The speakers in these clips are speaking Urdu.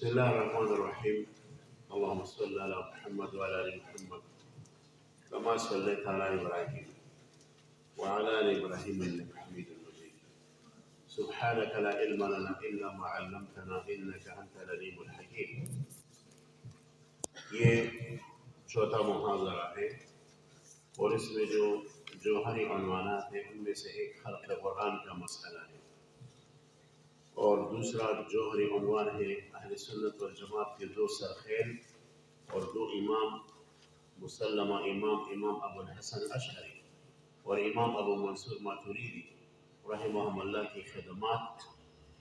بسم الله الرحمن الرحيم. اللهم صل على محمد وعلى ال محمد كما صليت على ابراهيم وعلى ال ابراهيم انك حميد مجيد. سبحانك لا علم لنا الا ما علمتنا انك انت العليم الحكيم. یہ چوتھا محاضرہ ہے اور اس میں جو جوہری عنوانات ہیں ان میں سے ایک خلق قرآن کا مسئلہ ہے اور دوسرا جوہری عنوان ہے اہل سنت والجماعت کے دو سرخیل اور دو امام مسلمہ امام ابو الحسن اشعری اور امام ابو منصور ماتوریدی رحمہم اللہ کی خدمات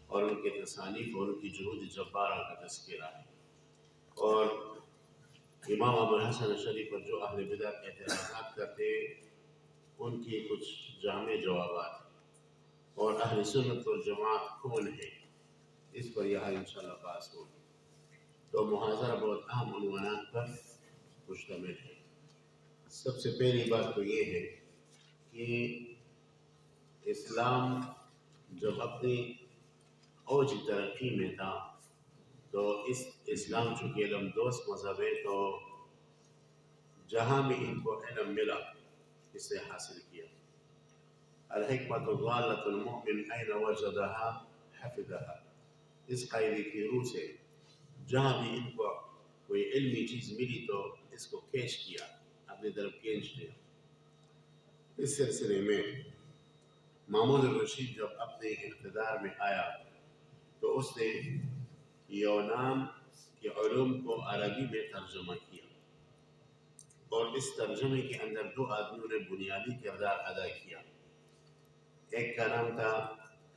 اور ان کے تصانیف اور ان کی جہود جبارہ کا تذکرہ ہے. اور امام ابو الحسن اشعری پر جو اہل بدعت اعتراضات کرتے ان کی کچھ جامع جوابات اور اہل سنت والجماعت کون ہے اس پر یہاں انشاءاللہ بحث ہوگی. تو محاضرہ بہت اہم عنوانات پر مشتمل ہے. سب سے پہلی بات تو یہ ہے کہ اسلام جب اپنی اوج ترقی میں تھا تو اس اسلام چونکہ علم دوست مذہب ہے تو جہاں بھی ان کو علم ملا اس سے حاصل کیا. الحکمت ضالۃ المؤمن این وجدها حفظها. اس قاعدے کی روح سے جہاں بھی ان کو کوئی علمی چیز ملی تو اس کو کیش کیا، اپنی طرف کھینچ لیا. اس سلسلے میں مامون الرشید جب اپنے اقتدار میں آیا تو اس نے یونان کے علوم کو عربی میں ترجمہ کیا اور اس ترجمے کے اندر دو آدمیوں نے بنیادی کردار ادا کیا. ایک کا نام تھا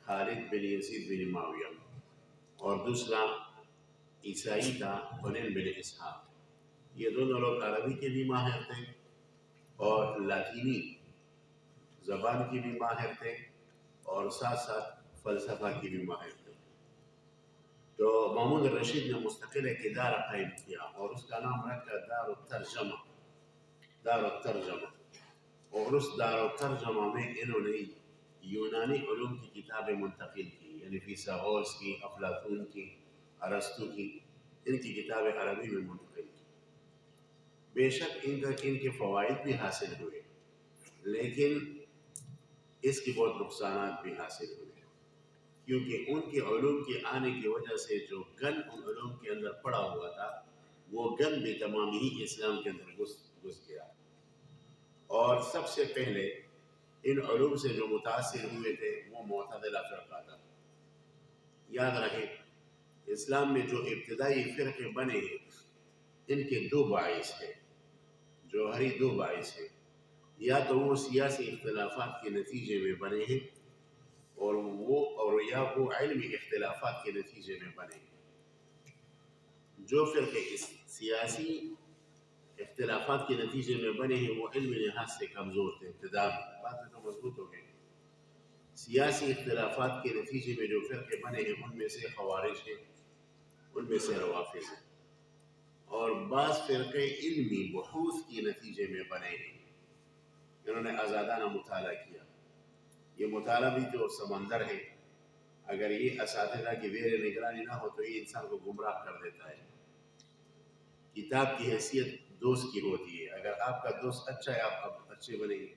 خالد بن یزید بن معاویہ اور دوسرا عیسائی تھا حنین بن اسحاق. یہ دونوں لوگ عربی کے بھی ماہر تھے اور لاطینی زبان کی بھی ماہر تھے اور ساتھ ساتھ فلسفہ کی بھی ماہر تھے. تو مامون الرشید نے مستقل ایک ادارہ قائم کیا اور اس کا نام رکھا دار الترجمہ. اور اس دار الترجمہ میں انہوں نے یونانی علوم کی کتابیں منتقل کی، یعنی فیثاغورس کی، افلاطون کی، ارسطو کی، ان کی کتابیں عربی میں منتقل کی. بے شک ان کے فوائد بھی حاصل ہوئے لیکن اس کی بہت نقصانات بھی حاصل ہوئے کیونکہ ان کے علوم کے آنے کی وجہ سے جو گن ان علوم کے اندر پڑا ہوا تھا وہ گن بھی تمام ہی اسلام کے اندر گھس گیا. اور سب سے پہلے ان علوم سے جو متاثر ہوئے تھے وہ معتزلہ فرقہ تھا. یاد رہے اسلام میں جو ابتدائی فرقے بنے ہیں ان کے دو باعث ہیں، جوہری دو باعث ہیں. یا تو وہ سیاسی اختلافات کے نتیجے میں بنے ہیں اور یا وہ علمی اختلافات کے نتیجے میں بنے ہیں. جو فرقے اس سیاسی اختلافات کے نتیجے میں بنے ہیں وہ علمی لحاظ سے کمزور تھے ابتدا میں، بعد میں تو مضبوط ہو گئے. سیاسی اختلافات کے نتیجے میں جو فرقے بنے ہیں ان میں سے خوارج ہیں، ان میں سے روافض ہیں اور بعض فرقے علمی بحوث کے نتیجے میں بنے ہیں. انہوں نے آزادانہ مطالعہ کیا. یہ مطالعہ بھی جو سمندر ہے، اگر یہ اساتذہ کی زیر نگرانی نہ ہو تو یہ انسان کو گمراہ کر دیتا ہے. کتاب کی حیثیت دوست کی ہوتی ہے. اگر آپ کا دوست اچھا ہے آپ اچھے بنیں گے،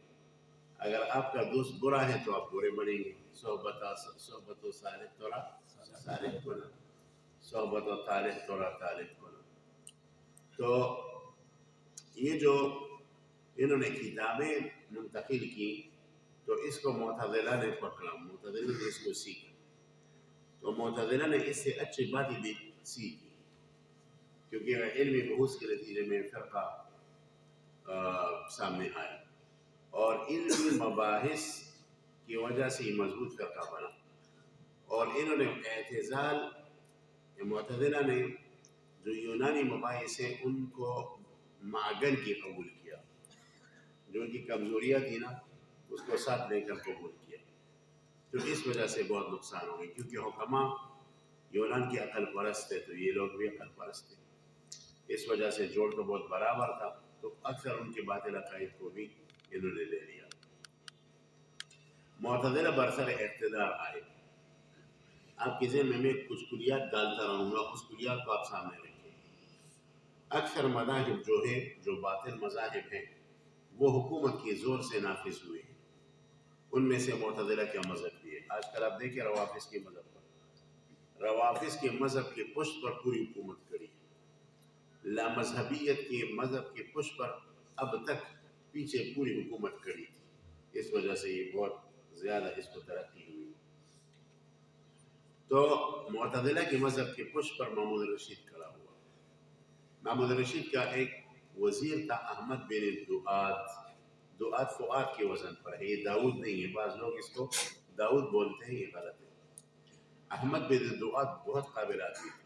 اگر آپ کا دوست برا ہے تو آپ برے بنیں گے. صحبت و صالح تورا صالح کنا، صحبت و طالح تورا طالح کنا. تو یہ جو انہوں نے کتابیں منتقل کی تو اس کو معتزلہ نے پکڑا، معتزلہ نے اس کو سیکھا. تو معتزلہ نے اس سے اچھی باتیں بھی سیکھی کیونکہ علمی بحوث کے نتیجے میں فرقہ سامنے آیا اور علمی مباحث کی وجہ سے یہ مضبوط فرقہ بنا. اور انہوں نے اعتزال معتزلہ نے جو یونانی مباحث ہیں ان کو معگن کی قبول کیا، جو ان کی کمزوریاں تھی نا اس کو ساتھ لے کر قبول کیا. تو اس وجہ سے بہت نقصان ہو گئی کیونکہ حکماء یونان کے عقل پرست تھے تو یہ لوگ بھی عقل پرست تھے. اس وجہ سے جوڑ تو بہت برابر تھا تو اکثر ان کے باطل عقائد کو بھی انہوں نے لے لیا. معتزلہ برسر اقتدار آئے آپ کے ذہن میں کچھ کلیات ڈالتا رہوں گا، اس کلیات کو آپ سامنے رکھیں۔ اکثر مذاہب جو ہیں، جو باطل مذاہب ہیں، وہ حکومت کے زور سے نافذ ہوئے ہیں۔ ان میں سے معتزلہ کا مذہب بھی ہے۔ آج کل آپ دیکھیں روافظ کے مذہب پر، روافظ کے مذہب کے پشت پر پوری حکومت کری ہے۔ لامذہبیت کے مذہب کے پشت پر اب تک پیچھے پوری حکومت کری تھی، اس وجہ سے یہ بہت زیادہ اس کو ترقی ہوئی۔ تو معتزلہ کے مذہب کے پشت پر محمود رشید کھڑا ہوا۔ محمود رشید کا ایک وزیر تھا احمد بن دؤاد، دؤاد فؤاد کے وزن پر ہے، یہ داؤد نہیں ہے، بعض لوگ اس کو داؤد بولتے ہیں، یہ غلط ہے۔ احمد بن دؤاد بہت قابل آدمی تھے۔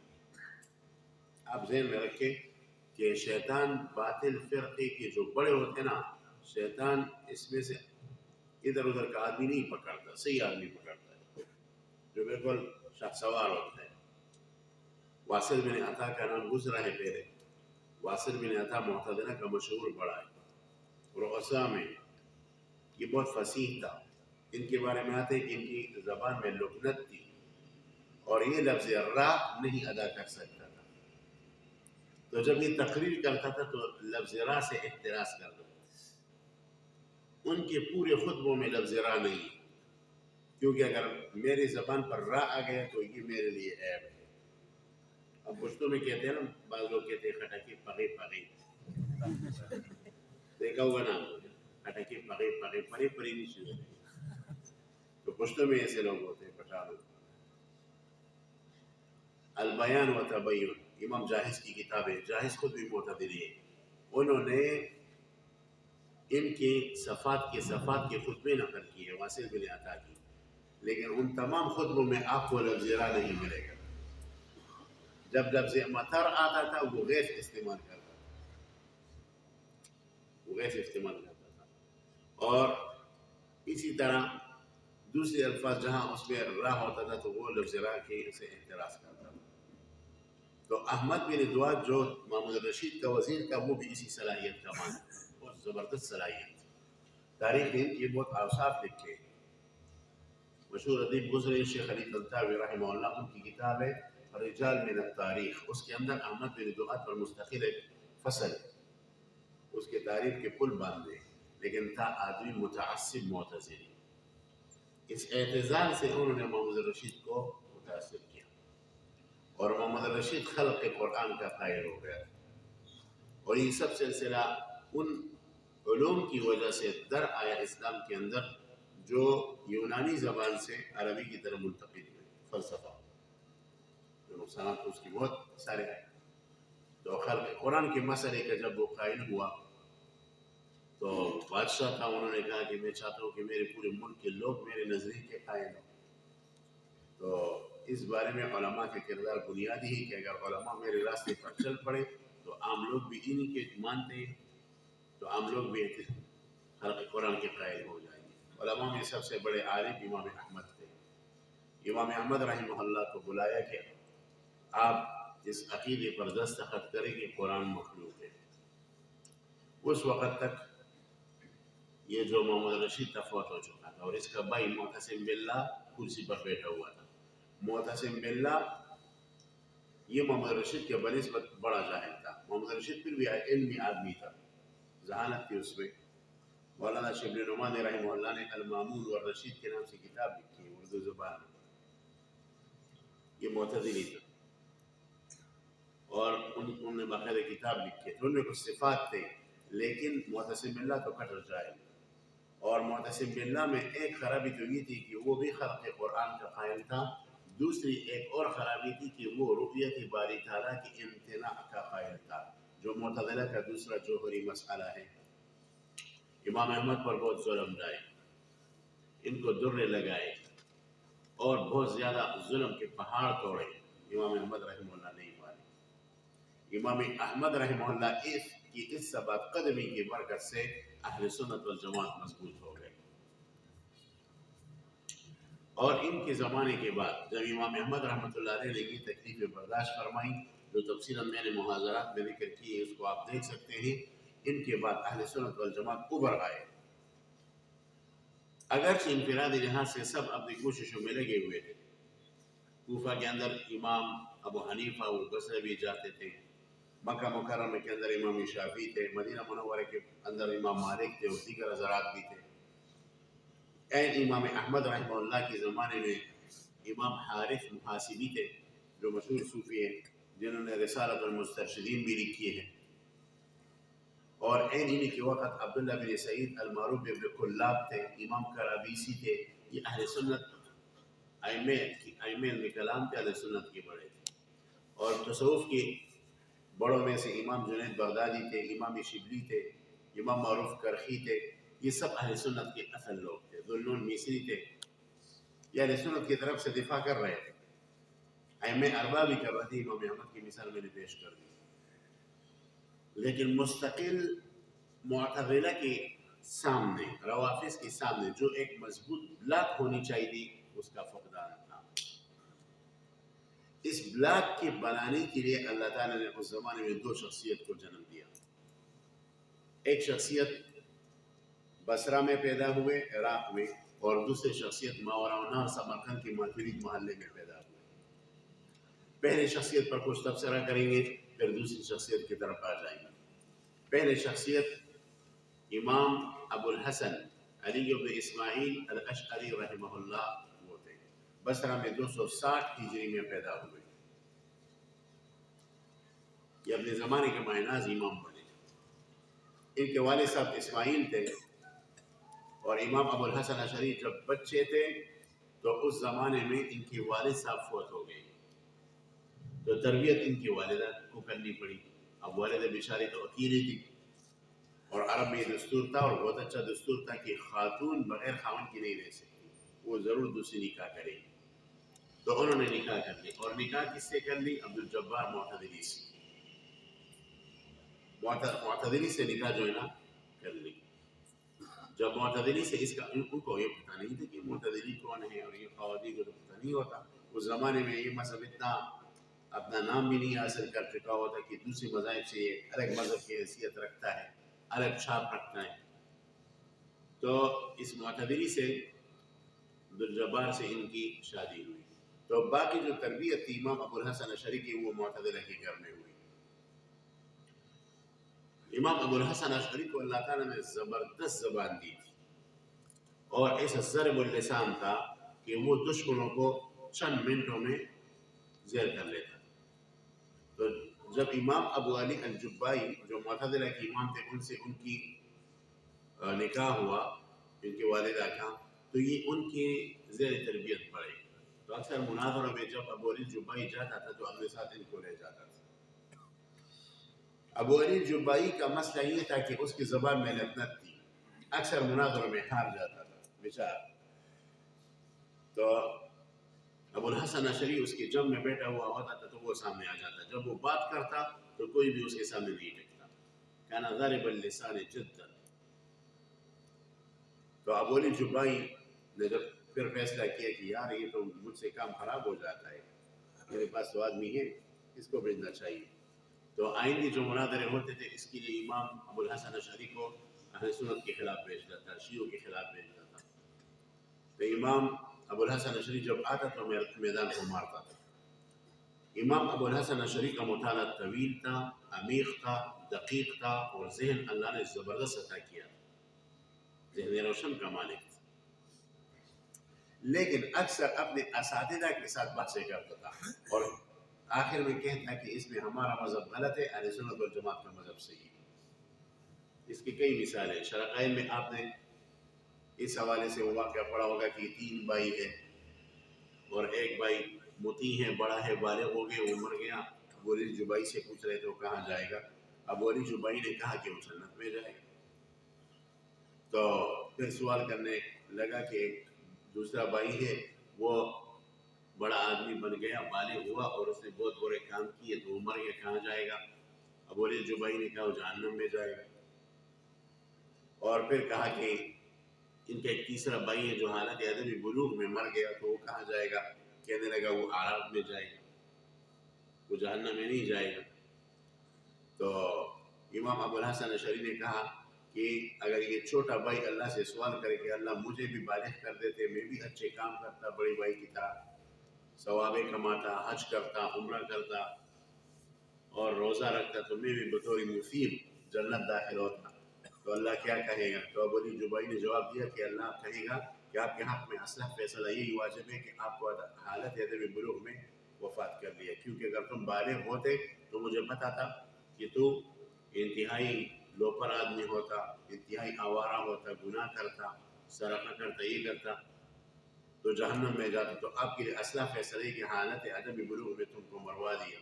آپ ذہن میں رکھیں کہ شیطان باطل فرقے کے جو بڑے ہوتے نا، شیطان اس میں سے ادھر ادھر کا آدمی نہیں پکڑتا، صحیح آدمی پکڑتا ہے جو بالکل شاہ سوار ہوتا ہے۔ واصل بن عطا کا نام گزرا ہے پہلے۔ واصل بن عطا معتزلہ کا مشہور بڑا ہے، رؤساء میں یہ بہت فصیح تھا۔ ان کے بارے میں آتے ہیں کہ ان کی زبان میں لکنت تھی اور یہ لفظ را نہیں ادا کر سکتا تھا، تو جب یہ تقریر کرتا تھا تو لفظ را سے احتراز کرتا تھا۔ ان کے پورے خطبوں میں لفظ را نہیں ہے، کیونکہ اگر میری زبان پر را آ گیا تو یہ میرے لیے عیب ہے۔ اب پشتو میں کہتے ہیں نا، بعض لوگ کہتے ہیں کھٹکی پگی پگی، دیکھا ہوگا نا، کھٹکی پگی پگی، پری پری نہیں شروع ہے، تو پشتو میں ایسے لوگ ہوتے ہیں پٹھانوں۔ البیان و تبین، امام جاہز کی کتاب ہے، جاہز خود بھی معتزلی ہے۔ انہوں نے ان کے صفات کے خطبے نقل کیے واصل بن عطا کی، لیکن ان تمام خطبوں میں آپ کو لفظ را نہیں ملے گا۔ جب لفظ مطر آتا تھا وہ غیث استعمال کرتا تھا، اور اسی طرح دوسرے الفاظ جہاں اس میں را ہوتا تھا تو وہ لفظ را کے سے اعتراض کرتا تھا۔ تو احمد بن دؤاد جو محمود رشید کا وزیر تھا، وہ بھی اسی صلاحیت کا مالک تھا، بہت زبردست صلاحیت تھی۔ تاریخ ہند کے بہت اوصاف لکھے۔ مشہور ادیب گزرے شیخ علی طنطاوی رحمہ اللہ، ان کی کتاب ہے رجال من التاریخ، اس کے اندر احمد بن دؤاد پر مستقل ایک فصل ہے، اس کے تاریخ کے پل باندھے، لیکن تھا آدمی متعصب معتزلی۔ اس اعتزال سے انہوں نے محمود رشید کو متاثر کیا، اور محمد رشید خلق قرآن کا قائل ہو گیا، اور یہ سب سلسلہ ان علوم کی وجہ سے در آیا اسلام کے اندر جو یونانی زبان سے عربی کی طرف منتقل ہوئے، فلسفہ، جو نقصانات اس کی بہت سارے ہیں۔ تو خلق قرآن کے مسئلے کا جب وہ قائل ہوا تو بادشاہ تھا، انہوں نے کہا کہ میں چاہتا ہوں کہ میرے پورے ملک کے لوگ میرے نظریے کے قائل ہوں۔ تو اس بارے میں علماء کے کردار بنیادی ہے کہ اگر علماء میرے راستے پر چل پڑے تو عام لوگ بھی انہی کے مانتے ہیں، تو عام لوگ بھی خلق قرآن کے قائل ہو جائیں گے۔ علماء میں سب سے بڑے عالم امام احمد تھے۔ امام احمد رحمہ اللہ کو بلایا کہ آپ اس عقیدے پر دستخط کریں کہ قرآن مخلوق ہے۔ اس وقت تک یہ جو محمد رشید تھا فوت ہو چکا تھا، اور اس کا بھائی معتصم باللہ کرسی پر بیٹھا ہوا تھا۔ معتصم باللہ یہ محمد رشید کے بنسبت بڑا جاہل تھا۔ محمد رشید پھر بھی علمی آدمی تھا، ذہانت تھی اس میں۔ مولانا شبلی نعمانی رحمہ اللہ نے المامون والرشید کے نام سے کتاب لکھی ہے اردو زبان میں، یہ معتزلی تھا، اور انہوں نے باقاعدہ کتاب لکھی ہے، ان میں کچھ صفات تھے، لیکن معتصم باللہ تو کٹر جاہل۔ اور معتصم باللہ میں ایک خرابی تو یہ تھی کہ وہ بھی خلق قرآن کا قائل تھا، دوسری ایک اور خرابی تھی کہ وہ رؤیت باری تعالیٰ کی امتناع کا قائل تھا، جو معتزلہ کا دوسرا جوہری مسئلہ ہے۔ امام احمد پر بہت ظلم ڈھائے، ان کو درے لگائے اور بہت زیادہ ظلم کے پہاڑ توڑے، امام احمد رحمہ اللہ نہیں مانے۔ امام احمد رحمہ اللہ اس ثبات قدمی کی برکت سے اہل سنت والجماعت مضبوط ہو گئے۔ اور ان کے زمانے کے بعد جب امام احمد رحمۃ اللہ علیہ نے یہ تکلیفیں برداشت فرمائیں، جو تفصیلاً میں نے محاضرات میں ذکر کی ہے، اس کو آپ دیکھ سکتے ہیں، ان کے بعد اہل سنت والجماعت ابھر آئے۔ اگرچہ انفرادی لحاظ سے سب اپنی کوششوں میں لگے ہوئے تھے، کوفہ کے اندر امام ابو حنیفہ و بصرہ بھی جاتے تھے، مکہ مکرمہ کے اندر امام شافعی تھے، مدینہ منورہ کے اندر امام مالک تھے اور دیگر حضرات بھی تھے۔ این امام احمد رحمہ اللہ کے زمانے میں امام حارث محاسبی تھے جو مشہور صوفی ہیں، جنہوں نے رسالۃ المسترشدین بھی لکھی ہے، اور این انہی کے وقت عبداللہ بن سعید المعروف بن کلاب تھے، امام کرابیسی تھے۔ یہ اہل سنت ائمہ کلام کے اہل سنت کے بڑے تھے، اور تصوف کے بڑوں میں سے امام جنید بغدادی تھے، امام شبلی تھے، امام معروف کرخی تھے۔ یہ سب اہل سنت کے اصل لوگ تھے۔ ذوالنون میسری تھے، یہ اہل سنت کی طرف سے دفاع کر رہے تھے، ائمہ اربعہ بھی کر رہے تھے، امام احمد کی مثال میں نے پیش کر دی۔ لیکن مستقل معتزلہ کے سامنے، روافض کے سامنے جو ایک مضبوط بلاک ہونی چاہیے تھی، اس کا فقدان تھا۔ اس بلاک کے بنانے کے لیے اللہ تعالیٰ نے اس زمانے میں دو شخصیت کو جنم دیا۔ ایک شخصیت بصرہ میں پیدا ہوئے، عراق میں، اور دوسری شخصیت ماوراء سمرقند کے ماترید محلے میں پیدا ہوئے۔ پہلے شخصیت پر کچھ تبصرہ کریں گے، پھر دوسری شخصیت کی طرف آ جائیں گے۔ پہلے شخصیت امام ابو الحسن علی بن اسماعیل الاشعری رحمہ اللہ وہ تھے، بصرہ میں 260 ہجری میں پیدا ہوئے۔ یہ اپنے زمانے کے مایناز امام بنے۔ ان کے والد صاحب اسماعیل تھے، اور امام ابو الحسن اشعری جب بچے تھے تو اس زمانے میں ان کے والد صاحب فوت ہو گئے، تو تربیت ان کی والدہ کو کرنی پڑی۔ اب والدہ بیچاری تو اکیلی تھی، اور عرب میں یہ دستور تھا، اور بہت اچھا دستور تھا کہ خاتون بغیر خاوند کی نہیں رہ سکتی، وہ ضرور دوسری نکاح کرے گی۔ تو انہوں نے نکاح کر لی، اور نکاح کس سے کر لی؟ عبدالجبار معتزلی سے، معتزلی سے نکاح جو ہے نا کر لی۔ جب معتزلی سے اس کا ان کو یہ پتہ نہیں تھا کہ معتزلی کون ہے، اور یہ خواتین کو تو پتہ نہیں ہوتا۔ اس زمانے میں یہ مذہب اتنا اپنا نام بھی نہیں حاصل کر چکا ہوتا کہ دوسری مذاہب سے یہ الگ مذہب کی حیثیت رکھتا ہے، الگ چھاپ رکھتا ہے۔ تو اس معتزلی سے، عبدالجبار سے ان کی شادی ہوئی، تو باقی جو تربیت تھی امام ابو الحسن اشعری کی، وہ معتزلہ کے گھر میں ہوئی۔ امام ابو الحسن اشعری کو اللہ تعالیٰ نے زبردست زبان دی تھی، اور ایسا ضرب اللسان تھا کہ وہ دشمنوں کو چند منٹوں میں زیر کر لیتا۔ تو جب امام ابو علی الجبائی جو معتزلہ کے امام تھے، ان سے ان کی نکاح ہوا، ان کے والدہ کا، تو یہ ان کی زیر تربیت پڑے۔ تو اکثر مناظروں میں جب ابو علی الجبائی جاتا تھا تو اپنے ساتھ ان کو لے جاتا تھا۔ ابو علی الجبائی کا مسئلہ یہ تھا کہ اس کی زبان میں لکنت تھی، اکثر مناظروں میں ہار جاتا تھا بیچارہ۔ تو ابو الحسن اشعری اس کے جم میں بیٹھا ہوا ہوتا تھا تو وہ سامنے آ جاتا، جب وہ بات کرتا تو کوئی بھی اس کے سامنے نہیں ٹکتا، کانا ضارب اللسان جدا۔ تو ابو علی الجبائی نے جب پھر فیصلہ کیا کہ یار یہ تو مجھ سے کام خراب ہو جاتا ہے، میرے پاس تو آدمی ہے، اس کو بھیجنا چاہیے۔ تو آئندہ جو مناظرے ہوتے تھے اس کے لیے امام ابو الحسن اشعری کو اہل سنت کے خلاف بھیجتا تھا، شیعوں کے خلاف بھیجتا تھا۔ تو امام ابو الحسن اشعری جب آتا تو میدان کو مارتا تھا۔ امام ابو الحسن اشعری کا مطالعہ طویل تھا، عمیق تھا، دقیق تھا، اور ذہن اللہ نے زبردست عطا کیا، ذہن روشن کا مالک تھا، لیکن اکثر اپنے اساتذہ کے ساتھ بحثیں کرتا تھا، اور آخر میں کہتا کہ اس میں ہمارا مذہب غلط ہے، اہل سنت والجماعت کا مذہب صحیح ہے۔ اس کی کئی مثالیں شرقائن میں آپ نے اس حوالے سے وہ واقعہ پڑھا ہوگا کہ 3 بھائی ہیں، اور ایک بھائی مطیع ہے، بڑا ہے، بالغ ہو گئے، وہ مر گیا۔ ابو علی الجبائی سے پوچھ رہے تھے وہ کہاں جائے گا؟ ابو علی الجبائی نے کہا کہ وہ جنت میں جائے گا۔ تو پھر سوال کرنے لگا کہ ایک دوسرا بھائی ہے، وہ بڑا آدمی بن گیا، بالغ ہوا، اور اس نے بہت برے کام کیے تو وہ مر گیا، کہاں جائے گا؟ ابو علی الجبائی نے کہا وہ جہنم میں جائے گا۔ اور پھر کہا کہ ان کا ایک تیسرا بھائی ہے جو حالت عدم بلوغ میں مر گیا تو وہ کہاں جائے گا؟ کہنے لگا وہ اعراف میں جائے گا، وہ جہنم میں نہیں جائے گا۔ تو امام ابو الحسن اشعری نے کہا کہ اگر یہ چھوٹا بھائی اللہ سے سوال کرے کہ اللہ مجھے بھی بالغ کر دیتے، میں بھی اچھے کام کرتا بڑے بھائی کی طرح، ثوابیں کماتا، حج کرتا، عمرہ کرتا اور روزہ رکھتا تو میں بھی بطور مفید جنت داخل ہوتا، تو اللہ کیا کہے گا؟ تو ابو علی جبائی نے جواب دیا کہ اللہ کہے گا کہ آپ کے حق میں اصلح فیصلہ یہی واجب ہے کہ آپ کو حالت عدم بلوغ میں وفات کر لیا، کیونکہ اگر تم بالغ ہوتے تو مجھے پتا تھا کہ تو انتہائی لوپر آدمی ہوتا، انتہائی آوارہ ہوتا، گناہ کرتا، سرقہ کرتا، یہ کرتا تو جہنم میں جاتا۔ تو آپ کے لیے اصلح فیصلہ ہے کہ حالت عدم بلوغ میں تم کو مروا دیا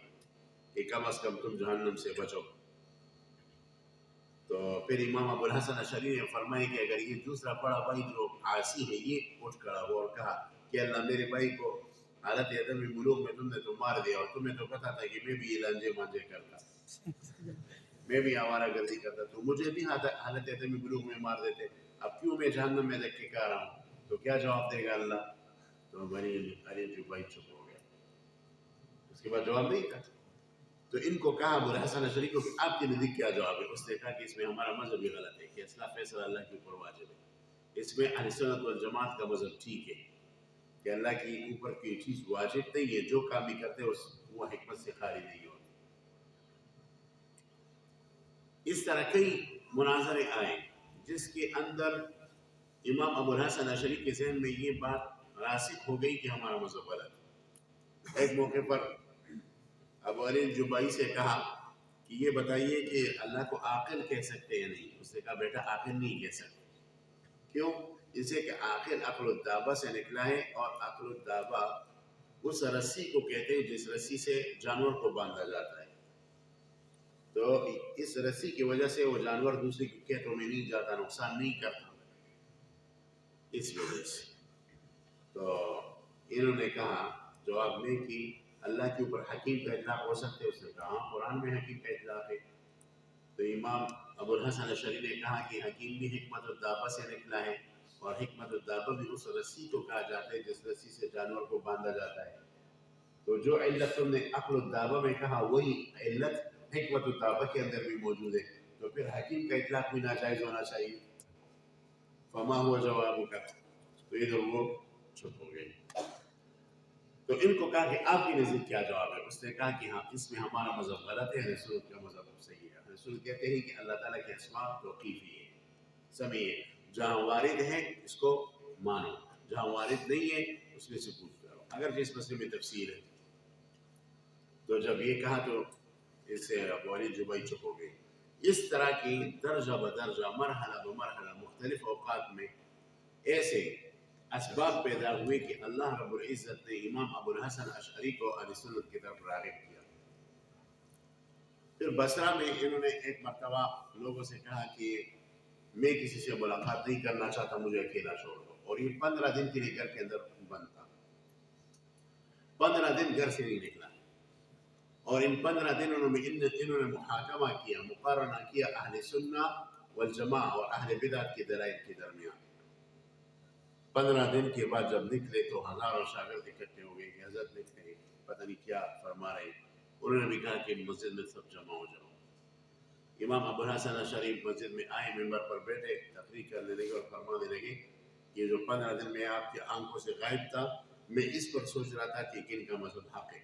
کہ کم از کم تم جہنم سے بچو۔ تو پھر امام ابو الحسن اشعری نے فرمایا کہ اگر یہ دوسرا بڑا بھائی جو عاصی ہے یہ اٹھ کھڑا ہوا اور کہا کہ اللہ میرے بھائی کو حالت عدم بلوغ میں تم نے تو مار دیا، اور تمہیں تو پتا تھا کہ میں بھی یہ لانجے مانجے کرتا، میں بھی آوارہ گردی کرتا، تو مجھے بھی حالت عدم بلوغ میں مار دیتے، اب کیوں میں جہنم میں دھکے کھا رہا ہوں؟ تو کیا جواب دے گا اللہ؟ تو بنی علی جو بھائی چپ ہو گیا، اس کے بعد جواب نہیں تھا۔ تو ان کو کہا ابو الحسن اشعری کو کہ آپ کے نزدیک کیا جواب ہے؟ اس نے کہا کہ اس میں ہمارا مذہب ہی غلط ہے کہ اصلاح فیصلہ اللہ کے اوپر واجب ہے، اس میں اہل سنت والجماعت کا مذہب ٹھیک ہے کہ اللہ کی اوپر کی چیز واجب نہیں ہے، جو کام بھی کرتے ہیں وہ حکمت سے خالی نہیں ہوتی۔ اس طرح کئی مناظرے آئے جس کے اندر امام ابو الحسن اشعری کے ذہن میں یہ بات راسخ ہو گئی کہ ہمارا مذہب غلط ہے۔ ایک موقع پر ابو علی جبائی سے کہا کہ یہ بتائیے کہ اللہ کو عاقل کہہ سکتے یا نہیں؟ اس نے کہا بیٹا عاقل نہیں کہہ سکتے۔ کیوں؟ اسے کہ عاقل عقل الدابہ سے نکلا ہے، اور عقل الدابہ اس رسی کو کہتے ہیں جس رسی سے جانور کو باندھا جاتا ہے، تو اس رسی کی وجہ سے وہ جانور دوسرے کے کھیتوں میں نہیں جاتا، نقصان نہیں کرتا، اس وجہ سے۔ تو انہوں نے کہا جواب میں کہ اللہ کے اوپر حکیم کا اطلاق ہو سکتے ہے؟ اس نے کہا ہاں قرآن میں حکیم کا اطلاق ہے۔ تو امام ابو الحسن اشعری نے کہا کہ حکیم بھی حکمت الدابہ سے نکلا ہے، اور حکمت الدابہ بھی اس رسی کو کہا جاتا ہے جس رسی سے جانور کو باندھا جاتا ہے۔ تو جو علت تم نے عقل الدابہ میں کہا وہی علت حکمت الدابہ کے اندر بھی موجود ہے، تو پھر حکیم کا اطلاق بھی ناجائز ہونا چاہیے۔ فما ہوا جواب کا، تو ادھر وہ چھپ ہو گئی۔ تو ان کو کہا کہ آپ کی نزدیک کیا جواب ہے؟ اس نے کہا کہ ہاں اس میں ہمارا مذہب غلط ہے، رسول کا مذہب صحیح ہے۔ رسول کہتے ہیں کہ اللہ تعالیٰ کے اسماء توقیفی ہے، سمیع ہے، جہاں وارد ہے اس کو مانو، جہاں وارد نہیں ہے اس میں سکوت کرو، اگر جس مسئلے میں تفصیل ہے۔ تو جب یہ کہا تو اس سے ابو علی جبائی چپ ہو گئی۔ اس طرح کی درجہ بدرجہ مرحلہ بمرحلہ مختلف اوقات میں ایسے اسباب پیدا ہوئے کہ اللہ رب العزت نے امام ابو الحسن اشعری کو اہل سنت کی طرف راغب کیا۔ پھر بصرہ میں انہوں نے ایک مرتبہ لوگوں سے کہا کہ میں کسی سے ملاقات نہیں کرنا چاہتا، مجھے اکیلا چھوڑ دو، اور یہ 15 دن کے لیے گھر کے اندر بند تھا، 15 دن گھر سے نہیں نکلا، اور ان 15 دنوں میں انہوں نے محاکمہ کیا، مقارنہ کیا اہل سنہ والجماع اور اہل بدعت کے دلائل کے درمیان۔ 15 دن کے بعد جب نکلے تو ہزاروں شاگرد اکٹھے ہو گئے کہ حضرت دیکھتے ہیں پتہ نہیں کیا فرما رہے ہیں۔ انہوں نے بھی کہا کہ مسجد میں سب جمع ہو جاؤ۔ امام ابو الحسن اشعری مسجد میں آئے، ممبر پر بیٹھے، تقریر کرنے لگے اور فرمانے لگے کہ جو 15 دن میں آپ کی آنکھوں سے غائب تھا، میں اس پر سوچ رہا تھا کہ کن کا مذہب حق ہے،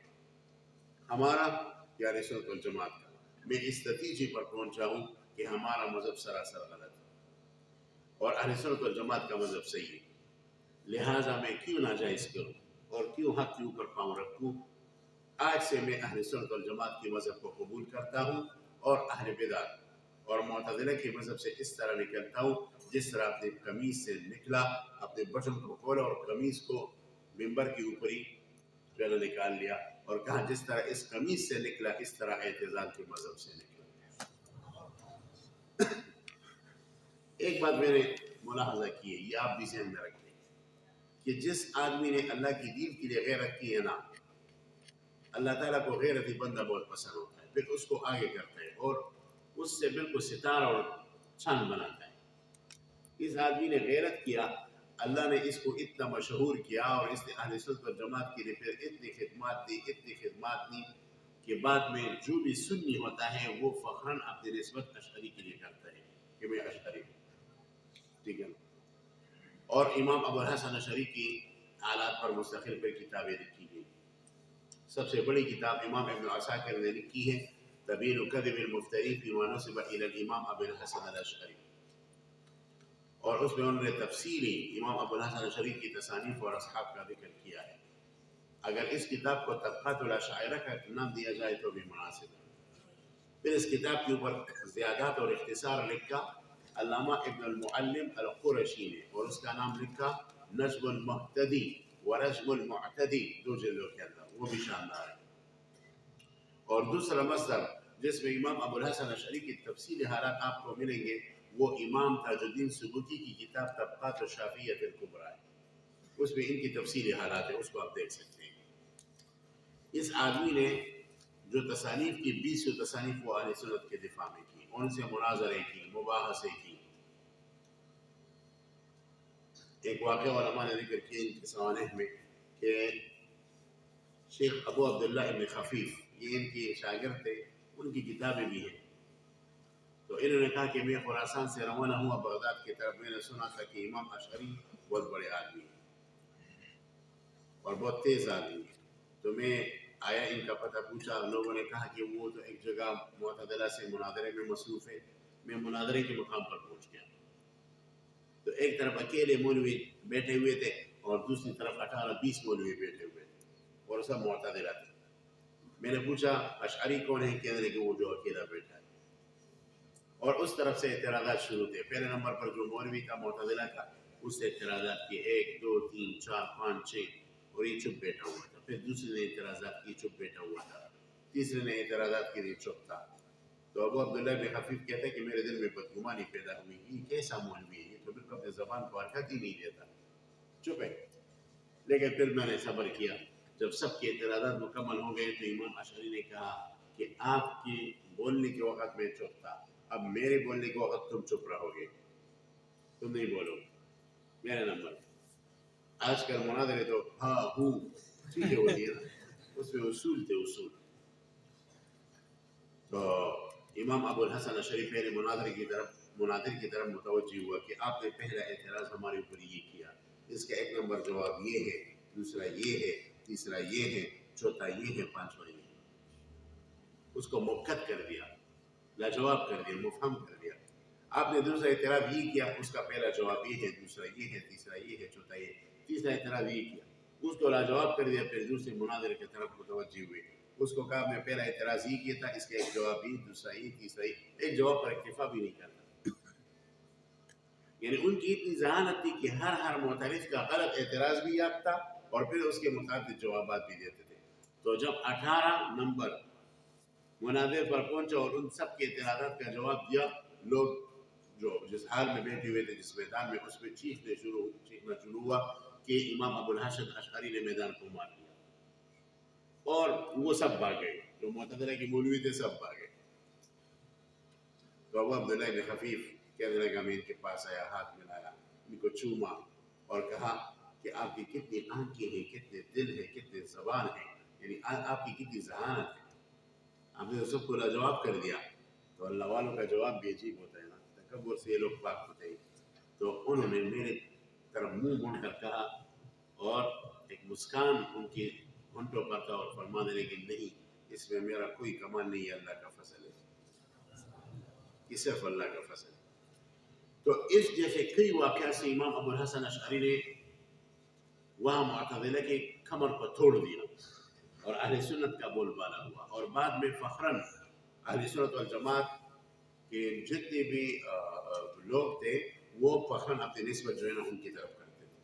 ہمارا یا اہل سنت والجماعت کا۔ میں اس نتیجے پر پہنچا ہوں کہ ہمارا مذہب سراسر غلط ہے اور اہل سنت والجماعت کا مذہب صحیح ہے، لہٰذا میں کیوں ناجائز کروں اور کیوں حق کے اوپر پاؤں رکھوں۔ آج سے میں اہل سنت والجماعت کے مذہب کو قبول کرتا ہوں اور اہل بدعت اور معتزلہ کے مذہب سے اس طرح نکلتا ہوں جس طرح اپنے قمیص سے نکلا، اپنے بٹن کو کھولا اور قمیص کو ممبر کے اوپر ہی پہلے نکال لیا، اور کہا جس طرح اس قمیص سے نکلا اس طرح اعتزال کے مذہب سے نکلا۔ ایک بات میں نے ملاحظہ کی ہے، یہ آپ بھی ذہن میں رکھیں کہ جس آدمی نے اللہ کی دین کے لیے غیرت کی ہے نا، اللہ تعالیٰ کو غیرتی بندہ بہت پسند ہوتا ہے، پھر اس کو آگے کرتا ہے اور اس سے بالکل ستارہ اور چھان بناتا ہے۔ اس آدمی نے غیرت کیا، اللہ نے اس کو اتنا مشہور کیا اور اس نے اہل سنت والجماعت کے لیے پھر اتنی خدمات دی کہ بعد میں جو بھی سنی ہوتا ہے وہ فخراً اپنی نسبت اشعری کے لیے کرتا ہے کہ میں اشعری ہوں، ٹھیک ہے۔ اور امام ابو الحسن اشعری کی حالات پر مستقل پہ کتابیں لکھی گئی، سب سے بڑی کتاب امام ابن عساکر نے لکھی ہے تبین کذب المفتری فیما نسب الی الامام ابو الحسن الاشعری، اور اس میں انہوں نے تفصیلی امام ابو الحسن الاشعری کی تصانیف اور اصحاب کا ذکر کیا ہے۔ اگر اس کتاب کو طبقات الاشاعرہ کا نام دیا جائے تو بھی مناسب ہے۔ پھر اس کتاب کے اوپر زیادات اور اختصار لکھا علامہ ابن المعلم القرشی نے، اور اس کا نام لکھا نجم المحتدی و رجم المعتدی، 2 جلدوں کے اندر، وہ بھی شاندار ہے۔ اور دوسرا مصدر جس میں امام ابو الحسن اشعری کی تفصیلی حالات آپ کو ملیں گے وہ امام تاج الدین سبکی کی کتاب طبقات الشافعیۃ الکبریٰ ہے، اس میں ان کی تفصیلی حالات ہیں، اس کو آپ دیکھ سکتے ہیں۔ اس آدمی نے جو تصانیف کی 20 تصانیف وہ اہل سنت کے دفاع میں کی، ان سے مناظرے کی، مباحثے کی۔ ایک واقعہ علماء نے ذکر کیا ان کے سوانح میں کہ شیخ ابو عبداللہ ابن خفیف، یہ ان کے شاگرد تھے، ان کی کتابیں بھی ہیں، تو انہوں نے کہا کہ میں خراسان سے روانہ ہوا بغداد کی طرف، میں نے سنا تھا کہ امام اشعری بہت بڑے آدمی ہیں اور بہت تیز آدمی ہیں، تو میں آیا، ان کا پتہ پوچھا، لوگوں نے کہا کہ وہ تو ایک جگہ معتدلہ سے مناظرے میں مصروف ہے۔ میں مناظرے کے مقام پر پہنچ گیا، تو ایک طرف اکیلے مولوی بیٹھے ہوئے تھے اور دوسری طرف 18-20 مولوی بیٹھے ہوئے تھے اور سب معتدلہ تھے۔ میں نے پوچھا اشعری کون ہے؟ کہنے لگے وہ جو اکیلا بیٹھا ہے، اور اس طرف سے اعتراضات شروع تھے۔ پہلے نمبر پر جو مولوی تھا معتدلہ کا، اس سے اعتراضات کیے، 1 2 3 4 5 6، اور یہ چپ بیٹھا ہوا تھا۔ پھر دوسرے نے اعتراضات کی، چپ بیٹھا ہوا تھا۔ تیسرے نے اعتراضات کی، چپ تھا۔ تو ابو عبداللہ بن خفیف کہتے ہیں کہ میرے دل میں بدگمانی پیدا ہوئی، یہ کیسا مولوی ہے، یہ تو بالکل اپنے زبان کو حرکت ہی نہیں دیتا، چپ ہے۔ لیکن پھر میں نے صبر کیا، جب سب کے اعتراضات مکمل ہو گئے تو امام اشعری نے کہا کہ آپ کی بولنے کے وقت میں چپ تھا، اب میرے بولنے کے وقت تم چپ رہو گے، تم نہیں بولو، میرا نمبر۔ آج کل مناظرے تو ہاں ہوں چیزیں ہوتی ہیں نا، اس میں اصول تھے، اصول۔ تو امام ابو الحسن اشعری پہلے مناظر کی طرف متوجہ ہوا کہ آپ نے پہلا اعتراض ہمارے اوپر یہ کیا، اس کا 1 نمبر جواب یہ ہے، دوسرا یہ ہے، تیسرا یہ ہے، چوتھا یہ ہے، پانچواں یہ ہے۔ اس کو مبکت کر دیا، لاجواب کر دیا، مفہم کر دیا۔ آپ نے دوسرا اعتراض یہ کیا، اس کا پہلا جواب یہ ہے، دوسرا یہ ہے، تیسرا یہ ہے، چوتھا یہ ہے۔ تیسرا اعتراض یہ کیا، اس کو لاجواب کر دیا۔ پھر دوسرے مناظر کی طرف متوجہ ہوئے، اس کو کہا میں پہلا اعتراض یہ کیا تھا، اس کا ایک جواب یہ، دوسرا یہ، تیسرا یہ، ایک جواب پر اکتفا بھی نہیں کرتا۔ یعنی ان کی اتنی ذہانت تھی کہ ہر معترض کا غلط اعتراض بھی یاد تھا اور پھر اس کے مطابق جوابات بھی دیتے تھے۔ تو جب 18 نمبر مناظر پر پہنچا اور ان سب کے اعتراضات کا جواب دیا، لوگ جو جس حال میں بیٹھے ہوئے تھے جس میدان میں، اس میں چیخنا شروع ہوا کہ امام ابو الحسن اشعری نے میدان کو مار دیا، اور وہ سب بھاگ گئے، جو معتدلہ کے مولوی تھے سب بھاگ گئے۔ تو ابو عبداللہ بن خفیف کہنے لگا، میں ان کے پاس آیا، ہاتھ ملایا، ان کو چوما اور کہا کہ آپ کی کتنی آنکھیں ہیں، کتنے دل ہیں، کتنے زبان ہیں، یعنی آپ کی کتنی ذہانت ہے، آپ نے سب کو لاجواب کر دیا۔ تو اللہ والوں کا جواب بھی عجیب ہوتا ہے نا، تکبر سے یہ لوگ پاک ہوتے ہیں۔ تو انہوں نے میرے طرف منہ موڑ کر کہا، اور ایک مسکان ان کے ہونٹوں پر تھا، اور فرمانے لگے نہیں، اس میں میرا کوئی کمال نہیں ہے، اللہ کا فضل ہے، یہ صرف اللہ کا فضل ہے۔ تو اس جیسے کئی واقعات سے امام ابو الحسن اشعری نے وہاں معتزلہ کے کمر کو توڑ دیا اور اہل سنت کا بول بالا ہوا، اور بعد میں فخراً اہل سنت والجماعت کے جتنے بھی لوگ تھے وہ فخراً اپنی نسبت جو ہے نا ان کی طرف کرتے تھے۔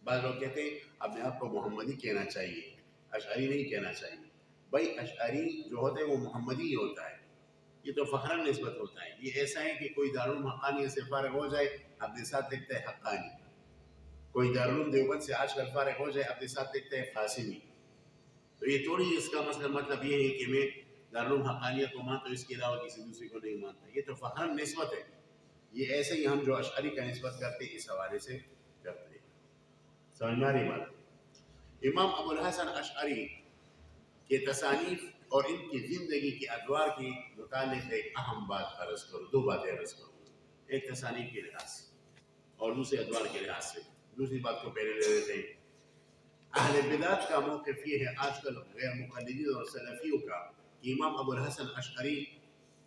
بعض لوگ کہتے ہیں اپنے آپ کو محمدی کہنا چاہیے، اشعری نہیں کہنا چاہیے۔ بھائی اشعری جو ہوتا ہے وہ محمدی ہی ہوتا ہے، یہ تو فخراً نسبت ہوتا ہے۔ یہ ایسا ہے کہ کوئی دارالعلوم حقانی سے فارغ ہو جائے، اپنے ساتھ لکھتا ہے حقانی، کوئی دارالعلوم دیوبند سے آج کل فارغ ہو جائے، اپنے ساتھ لکھتا ہے قاسمی۔ تو یہ تھوڑی اس کا مطلب یہ ہے کہ میں دارالعلوم حقانیہ کو مانتا ہوں، اس کے علاوہ کسی دوسرے کو نہیں مانتا، یہ تو فخراً نسبت ہے۔ یہ ایسے ہی ہم جو اشعری کا نسبت کرتے ہیں اس حوالے سے کرتے ہیں۔ سمجھ میں آ رہی بات؟ امام ابو الحسن اشعری کے تصانیف اور ان کی زندگی کے ادوار کے متعلق ایک اہم بات عرض کروں، 2 باتیں عرض کروں، ایک تصانیف کے لحاظ سے اور دوسرے ادوار کے لحاظ سے۔ دوسری بات کو پہلے لے لیتے ہیں۔ اہل بدعت کا موقف یہ ہے آج کل غیر مقلدین اور سلفیوں کا کہ امام ابو الحسن اشعری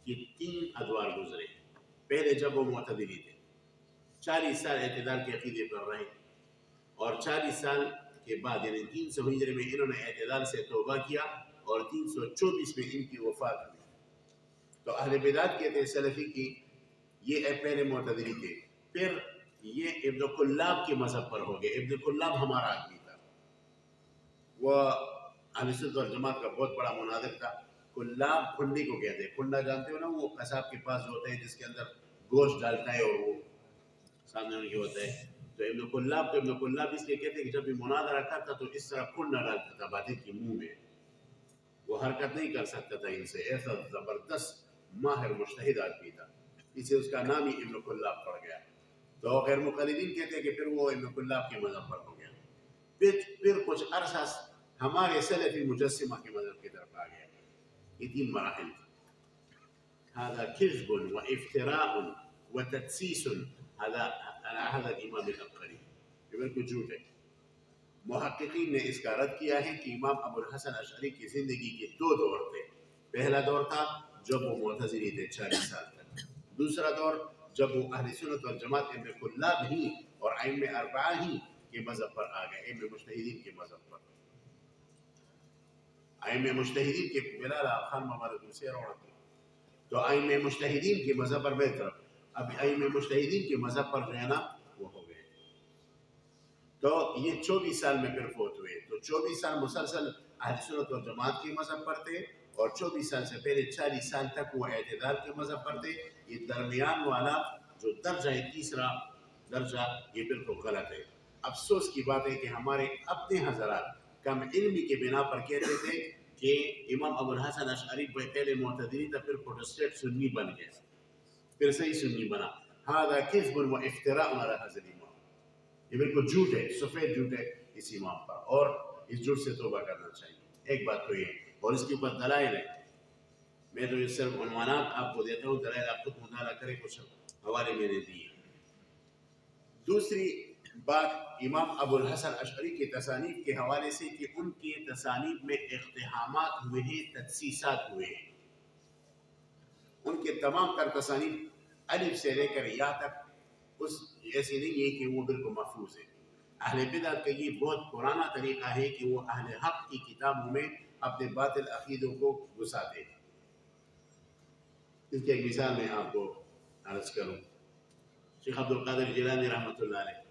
کی 3 ادوار گزرے. پہلے جب وہ معتدلی تھے 40 سال اعتدال کے عقیدے پر رہے، اور 40 سال کے بعد یعنی 300 ہجری میں انہوں نے اعتدال سے توبہ کیا اور 324 میں ان کی وفات ہوئی. تو اہل بدعت کہتے ہیں سلفی کی یہ پہلے معتدلی تھے، پھر یہ ابن کلاب کے مذہب پر ہو گئے. ابن کلاب ہمارا آدمی تھا، وہ اہل سنت والجماعت کا بہت بڑا مناظر تھا. کلاب کھنڈی کو کہتے ہیں، کھنڈا جانتے ہو نا، وہ قصاب کے پاس جو ہوتا ہے جس کے اندر گوشت ڈالتا ہے اور وہ سامنے ان کے ہوتا ہے. تو ابن کلاب اس لیے کہتے ہیں کہ جب یہ مناظرہ کرتا تو اس طرح کھنڈا ڈالتا تھا باطل کے منہ میں، وہ حرکت نہیں کر سکتا تھا ان سے. ایسا زبردست ماہر مجتہد آدمی تھا، اس سے اس کا نام ہی ابن کلاب پڑ گیا. تو غیر مقلدین کہتے ہیں کہ پھر وہ ابن کلاب کے مذہب پر ہو گیا. پھر کچھ عرصہ ہمارے سلفی مجسمہ کے مذہب کی طرف آ گیا. یہ 3 مراحل تھے. هذا كذب وافتراء وتدسيس على هذا الامام العبقري. یہ بالکل جھوٹ ہے. محققین نے اس کا رد کیا ہے کہ امام ابو الحسن اشعری کی زندگی کے 2 دور تھے. پہلا دور تھا جب وہ معتزلی تھے 40 سال تک. دوسرا دور جب وہ اہل سنت والجماعت ابن کلاب ہی اور ائمہ 4 ہی کے مذہب پر آ گئے، ائمہ مجتہدین کے مذہب پر. ائمہ مجتہدین کے بلال خان محمد حسین اور تو ائمہ مجتہدین کے مذہب پر بے طرف. اب ائمہ مجتہدین کے مذہب پر جو ہے نا وہ ہو گئے. تو یہ 24 سال میں پھر فوت ہوئے. تو 24 سال مسلسل اہل سنت والجماعت کے مذہب پر تھے، اور 24 سال سے پہلے 40 سال تک وہ اعتدال کے مذہب پر تھے. یہ درمیان والا جو درجہ ہے، تیسرا درجہ، یہ بالکل غلط ہے. افسوس کی بات ہے کہ ہمارے اپنے حضرات کم علمی کے بنا پر کہتے تھے کہ امام ابو الحسن اشعری پہلے معتدلی تھا، پھر پروٹسٹنٹ سنی بن گیا، پھر صحیح سنی بنا. هذا كذب وافتراء على هذا الامام. یہ بالکل جھوٹ ہے، سفید جھوٹ ہے اس امام پر، اور اس جھوٹ سے توبہ کرنا چاہیے. ایک بات تو یہ، اور اس کے اوپر دلائل ہے. میں تو یہ صرف عنوانات آپ کو دیتا ہوں، دلائل آپ خود مطالعہ کریں. کچھ حوالے میں نے دیے. دوسری بات امام ابو الحسن اشعری کے تصانیف کے حوالے سے کہ ان کے تصانیف میں اقتحامات ہوئے ہیں، تجسیسات ہوئے ہیں. ان کے تمام تر تصانیف الف سے لے کر یا تک اس ایسی نہیں ہے کہ وہ بالکل محفوظ ہے. اہل بدعت کا یہ بہت پرانا طریقہ ہے کہ وہ اہل حق کی کتابوں میں اپنے باطل عقیدوں کو گھساتے ہیں. اس کی ایک مثال میں آپ کو عرض کروں. شیخ عبد القادر جیلانی رحمۃ اللہ علیہ،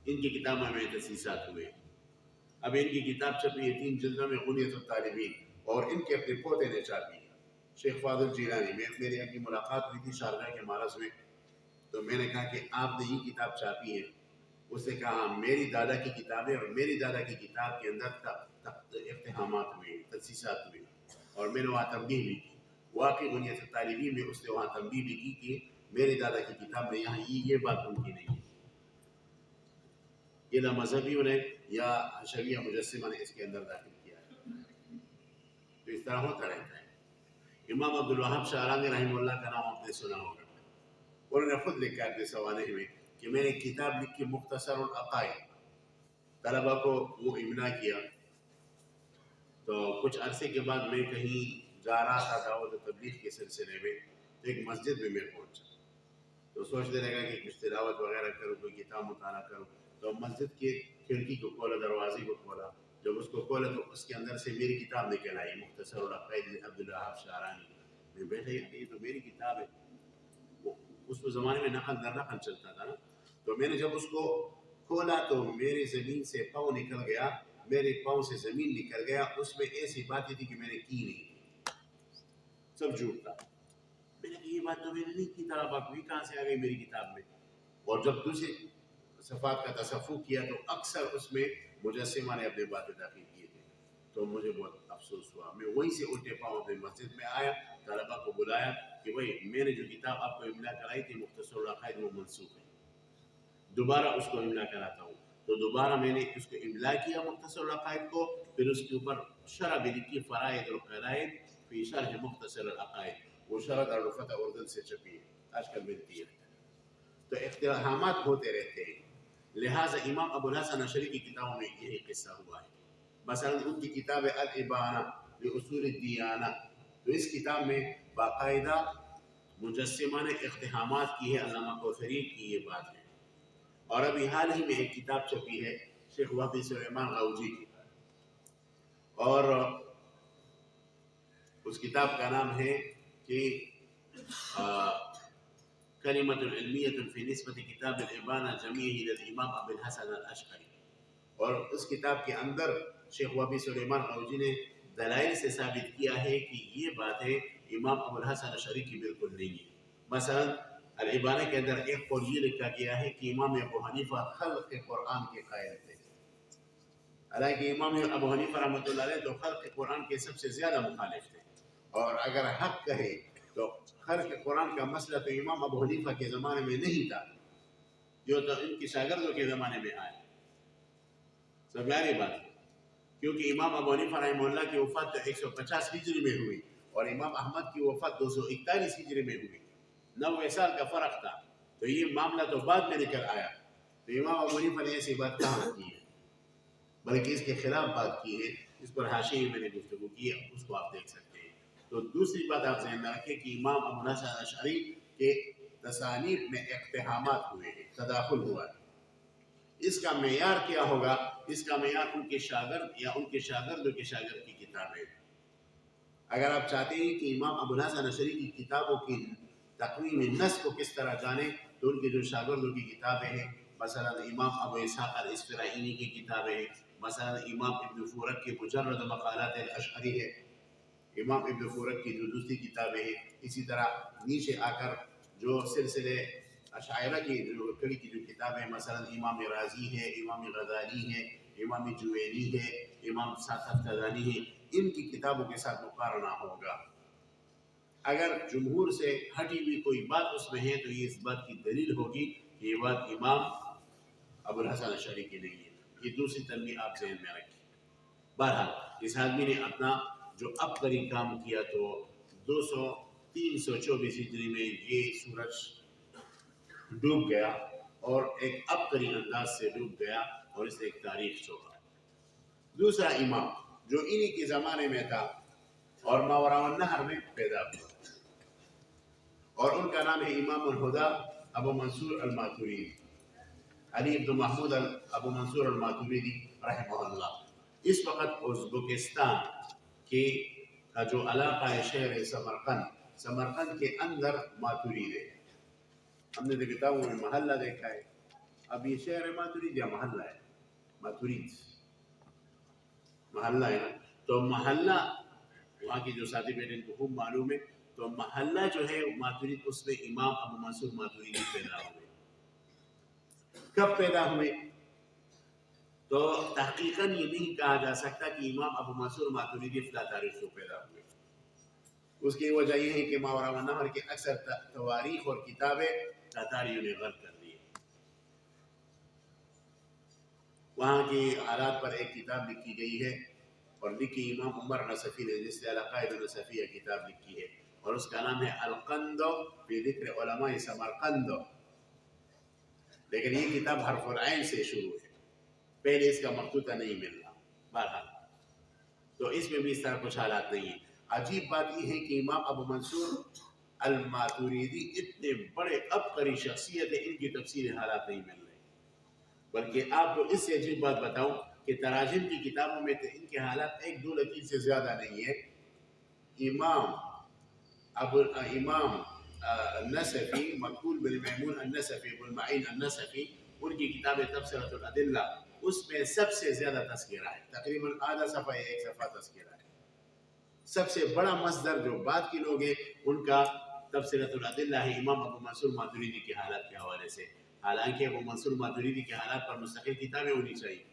ان کی کتابوں میں تجسیسات ہوئے. اب ان کی کتاب چھپی ہے 3 جلدوں میں، غنیۃ الطالبین، اور ان کے اپنے پوتے نے چھاپی ہے. شیخ فاضل جیلانی، میری ابھی ملاقات ہوئی تھی شارجہ کے معرض میں، تو میں نے کہا کہ آپ نے یہ کتاب چھاپی ہے؟ اس نے کہا میری دادا کی کتاب ہے، اور میری دادا کی کتاب کے اندر اقتحامات ہوئے، تجسیسات ہوئے، اور میں نے وہاں تنبیہ بھی کی. واقعی غنیۃ الطالبین میں اس نے وہاں تنبیہ بھی کی کہ میری دادا کی کتاب میں یہاں یہ بات ممکن نہیں ہے. یہ نہ مذہبیوں نے یا حشویہ مجسمہ نے اس کے اندر داخل کیا ہے. تو اس طرح ہوتا رہتا ہے. امام عبد الوہاب شعرانی رحمہ اللہ کا نام آپ نے سنا ہوگا. انہوں نے خود لکھا اپنے سوانح میں کہ میں نے کتاب لکھی مختصر العقائد، طلبہ کو وہ املا کیا. تو کچھ عرصے کے بعد میں کہیں جا رہا تھا دعوت و تبلیغ کے سلسلے میں، تو ایک مسجد میں پہنچا. تو سوچنے لگا کہ کچھ تلاوت وغیرہ کروں، کوئی کتاب مطالعہ کروں. تو مسجد کی کھڑکی کو کھولا، دروازے کو کھولا. جب اس کو کھولا تو اس کے اندر سے میری کتاب نکل آئی، مختصر العقائد عبد الوہاب شعرانی. میں بیٹھا، یہ تو میری کتاب ہے. اس زمانے میں نقل در نقل چلتا تھا نا. تو میں نے جب اس کو کھولا تو میری زمین سے پاؤں نکل گیا، میرے پاؤں سے زمین نکل گیا. اس میں ایسی باتیں تھی کہ میں نے کی نہیں تھی، سب جھوٹ تھا. میں نے کہا یہ بات تو میں نے نہیں کی، طرح باقی کہاں سے آ گئی میری کتاب میں. اور جب دوسری صفحات کا تصفح کیا تو اکثر اس میں مجسمہ نے اپنے باتیں داخل کیے تھے. تو مجھے بہت افسوس ہوا. میں وہیں سے الٹے پاؤں اپنے مسجد میں آیا، طلبا کو بلایا کہ بھائی میں نے جو کتاب آپ کو املا کرائی تھی مختصر العقائد وہ منسوخ ہے، دوبارہ اس کو املا کراتا ہوں. تو دوبارہ میں نے اس کو املا کیا مختصر العقائد کو، پھر اس کے اوپر شرح بھی لکھی، فرائض القواعد فی شرح مختصر العقائد. وہ شرح دارالفتح اردن سے چھپی ہے، آج کل ملتی ہے. تو اقتحامات ہوتے رہتے ہیں. لہٰذا امام ابو الحسن اشعری کی کتابوں میں یہی قصہ ہوا ہے. مثلا ان کی کتاب الابانہ لاصول الدیانہ، تو اس کتاب میں باقاعدہ مجسمہ نے اقتحامات کی ہے. علامہ کوثری کی یہ بات ہے. اور ابھی حال ہی میں ایک کتاب چھپی ہے شیخ وحدی سلیمان غوجی کی، اور اس کتاب کا نام ہے کہ کلمۃ علمیۃ فی نسبت کتاب الابانہ جمیعہ الی الامام ابو الحسن الاشعری. اور اس کتاب کے اندر شیخ وحدی سلیمان غوجی نے دلائل سے ثابت کیا ہے کہ یہ باتیں امام ابو الحسن اشعری کی بالکل نہیں ہے. مثلا الابانہ کے اندر ایک قول یہ لکھا گیا ہے کہ امام ابو حنیفہ خلق قرآن کے قائل تھے، حالانکہ امام ابو حنیفہ رحمۃ اللہ علیہ تو خلق قرآن کے سب سے زیادہ مخالف تھے. اور اگر حق کہے تو خلق قرآن کا مسئلہ تو امام ابو حنیفہ کے زمانے میں نہیں تھا، جو تو ان کے شاگردوں کے زمانے میں آئے. سب یاری بات ہے، کیونکہ امام ابو حنیفہ رحمہ اللہ کی وفات 150 ہجری میں ہوئی اور امام احمد کی وفات 241 ہجری میں ہوئی. 90 سال کا فرق تھا. تو یہ معاملہ تو بعد میں نکل آیا. تو امام ابو حنیفہ نے ایسی بات کہاں کی ہے، بلکہ اس کے خلاف بات کی ہے. اس پر حاشیے میں نے گفتگو کی ہے، اس کو آپ دیکھ سکتے ہیں. تو دوسری بات آپ ذہن میں رکھیں کہ امام ابو الحسن اشعری کے تصانیف میں اقتحامات ہوئے ہیں، تداخل ہوا ہے. اس کا معیار کیا ہوگا؟ اس کا معیار ان کے شاگرد یا ان کے شاگردوں کے شاگرد کی کتابیں. اگر آپ چاہتے ہیں کہ امام ابو الحسن اشعری کی کتابوں کی تقویم نص کو کس طرح جانیں، تو ان کے جو شاگردوں کی کتابیں ہیں، مثلا امام ابو اسحاق الاسفراینی کی کتابیں ہیں، مثلا امام ابن فورک کی مجرد مقالات الاشعری ہے، امام ابن فورک کی جو دوسری کتابیں ہیں. اسی طرح نیچے آ کر جو سلسلے اشاعرہ کی جو کڑی کی جو کتابیں، مثلا امام رازی ہے، امام غزالی ہے، امام جوینی ہے، امام ساختزانی ہے، ان کی کتابوں کے ساتھ مقارنہ ہوگا. اگر جمہور سے ہٹی ہوئی کوئی بات اس میں ہے تو یہ اس بات کی دلیل ہوگی کہ یہ بات امام ابو الحسن اشعری کی نہیں ہے. یہ دوسری تنبیہ آپ ذہن میں رکھیں. بہرحال اس آدمی نے اپنا جو عبقری کام کیا تو 324 ہجری میں یہ سورج ڈوب گیا اور ایک عبقری انداز سے ڈوب گیا اور اس نے ایک تاریخ چھوڑا. دوسرا امام جو انہی کے زمانے میں تھا اور ماوراء النہر میں پیدا ہوا، اور ان کا نام ہے امام الہدیٰ ابو منصور الماتوریدی، علی بن محمود ابو منصور الماتوریدی رحمہ اللہ. اس وقت ازبکستان کی کا جو علاقہ ہے شہر سمرقند کے اندر ماتورید ہے. ہم نے کتابوں میں محلہ دیکھا ہے، اب یہ شہر ماتورید یا محلہ ہے؟ ماتورید محلہ ہے نا. تو محلہ وہاں کی جو ساتھی بیٹے ان کو خوب معلوم ہے. تو محلہ جو ہے ماتورید، اس میں امام ابو منصور ماتوریدی پیدا ہوئے. کب پیدا ہوئے؟ تو تحقیقاً یہ نہیں کہا جا سکتا کہ امام ابو منصور ماتوریدی فلاں تاریخ کو پیدا ہوئے. اس کی وجہ یہ ہے کہ ماوراء النہر کے اکثر تواریخ اور کتابیں تاتاریوں نے غلط کر دی. وہاں کی حالات پر ایک کتاب لکھی گئی ہے اور لکھی امام عمر نصفی نے، جس سے العقائد النصفیہ کتاب لکھی ہے، اور اس کا نام ہے القند فی ذکر علماء سمرقند. لیکن یہ کتاب حرف العین سے شروع ہے، پہلے اس کا مخطوطہ نہیں مل رہا. بہرحال تو اس میں بھی اس طرح کچھ حالات نہیں ہیں. عجیب بات یہ ہے کہ امام ابو منصور الماتوریدی اتنے بڑے عبقری شخصیت ہے، ان کی تفصیل حالات نہیں مل رہے. بلکہ آپ کو اس سے عجیب بات بتاؤں کہ تراجم کی کتابوں میں تو ان کے حالات 1-2 لکیر سے زیادہ نہیں ہے. امام النسفی مقبول بن میمون النسفی ابو المعین النسفی، ان کی کتاب تبصرۃ الادلہ، اس میں سب سے زیادہ تذکرہ ہے، تقریباً آدھا صفحہ یا 1 صفحہ تذکرہ ہے. سب سے بڑا مصدر جو بعد کے لوگ ہیں ان کا تبصرۃ الادلہ ہے امام ابو منصور ماتوریدی کے حالات کے حوالے سے. حالانکہ ابو منصور ماتوریدی کے حالات پر مستقل کتابیں ہونی چاہیے.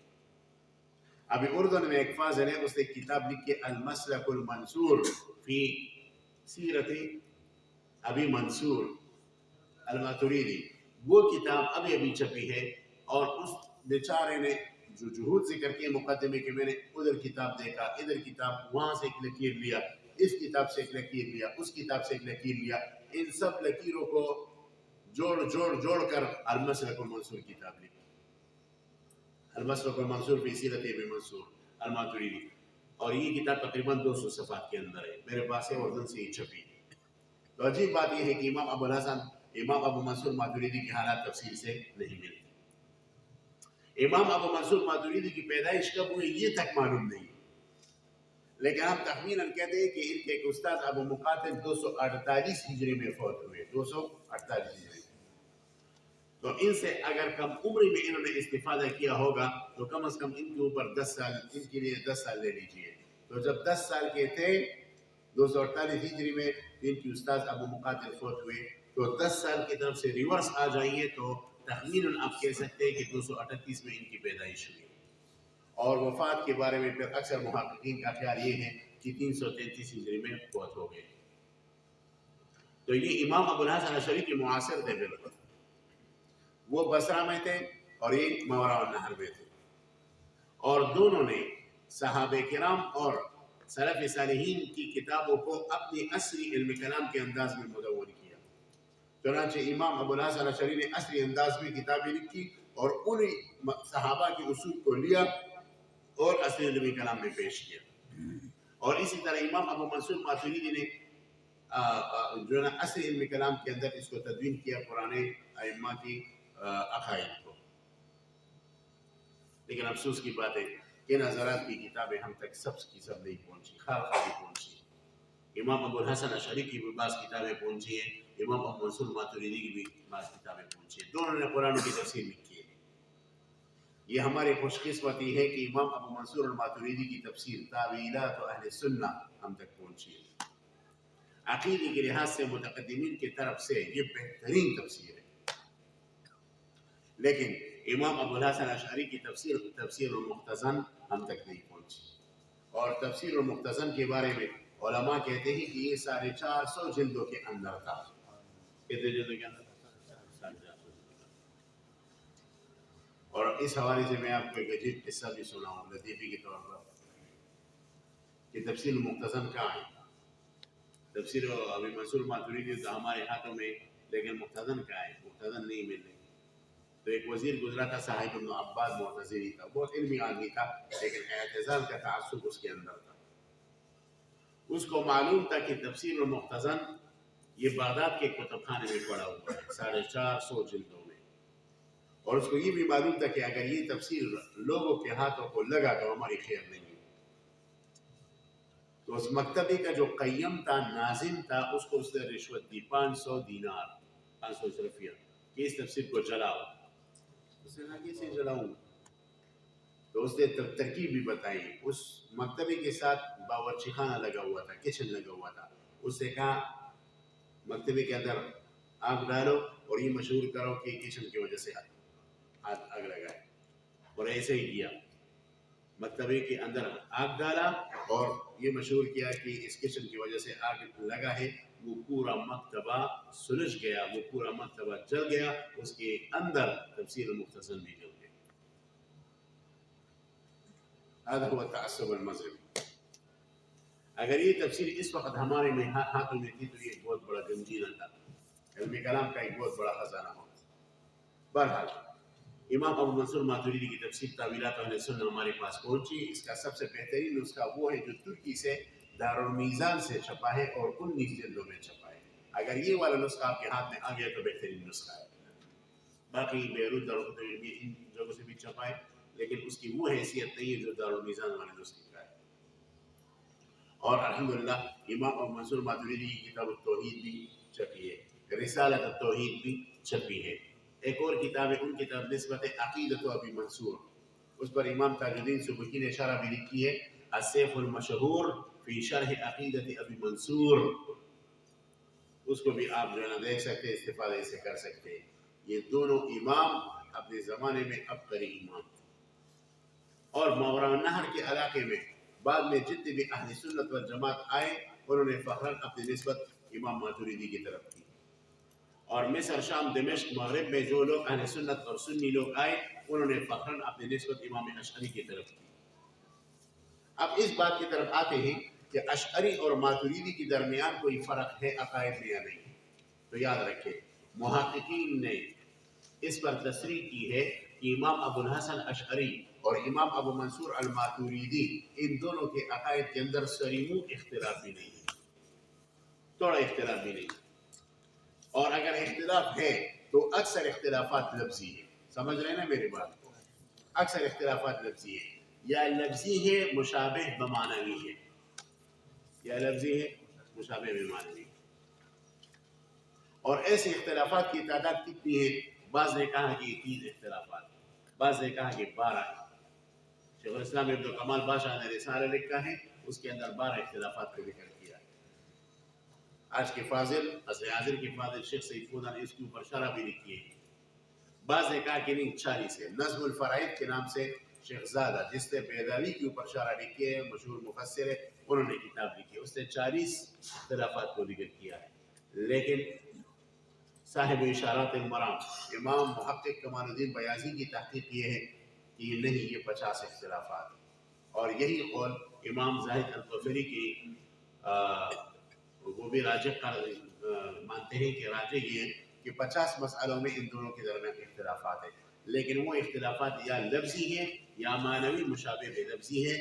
ابھی اردن میں ایک فاضل ہے، اس نے کتاب لکھی المسلک المنصور فی سیرت ابی منصور الماتوریدی. وہ کتاب ابھی چھپی ہے، اور اس بیچارے نے جو جہود ذکر کیے مقدمے کے، میں نے ادھر کتاب دیکھا، ادھر کتاب، وہاں سے ایک لکیر لیا، اس کتاب سے ایک لکیر لیا، اس کتاب سے ایک لکیر لیا، ان سب لکیروں کو جوڑ کر المسلک المنصور کتاب لکھی. المسلک المنصور فی سیرت ابی منصور الماتریدی، اور یہ کتاب تقریباً 200 صفحات کے اندر ہے، میرے پاس ہے، اردن سے ہی چھپی ہے۔ تو عجیب بات یہ ہے کہ امام ابو الحسن، امام ابو منصور ماتریدی کی حالات تفصیل سے نہیں ملتے۔ امام ابو منصور ماتریدی کی پیدائش کب ہوئی یہ تک معلوم نہیں، لیکن ہم تخمیناً کہتے ہیں کہ ان کے ایک استاد ابو مقاتل 248 ہجری میں فوت ہوئے، 248 ہجری۔ تو ان سے اگر کم عمری میں انہوں نے استفادہ کیا ہوگا تو کم از کم ان کے اوپر 10 سال، ان کے لیے 10 سال لے لیجئے۔ تو جب 10 سال کے تھے 248 ہجری میں ان کی استاذ ابو مقاتل فوت ہوئے، تو 10 سال کی طرف سے ریورس آ جائیے تو تخمیناً آپ کہہ سکتے ہیں کہ 238 میں ان کی پیدائش ہوئی، اور وفات کے بارے میں پھر اکثر محققین کا خیال یہ ہے کہ 333 ہجری میں فوت ہو گئے۔ تو یہ امام ابو الحسن اشعری کے معاصر تھے بالکل، وہ بصرہ میں تھے اور یہ ماوراء النہر میں تھے، اور دونوں نے صحابہ کرام اور سلف صالحین کی کتابوں کو اپنی عصری علم کلام کے انداز میں مدون کیا۔ چنانچہ امام ابو الحسن اشعری نے عصری انداز میں کتابیں لکھی اور انہی صحابہ کے اصول کو لیا اور عصری علم کلام میں پیش کیا۔ اور اسی طرح امام ابو منصور ماتریدی نے جو ہے نا عصری علم کلام کے اندر اس کو تدوین کیا، پرانے ائمہ کی عقائد کو۔ لیکن افسوس کی بات ہے کہ ان حضرات کی کتابیں ہم تک سب کی سب نہیں پہنچی، خارخاری پہنچی۔ امام ابو الحسن اشعری کی بھی بعض کتابیں پہنچی ہیں، امام ابو منصور ماتریدی کی بھی بعض کتابیں پہنچی ہیں، دونوں نے قرآن کی تفسیر لکھی ہے۔ یہ ہماری خوش قسمتی ہے کہ امام ابو منصور الماتریدی کی تفسیر تاویلات و اہل سنہ ہم تک پہنچی ہے۔ عقیدے کے لحاظ سے متقدمین کی طرف سے یہ بہترین تفسیر ہے، لیکن امام ابو الحسن اشعری کی تفسیر المختزن ہم تک نہیں پہنچی، اور تفسیر المختزن کے بارے میں علماء کہتے ہیں کہ یہ 450 جلدوں کے اندر تھا۔ کتنے جلدوں کے اندر؟ 450۔ اور اس حوالے سے میں آپ کو ایک عجیب قصہ بھی سناؤں لطیفے کے طور پر، کہ تفسیر المختزن کہاں ہے؟ تفسیر ابی منصور ماتریدی تو ہمارے ہاتھوں میں، لیکن مختزن کہاں ہے؟ مختزن نہیں مل رہی۔ تو ایک وزیر گزرا تھا صاحب ابن عباد، معتزلی تھا، بہت علمی آدمی تھا، لیکن اعتزال کا تعصب اس کے اندر تھا۔ اس کو معلوم تھا کہ تفسیر المختزن یہ بغداد کے کتب خانے میں پڑا ہوا ہے 450 جلدوں میں، اور اس کو یہ بھی معلوم تھا کہ اگر یہ تفسیر لوگوں کے ہاتھوں کو لگا تو ہماری خیر نہیں ہے۔ تو اس مکتبے کا جو قیم تھا، ناظم تھا، اس کو اس نے رشوت دی 500 دینار، 500 روپیہ، کہ اس تفسیر کو جلاؤ۔ اس نے کہا کیسے جلاؤں؟ تو اس نے ترکیب بھی بتائی۔ اس مکتبے کے ساتھ باورچی خانہ لگا ہوا تھا، کچن لگا ہوا تھا۔ اس نے کہا مکتبے کے اندر آگ ڈالو اور یہ مشہور کرو کہ کچن کی وجہ سے آگ لگا ہے، اور ایسے ہی کیا۔ مکتبے کے اندر آگ ڈالا اور یہ مشہور کیا کہ اس کچن کی وجہ سے آگ لگا ہے۔ وہ پورا مکتبہ سلجھ گیا، وہ پورا مکتبہ جل گیا، اس کے اندر تفسیر المختزن بھی جل گیا۔ هذا هو التعصب المذهبی۔ اگر یہ تفسیر اس وقت ہمارے میں ہاتھوں میں تھی تو یہ ایک بہت بڑا گنجینہ تھا، علم کلام کا ایک بہت بڑا خزانہ ہوتا۔ بہرحال امام ابو منصور ماتریدی کی تفسیر تاویلات اہل سنہ ہمارے پاس پہنچی۔ اس کا سب سے بہترین نسخہ وہ ہے جو ترکی سے دارالمیزان سے چھپا ہے اور 19 جلدوں میں چھپا ہے۔ اگر یہ والا نسخہ آپ کے ہاتھ میں آ گیا تو بہترین نسخہ ہے۔ باقی بیروت دارالقطب ان جگہوں سے بھی چھپا ہے، لیکن اس کی وہ حیثیت نہیں ہے جو دارالمیزان والے نسخے کا ہے۔ اور الحمدللہ امام ابو منصور ماتریدی کی کتاب التوحید بھی چھپی ہے، رسالۃ التوحید بھی چھپی ہے۔ ایک اور کتاب ہے ان کی طرف نسبت عقیدۃ ابی منصور، اس پر امام تاج الدین سبکی نے اشارہ بھی لکھی ہے، السیف المشہور فی شرح عقیدۃ ابی منصور۔ اس کو بھی آپ جو ہے نا دیکھ سکتے ہیں، استفادے سے کر سکتے ہیں۔ یہ دونوں امام اپنے زمانے میں عبقری امام تھے، اور ماوراء النہر کے علاقے میں بعد میں جتنے بھی اہل سنت والجماعت آئے انہوں نے فخراً اپنی نسبت امام ماتریدی کی طرف کی، اور مصر، شام، دمشق، مغرب میں جو لوگ اہل سنت اور سنی لوگ آئے انہوں نے فخراً اپنی نسبت امام اشعری کی طرف کی۔ اب اس بات کی طرف آتے ہیں کہ اشعری اور ماتریدی کے درمیان کوئی فرق ہے عقائد میں یا نہیں؟ تو یاد رکھیں محققین نے اس پر تصریح کی ہے کہ امام ابو الحسن اشعری اور امام ابو منصور الماتوریدی ان دونوں کے عقائد کے اندر سریمو اختلاف بھی نہیں ہے، تھوڑا اختلاف بھی نہیں ہے، اور اگر اختلاف ہے تو اکثر اختلافات لفظی ہے. سمجھ رہے ہیں نا میری بات کو؟ اکثر اختلافات لفظی ہے، یا لفظی ہے مشابہ بمعنوی ہے، یا لفظی ہے مشابہ بمعنوی ہے. اور ایسے اختلافات کی تعداد کتنی ہے؟ بعض نے کہا کہ 3 اختلافات، بعض نے کہا کہ 12. شیخ الاسلام ابن کمال باشا نے رسالہ لکھا ہے، اس کے اندر 12 اختلافات کو ذکر کیا ہے. آج کے فاضل، عصر حاضر کے فاضل شیخ سید فوزان نے اس کے اوپر شرح بھی لکھی ہے. بعض نے کہا کہ نہیں 40 ہے. نظم الفرائد کے نام سے شیخ زادہ جس نے بیداوی کے اوپر شرح لکھی ہے، مشہور مفسر ہے، انہوں نے کتاب لکھی ہے، اس نے 40 اختلافات کو ذکر کیا ہے. لیکن صاحب اشارات المرام امام محقق کمال الدین بیاضی کی تحقیق یہ ہے کہ یہ نہیں، یہ 50 اختلافات. اور یہی قول امام زاہد الطفیلی کی وہ بھی راجح مانتے ہیں کہ راجح یہ ہے کہ 50 مسئلوں میں ان دونوں کے درمیان اختلافات ہیں، لیکن وہ اختلافات یا لفظی ہیں یا معنوی مشابہ لفظی ہے،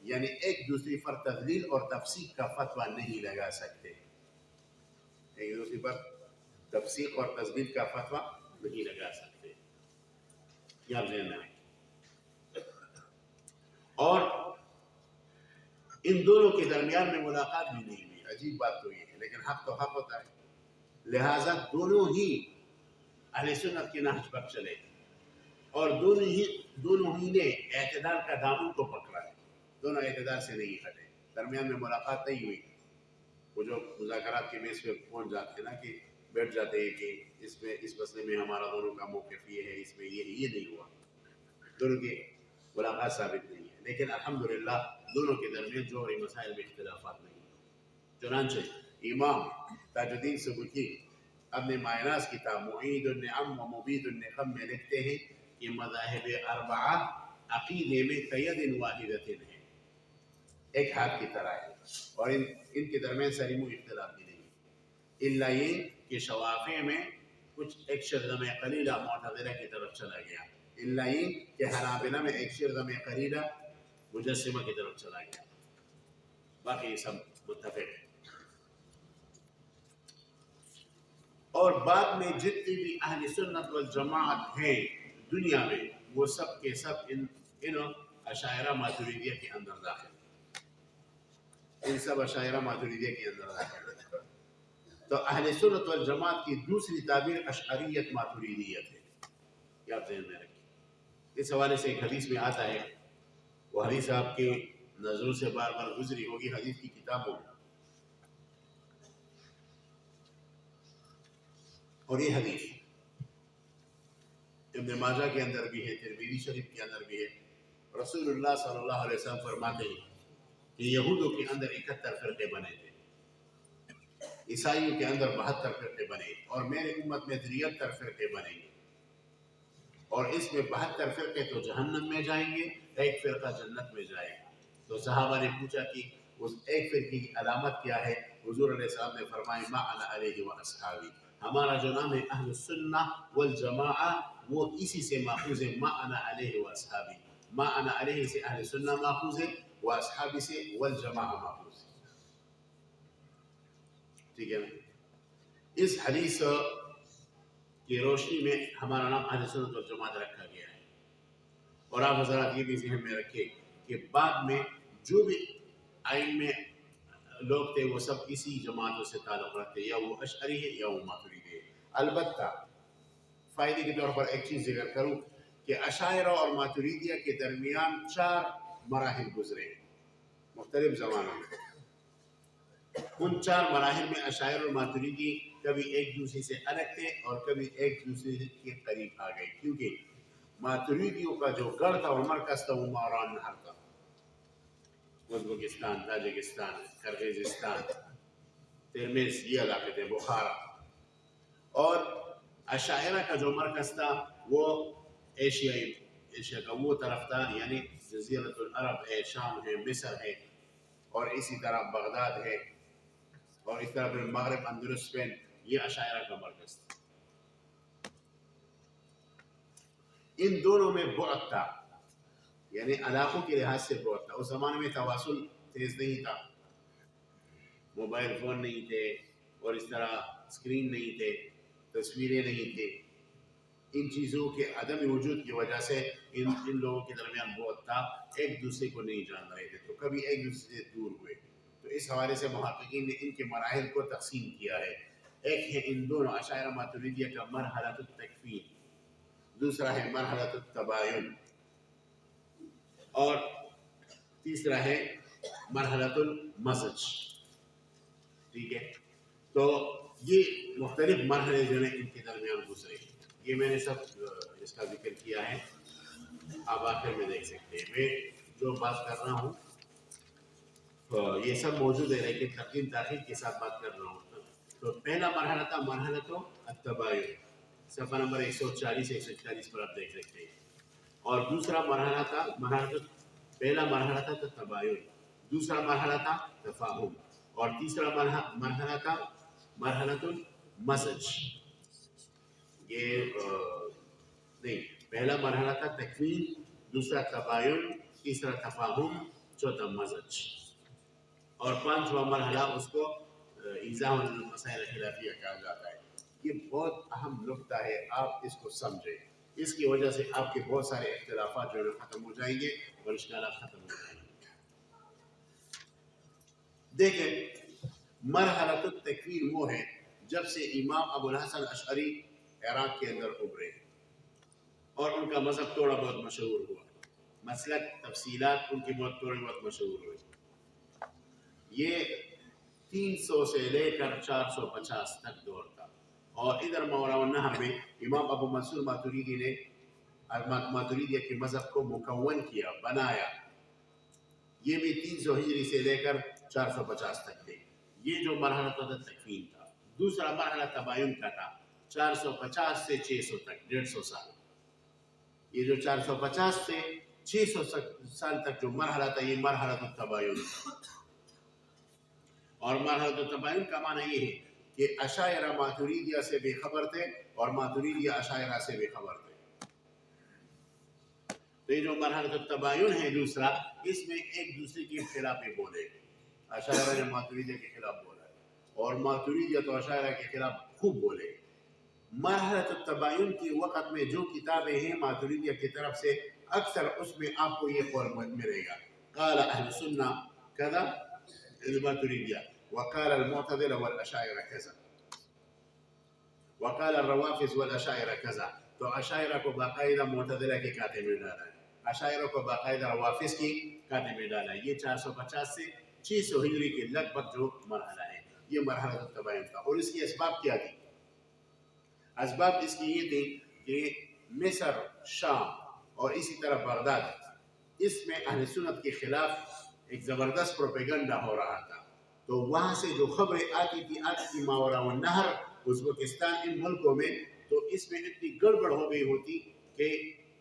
یعنی ایک دوسری پر تدلیل اور تفسیق کا فتویٰ نہیں لگا سکتے، ایک دوسری پر تفسیق اور تزویل کا فتویٰ نہیں لگا سکتے. یہ آپ ذہن میں رکھیں. اور ان دونوں کے درمیان میں ملاقات بھی نہیں ہوئی. عجیب بات تو یہ ہے، لیکن حق تو حق ہوتا ہے. لہٰذا دونوں ہی اہل سنت کے نہج پر چلے اور دونوں ہی نے اعتدال کا دامن کو پکڑا ہے. دونوں اعتدال سے نہیں ہٹے، درمیان میں ملاقات نہیں ہوئی. وہ جو مذاکرات کے بیس پہ پہنچ جاتے ہیں نا کہ بیٹھ جاتے ہیں کہ اس مسئلے میں ہمارا دونوں کا موقف یہ ہے، اس میں یہ نہیں ہوا. دونوں کی ملاقات ثابت نہیں ہے، لیکن الحمدللہ دونوں کے درمیان جوہری مسائل میں اختلافات نہیں ہیں. چنانچہ امام تاج الدین سبکی اپنے مائناز کتاب معید النعم و مبید النقم میں لکھتے ہیں کہ مذاہب اربعہ عقیدے میں کید واحدۃ ہیں، ایک ہاتھ کی طرح ہے، اور ان کے درمیان سریمو اختلاف بھی نہیں ہے، الا یہ کہ شوافع میں کچھ ایک شرذم قلیلہ معتزلہ کی طرف چلا گیا، الا یہ کہ حنابلہ میں ایک شرذم قلیلہ مجسمہ کی طرف چلا گیا، باقی سب متفق ہیں. اور بعد میں جتنی بھی اہل سنت والجماعت ہیں دنیا میں وہ سب کے سب ان اشاعرہ ماتریدیہ کے اندر داخل ہیں، ان سب اشاعرہ ماتریدیہ کے اندر داخل ہیں. تو اہل سنت والجماعت کی دوسری تعبیر اشعریت ماتریدیت ہے، یہ آپ ذہن میں رکھیں. اس حوالے سے ایک حدیث میں آتا ہے، وہ حدیث آپ کی نظروں سے بار بار گزری ہوگی حدیث کی کتابوں میں، اور یہ حدیث ابن ماجہ کے اندر بھی ہے، ترمذی شریف کے اندر بھی ہے. رسول اللہ صلی اللہ علیہ وسلم فرماتے ہیں کہ یہودوں کے اندر 71 فرقے بنے تھے، عیسائیوں کے اندر 72 فرقے بنے، اور میرے امت میں 73 فرقے بنے گے، اور اس میں 72 فرقے تو جہنم میں جائیں گے، ایک فرقہ جنت میں جائے گا. تو صحابہ نے پوچھا کہ اس ایک فرقے کی علامت کیا ہے؟ حضور علیہ السلام نے فرمایا ما انا علیہ و اصحابی، ہمارا جو نام ہے اہل السنہ والجماعہ وہ اسی سے ماخوذ ہے، ما انا علیہ و اصحابی. ما انا علیہ سے اہل سنہ ماخوذ ہے، و اصحابی سے والجماعہ ماخوذ ہے. ٹھیک ہے نا؟ اس حدیث کی روشنی میں ہمارا نام اہل سنت والجماعت رکھا گیا ہے. اور آپ حضرات یہ بھی ذہن میں رکھیں کہ بعد میں جو بھی ائمہ لوگ تھے وہ سب اسی جماعتوں سے تعلق رکھتے، یا وہ اشعری ہے یا وہ ماتریدی ہے. البتہ فائدے کے طور پر ایک چیز ذکر کروں کہ اشاعرہ اور ماتریدیہ کے درمیان 4 مراحل گزرے ہیں مختلف زمانوں میں. ان 4 مراحل میں اشاعرہ اور ماتریدی کبھی ایک دوسرے سے الگ تھے اور کبھی ایک دوسرے کے قریب آ گئے، کیونکہ ماتریدیوں کا جو گڑھ تھا اور مرکز تھا وہ ماوران نہر تھا، ازبکستان، تاجکستان، کرغیزستان، ترمیز، یہ علاقے تھے، بخارا. اور اشاعرہ کا جو مرکز تھا وہ ایشیا کا وہ طرف تھا، یعنی جزیرۃ العرب ہے، شام ہے، مصر ہے، اور اسی طرح بغداد ہے، اور اس طرح پھر مغرب، اندلس، اسپین، یہ اشاعرہ کا مرکز تھا. ان دونوں میں بعد تھا، یعنی علاقوں کے لحاظ سے بعد تھا. اس زمانے میں تواصل تیز نہیں تھا، موبائل فون نہیں تھے، اور اس طرح اسکرین نہیں تھے، تصویریں نہیں تھے. ان چیزوں کے عدم وجود کی وجہ سے ان لوگوں کے درمیان بہت تھا، ایک دوسرے کو نہیں جان رہے تھے، تو کبھی ایک دوسرے سے دور ہوئے. تو اس حوالے سے محققین نے ان کے مراحل کو تقسیم کیا ہے. ایک ہے ان دونوں اشاعرہ ماتریدیہ کا مرحلۃ التکفین، دوسرا ہے مرحلۃ التباین، اور تیسرا ہے مرحلۃ المزج. ٹھیک ہے، تو یہ مختلف مرحلے جو ہیں ان کے درمیان گزرے. یہ میں نے سب اس کا ذکر کیا ہے، آپ آخر میں دیکھ سکتے ہیں. میں جو بات کر رہا ہوں یہ سب موجود ہے، لیکن تقدیم تاخیر کے ساتھ بات کر رہا ہوں. تو پہلا مرحلہ تھا مرحلۃ التباین، صفحہ نمبر 140-141 پر آپ دیکھ سکتے ہیں. اور دوسرا مرحلہ تھا پہلا مرحلہ تھا تباین، دوسرا مرحلہ تھا تفاہم، اور تیسرا مرحلہ تھا مرحلۃ المزج. یہ نہیں، پہلا مرحلہ تھا تکوین، دوسرا تباین، تیسرا تفاہم، چوتھا مزج، اور پانچواں مرحلہ اس کو ایضاح المسائل خلافیہ کہا جاتا ہے. یہ بہت اہم نقطہ ہے، آپ اس کو سمجھیں. اس کی وجہ سے آپ کے بہت سارے اختلافات جو ہے ختم ہو جائیں گے اور اشکالات ختم ہو جائیں گے. دیکھیں، مرحلۃ التکوین وہ ہے جب سے امام ابو الحسن اشعری عراق کے اندر ابھرے اور ان کا مذہب تھوڑا بہت مشہور ہوا، مسلک تفصیلات ان کی بہت تھوڑی بہت مشہور ہوئی. یہ 300 سے لے کر 450 تک دور تھا. اور ادھر ماوراء النہر میں امام ابو منصور ماتریدی نے ماتریدیہ کے مذہب کو مکون کیا، بنایا. یہ بھی 300 ہجری سے لے کر 450 تک تھے. یہ جو مرحلہ تھا تکوین تھا. دوسرا مرحلہ تباین کا تھا، 450 سے 600 تک، 150 سال. یہ جو 450 سے 600 سال تک جو مرحلہ تھا یہ مرحلہ التباین تھا. اور مرحلہ التباین کا معنی یہ ہے کہ اشاعرہ ماتریدیہ سے بے خبر تھے اور ماتریدیہ اشاعرہ سے بے خبر تھے. تو یہ جو مرحلہ التباین ہے دوسرا، اس میں ایک دوسرے کے خلاف بولے. اشاعرہ نے ماتریدیہ کے خلاف بولا اور ماتریدیہ تو اشاعرہ کے خلاف خوب بولے. مرحلہ التباین کے وقت میں جو کتابیں ہیں ماتریدیہ کی طرف سے، اکثر اس میں آپ کو یہ قول ملے گا، قال اہل سنہ کذا الماتریدیہ، وقال المعتزلہ والاشاعرہ کذا، وقال الروافض والاشاعرہ کذا. تو اشاعرہ کو باقاعدہ معتزلہ کے کاتے میں ڈالا ہے، اشاعرہ کو باقاعدہ روافض کی کاتے میں ڈالا ہے. یہ 450 سے 600 ہجری کے لگ بھگ جو مرحلہ ہے یہ مرحلہ التباین تھا. اور اس کی اسباب کیا تھی؟ اسباب اس کی یہ تھی کہ مصر، شام اور اسی طرح بغداد، اس میں اہل سنت کے خلاف ایک زبردست پروپیگنڈا ہو رہا تھا. تو وہاں سے جو خبریں آتی تھی ماوراء النہر، ازبکستان، ان ملکوں میں، تو اس میں اتنی گڑبڑ ہو گئی ہوتی کہ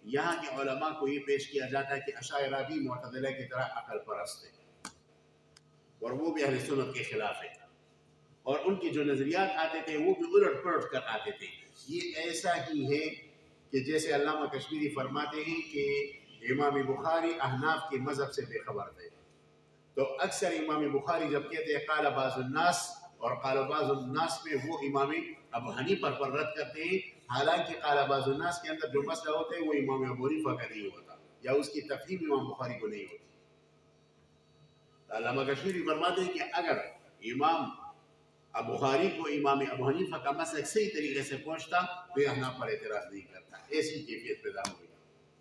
یہاں کے علماء کو یہ پیش کیا جاتا ہے کہ اشاعرہ بھی معتزلہ کی طرح عقل پرست ہے اور وہ بھی اہل سنت کے خلاف ہے، اور ان کے جو نظریات آتے تھے وہ بھی الٹ پلٹ کر آتے تھے. یہ ایسا ہی ہے کہ جیسے علامہ کشمیری فرماتے ہیں کہ امام بخاری احناف کے مذہب سے بے خبر تھے. تو اکثر امام بخاری جب کہتے ہیں قال بعض الناس اور قال بعض الناس میں وہ امام ابو حنیفہ پر رد کرتے ہیں، حالانکہ قال بعض الناس کے اندر جو مسئلہ ہوتا ہے وہ امام ابو حنیفہ کا نہیں ہوتا یا اس کی تفہیم امام بخاری کو نہیں ہوتی. علامہ کشمیری فرماتے ہیں کہ اگر امام بخاری کو امام ابو حنیفہ کا مسلک صحیح طریقے سے پہنچتا تو یہ احناف پر اعتراض نہیں کرتا. ایسی کیفیت پیدا ہو گئی.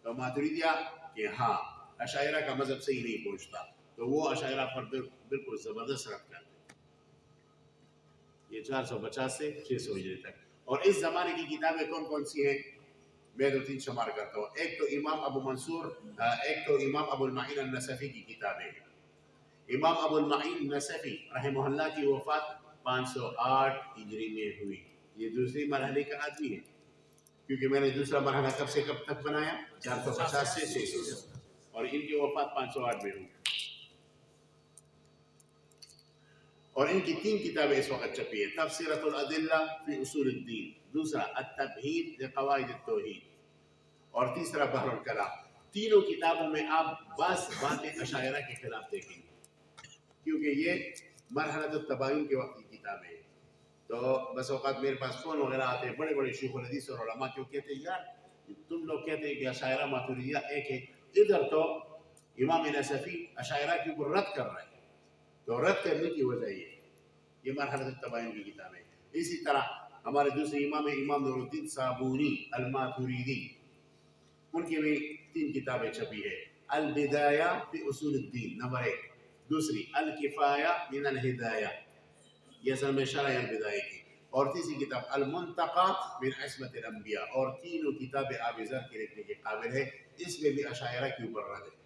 تو ماتریدیہ کہ ہاں اشاعرہ کا مذہب صحیح نہیں پہنچتا، تو وہ اشاعرہ پر بالکل زبردست رد کرتے. یہ 450 سے 600 ہجری تک. اور اس زمانے کی کتابیں کون کون سی ہیں؟ میں 2-3 شمار کرتا ہوں. ایک تو امام ابو منصور، ایک تو امام ابو المعین النصفی کی کتابیں ہیں. امام ابو المعین نصفی رحمہ اللہ کی وفات 508 ہجری میں ہوئی. یہ دوسری مرحلے کا آدمی ہے، کیونکہ میں نے دوسرا مرحلہ کب سے کب تک بنایا؟ 450 سے 600، اور ان کی وفات 508 میں ہوئی. اور ان کی 3 کتابیں اس وقت چھپی ہیں: تبصرۃ الادلہ فی اصول الدین، دوسرا التمہید لقواعد التوحید، اور تیسرا بحر الکلام. تینوں کتابوں میں آپ بعض باتیں اشاعرہ کے خلاف دیکھیں گے کیونکہ یہ مرحلۃ التباین کے وقت کی کتابیں ہیں. تو بس اوقات میرے پاس فون وغیرہ آتے ہیں بڑے بڑے شیخ الحدیث اور علماء جو کہتے ہیں یار تم لوگ کہتے ہیں کہ اشاعرہ ماتریدیہ ایک ہے. ادھر تو امام نصفی اشاعرہ کے اوپر رد کر رہے ہیں. تو رد کرنے کی وجہ یہ مرحلۃ التباین کی کتابیں. اسی طرح ہمارے دوسرے امام نور الدین صابونی الماتریدی ان کی بھی 3 کتابیں چھپی ہے. البدایہ فی اصول الدین نمبر 1. دوسری الکفایہ من الہدایہ یہ اصل میں شرح البدایہ کی. اور تیسری کتاب المنتقى من عصمت الانبیاء. اور تینوں کتابیں ابی ذر کے لکھنے کے قابل ہے. اس میں بھی اشاعرہ کے اوپر رد ہے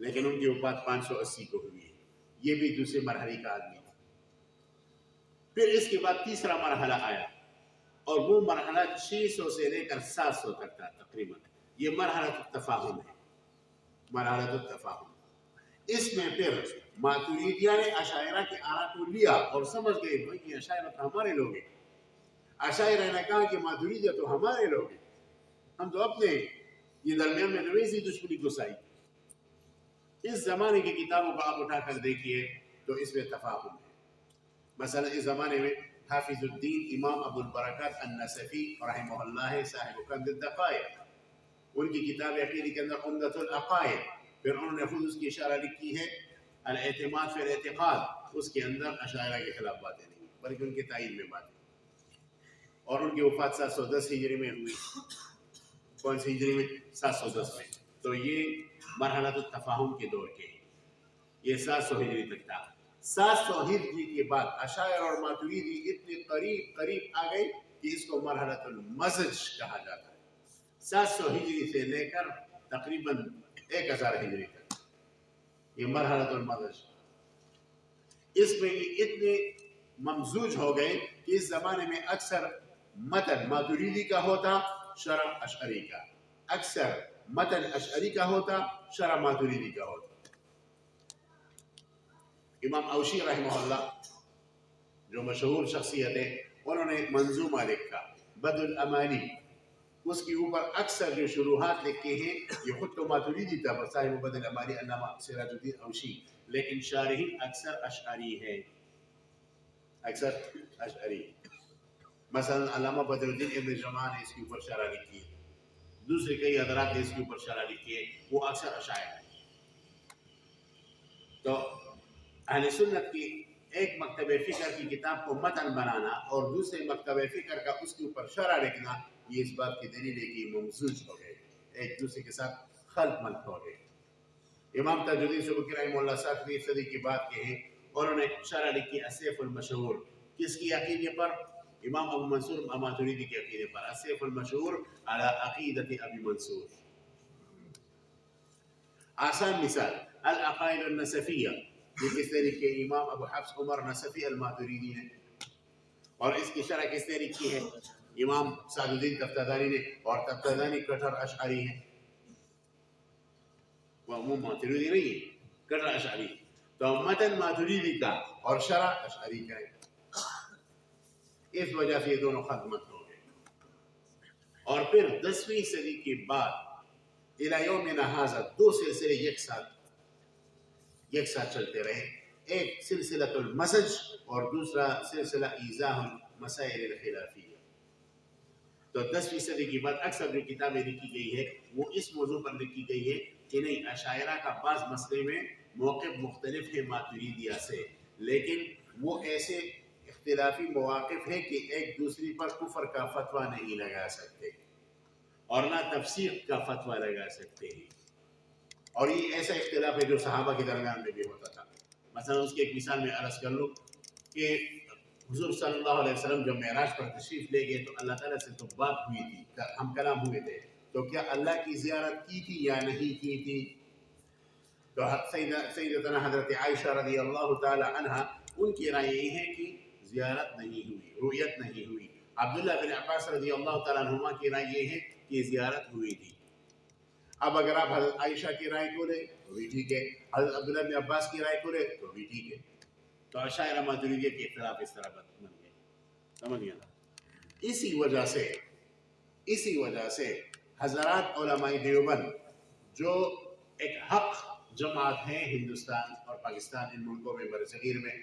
لیکن ان کی وفات 580 کو ہوئی ہے. یہ بھی دوسرے مرحلے کا آدمی. پھر اس کے بعد تیسرا مرحلہ آیا اور وہ مرحلہ 600 سے لے کر 700 تک تھا تقریباً. یہ مرحلۃ التفاہم ہے. مرحلۃ التفاہم اس میں پھر ماتریدیہ نے اشاعرہ کے آراء کو لیا اور سمجھ گئے بھائی یہ اشاعرہ تو ہمارے لوگ ہیں. اشاعرہ نے کہا کہ ماتریدیہ تو ہمارے لوگ ہیں, ہم تو اپنے ہیں. یہ درمیان میں تو ویسی دشمنی گھسائی. اس زمانے کی کتابوں کو آپ اٹھا کر دیکھیے تو اس میں تفاہم ہے. مثلا اس زمانے میں حافظ الدین امام ابو البرکات النصفی رحمہ اللہ صاحب کنز الدقائق, ان کی کتاب عقیدہ کے اندر عمدۃ العقائد. پھر انہوں نے خود اس کی اشارہ لکھی ہے الاعتماد فی الاعتقاد. اس کے اندر اشاعرہ کے خلاف باتیں نہیں بلکہ ان کے تائید میں باتیں. اور ان کی وفات 710 ہجری میں ہوئی. کون سی ہجری میں؟ 710 میں. تو یہ مرحلۃ التفاہم کے دور کے ہیں. یہ 700 ہجری تک تھا. 700 ہجری کے بعد اشاعرہ اور ماتریدی اتنے قریب آ گئے کہ اس کو مرحلۃ المزج کہا جاتا ہے. 700 ہجری سے لے کر تقریباً 1000 ہجری تک یہ مرحلۃ المزج. اس میں یہ اتنے ممزوج ہو گئے کہ اس زمانے میں اکثر متن ماتریدی کا ہوتا شرح اشعری کا, اکثر متن اشعری کا ہوتا شرح ماتریدی کا ہوتا. امام اوشی رحمہ اللہ جو مشہور شخصیت ہے انہوں نے منظومہ لکھا بدء الامانی. اس کے اوپر اکثر جو شروحات لکھے ہیں یہ خود تو ماتریدی تھا صاحب بدء الامانی علامہ سراج الدین اوشی, لیکن شارحین اکثر اشعری ہیں, اکثر اشعری. مثلا علامہ بدر الدین ابن جمعہ نے اس کے اوپر شرح لکھی ہے. دوسرے کئی حضرات نے اس کے اوپر شرح لکھی ہے, وہ اکثر اشاعرہ ہیں. تو اہل سنت کی ایک مکتب فکر کی کتاب کو متن بنانا اور دوسرے مکتب فکر کا اس کے اوپر شرح لکھنا یہ اس بات کی دلیل ہے کہ ممزوج ہو گئے, ایک دوسرے کے ساتھ خلط ملط ہو گئے. امام تاج الدین سبکی رحمہ اللہ 7ویں صدی کی بات کے ہیں. انہوں نے شرح لکھی السیف المشہور. کس کی عقیدے پر؟ امام ابو منصور ماتریدی کے عقیدے پر. السیف المشہور علی عقیدت ابی منصور. آسان مثال العقائد النصفیہ یہ کس طریقے امام ابو حفص عمر نصفی الماتریدی نے, اور اس کی شرح کس نے لکھی ہے؟ امام سعد الدین تفتازانی نے, اور تفتازانی کٹر اشعری ہیں. وہ عموم ماتریدی نہیں ہے, کٹر اشعری. تو متن ماتریدی کا اور شرح اشعری کا ہے. اس وجہ سے یہ دونوں خدمت ہو گئے. اور پھر 10ویں صدی کے بعد الی یومنا ھذا 2 سلسلے ایک ساتھ چلتے رہے. ایک سلسلہ المزج اور دوسرا سلسلہ ایضاح المسائل الخلافیہ. تو 10ویں صدی کے بعد اکثر جو کتابیں لکھی گئی ہے وہ اس موضوع پر لکھی گئی ہے کہ نہیں اشاعرہ کا بعض مسئلے میں موقف مختلف ہے ماتریدیہ سے, لیکن وہ ایسے اختلافی مواقف ہے کہ ایک دوسری پر کفر کا فتویٰ نہیں لگا سکتے اور نہ تفسیر کا فتویٰ لگا سکتے ہیں. اور یہ ایسا اختلاف ہے جو صحابہ کے درمیان میں بھی ہوتا تھا. مثلا اس کی ایک مثال میں عرض کر لوں کہ حضور صلی اللہ علیہ وسلم جب معراج پر تشریف لے گئے تو اللہ تعالیٰ سے تو بات ہوئی تھی, ہم کلام ہوئے تھے, تو کیا اللہ کی زیارت کی تھی یا نہیں کی تھی؟ تو سیدتنا حضرت عائشہ رضی اللہ تعالی عنہ ان کی رائے یہ ہے کہ زیارت نہیں ہوئی, رؤیت نہیں ہوئی. عبداللہ بن عباس رضی اللہ تعالیٰ عنہما کی رائے یہ ہے کہ زیارت ہوئی تھی. اب اگر آپ حضرت عائشہ کی رائے کو لیں تو بھی ٹھیک ہے, حضرت عبداللہ بن عباس کی رائے کو لیں تو بھی ٹھیک ہے. تو اشاعرہ ماتریدیہ کے اختلاف اس طرح بن گئے. سمجھ گیا نا؟ اسی وجہ سے حضرات علماء دیوبند جو ایک حق جماعت ہیں ہندوستان اور پاکستان ان ملکوں میں برصغیر میں،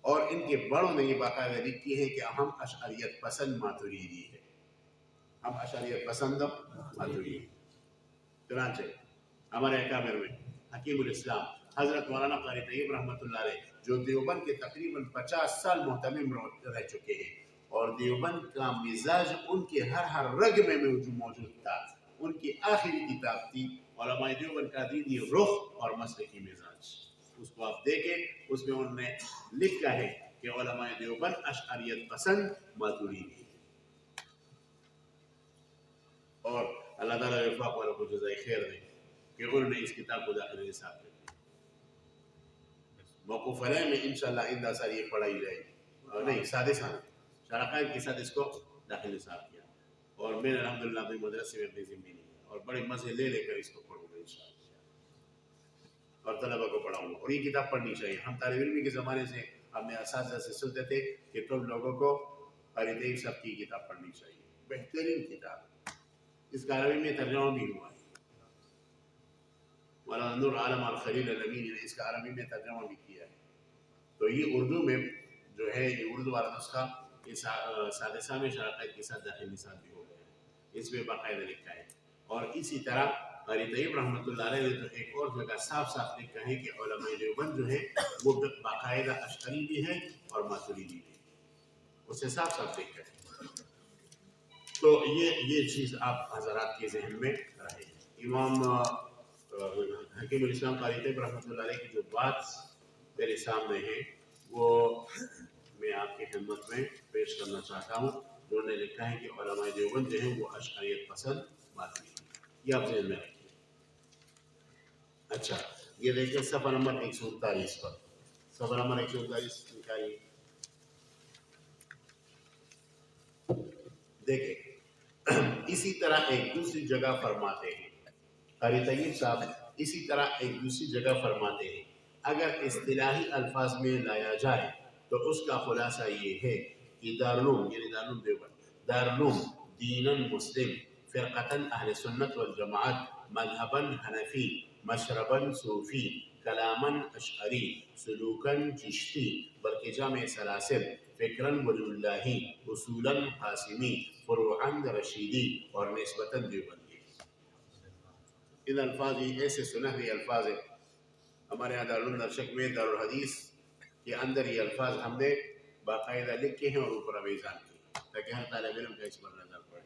اور ان کے بڑوں نے یہ باقاعدہ لکھی ہے کہ ہم اشعریت پسند ماتریدی ہے، ہم اشعریت پسند ماتریدی۔ چنانچہ ہمارے اکابر میں حکیم الاسلام حضرت مولانا قاری طیب رحمۃ اللہ علیہ جو دیوبند کے تقریباً 50 سال محتمم رہ چکے ہیں، اور دیوبند کا مزاج ان کے ہر رگ میں موجود تھا، ان کی آخری کتاب تھی علماء دیوبند کا دینی رخ اور مسلکی مزاج، اس کو آپ دیکھیں، اس میں انہوں نے لکھا ہے کہ علماء دیوبند اشعریت پسند ماتریدی، اور اللہ تعالیٰ وفاق والوں کو جزائے خیر دے کہ انہوں نے اس کتاب کو داخل نصاب کر دیا۔ موقوف علیہ میں انشاءاللہ آئندہ سال یہ پڑھائی جائے گی، اور نہیں سادسانہ شرقائد کے ساتھ اس کو داخل نصاب کیا، اور میں نے الحمدللہ اپنے مدرسے میں اپنی ذمہ لی اور بڑے مزے لے کر اس کو پڑھوں گا انشاءاللہ، اور طلبہ کو پڑھاؤں گا، اور یہ کتاب پڑھنی چاہیے۔ ہم طالب علمی کے زمانے سے اپنے اساتذہ سے سنتے تھے کہ تم لوگوں کو قاری طیب صاحب کی کتاب پڑھنی چاہیے، بہترین کتاب، اس کا عربی میں ترجمہ بھی ہوا ہے، مولانا نور عالم الخلیل الامینی نے اس کا عربی میں ترجمہ بھی کیا ہے، تو یہ اردو میں جو ہے یہ اردو والا نسخہ سادسہ میں شرقائد کے ساتھ داخل نصاب بھی ہو گیا ہے، اس میں باقاعدہ لکھا ہے۔ اور اسی طرح قاری طیب رحمۃ اللہ علیہ نے تو ایک اور جگہ صاف لکھا ہے کہ علماء دیوبند جو ہے وہ باقاعدہ اشعری بھی ہیں اور ماتریدی بھی ہیں، اسے صاف لکھا ہے۔ تو یہ چیز آپ حضرات کے ذہن میں رہے۔ امام حکیم الاسلام قاری طیب رحمۃ اللہ علیہ کی جو بات میرے سامنے ہے وہ میں آپ کی خدمت میں پیش کرنا چاہتا ہوں، جو نے لکھا ہے کہ علماء دیوبند جو ہیں وہ اشعریت پسند ماتریدی، یہ آپ ذہن میں رکھیے۔ اچھا یہ دیکھیں صفحہ نمبر 139 پر، صفحہ نمبر 139 نکالیے، دیکھیں اسی طرح ایک دوسری جگہ فرماتے ہیں قاری طیب صاحب، اسی طرح ایک دوسری جگہ فرماتے ہیں اگر اصطلاحی الفاظ میں لایا جائے تو اس کا خلاصہ یہ ہے کہ دارالعلوم یعنی دارالعلوم دیوبند، دارالعلوم دیناً مسلم، فرقتاً اہل سنت والجماعت، مذہباً حنفی، مشرباً صوفی، کلاماً اشعری، سلوکاً چشتی، بلکہ جامع سلاسل، فکراً ولی اللہی، اصولاً قاسمی، فروعاً رشیدی، اور نسبتاً دیوبندی۔ ان الفاظ یہ ایسے سنہری الفاظ ہیں، ہمارے یہاں دارالعلوم درشک میں دارالحدیث کے اندر یہ الفاظ ہم نے باقاعدہ لکھے ہیں اور اوپر امیزان کی، تاکہ ہر طالب علم کا اس پر نظر پڑے۔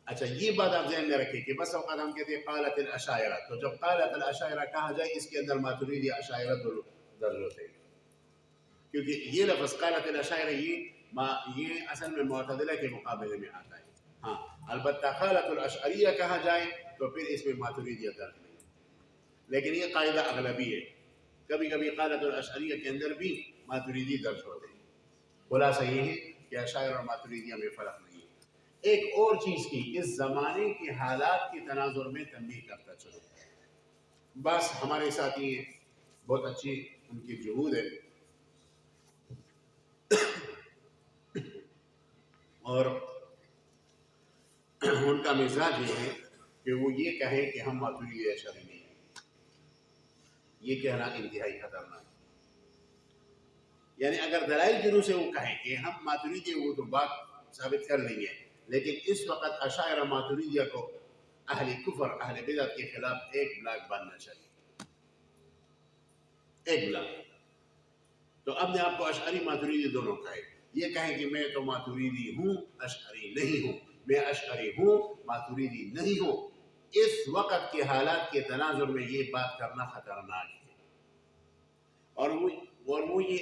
اچھا یہ بات آپ ذہن میں رکھیں کہ بس اوقات ہم کہتے ہیں قالت الاشاعرہ، تو جب قالت الاشاعرہ کہا جائے اس کے اندر ماتریدی اشاعرہ درج ہوتے ہیں، کیونکہ یہ لفظ قالت الاشاعرہ یہ اصل میں معتزلہ کے مقابلے میں آتا ہے۔ ہاں البتہ قالت الاشعریہ کہا جائے تو پھر اس میں ماتریدیہ درج نہیں، لیکن یہ قاعدہ اغلبی ہے، کبھی کبھی قالت الاشعریہ کے اندر بھی ماتریدی درج ہوتے ہیں۔ خلاصہ یہ ہے کہ اشاعرہ اور ماتریدیہ میں فرق نہیں ہے۔ ایک اور چیز کی اس زمانے کے حالات کے تناظر میں تنبیہ کرتا چلو، بس ہمارے ساتھی ہیں بہت اچھی ان کی جہود ہے، اور ان کا مزاج یہ ہے کہ وہ یہ کہیں کہ ہم ماتریدی اشعری نہیں ہیں، یہ کہنا انتہائی خطرناک ہے۔ یعنی اگر دلائل کی روح سے وہ کہیں کہ ہم ماتریدی وہ تو بات ثابت کر لیں گے، لیکن اس وقت اشاعرہ ماتریدیہ کو اہل کفر اہل بدعت کے خلاف ایک بلاک باندھنا چاہیے، ایک بلاک۔ تو اپنے آپ کو اشعری ماتریدی دونوں کہے، یہ کہیں کہ میں تو ماتریدی ہوں اشعری نہیں ہوں، میں اشعری ہوں ماتریدی نہیں ہوں، اس وقت کے حالات کے تناظر میں یہ بات کرنا خطرناک ہے۔ اور وہ یہ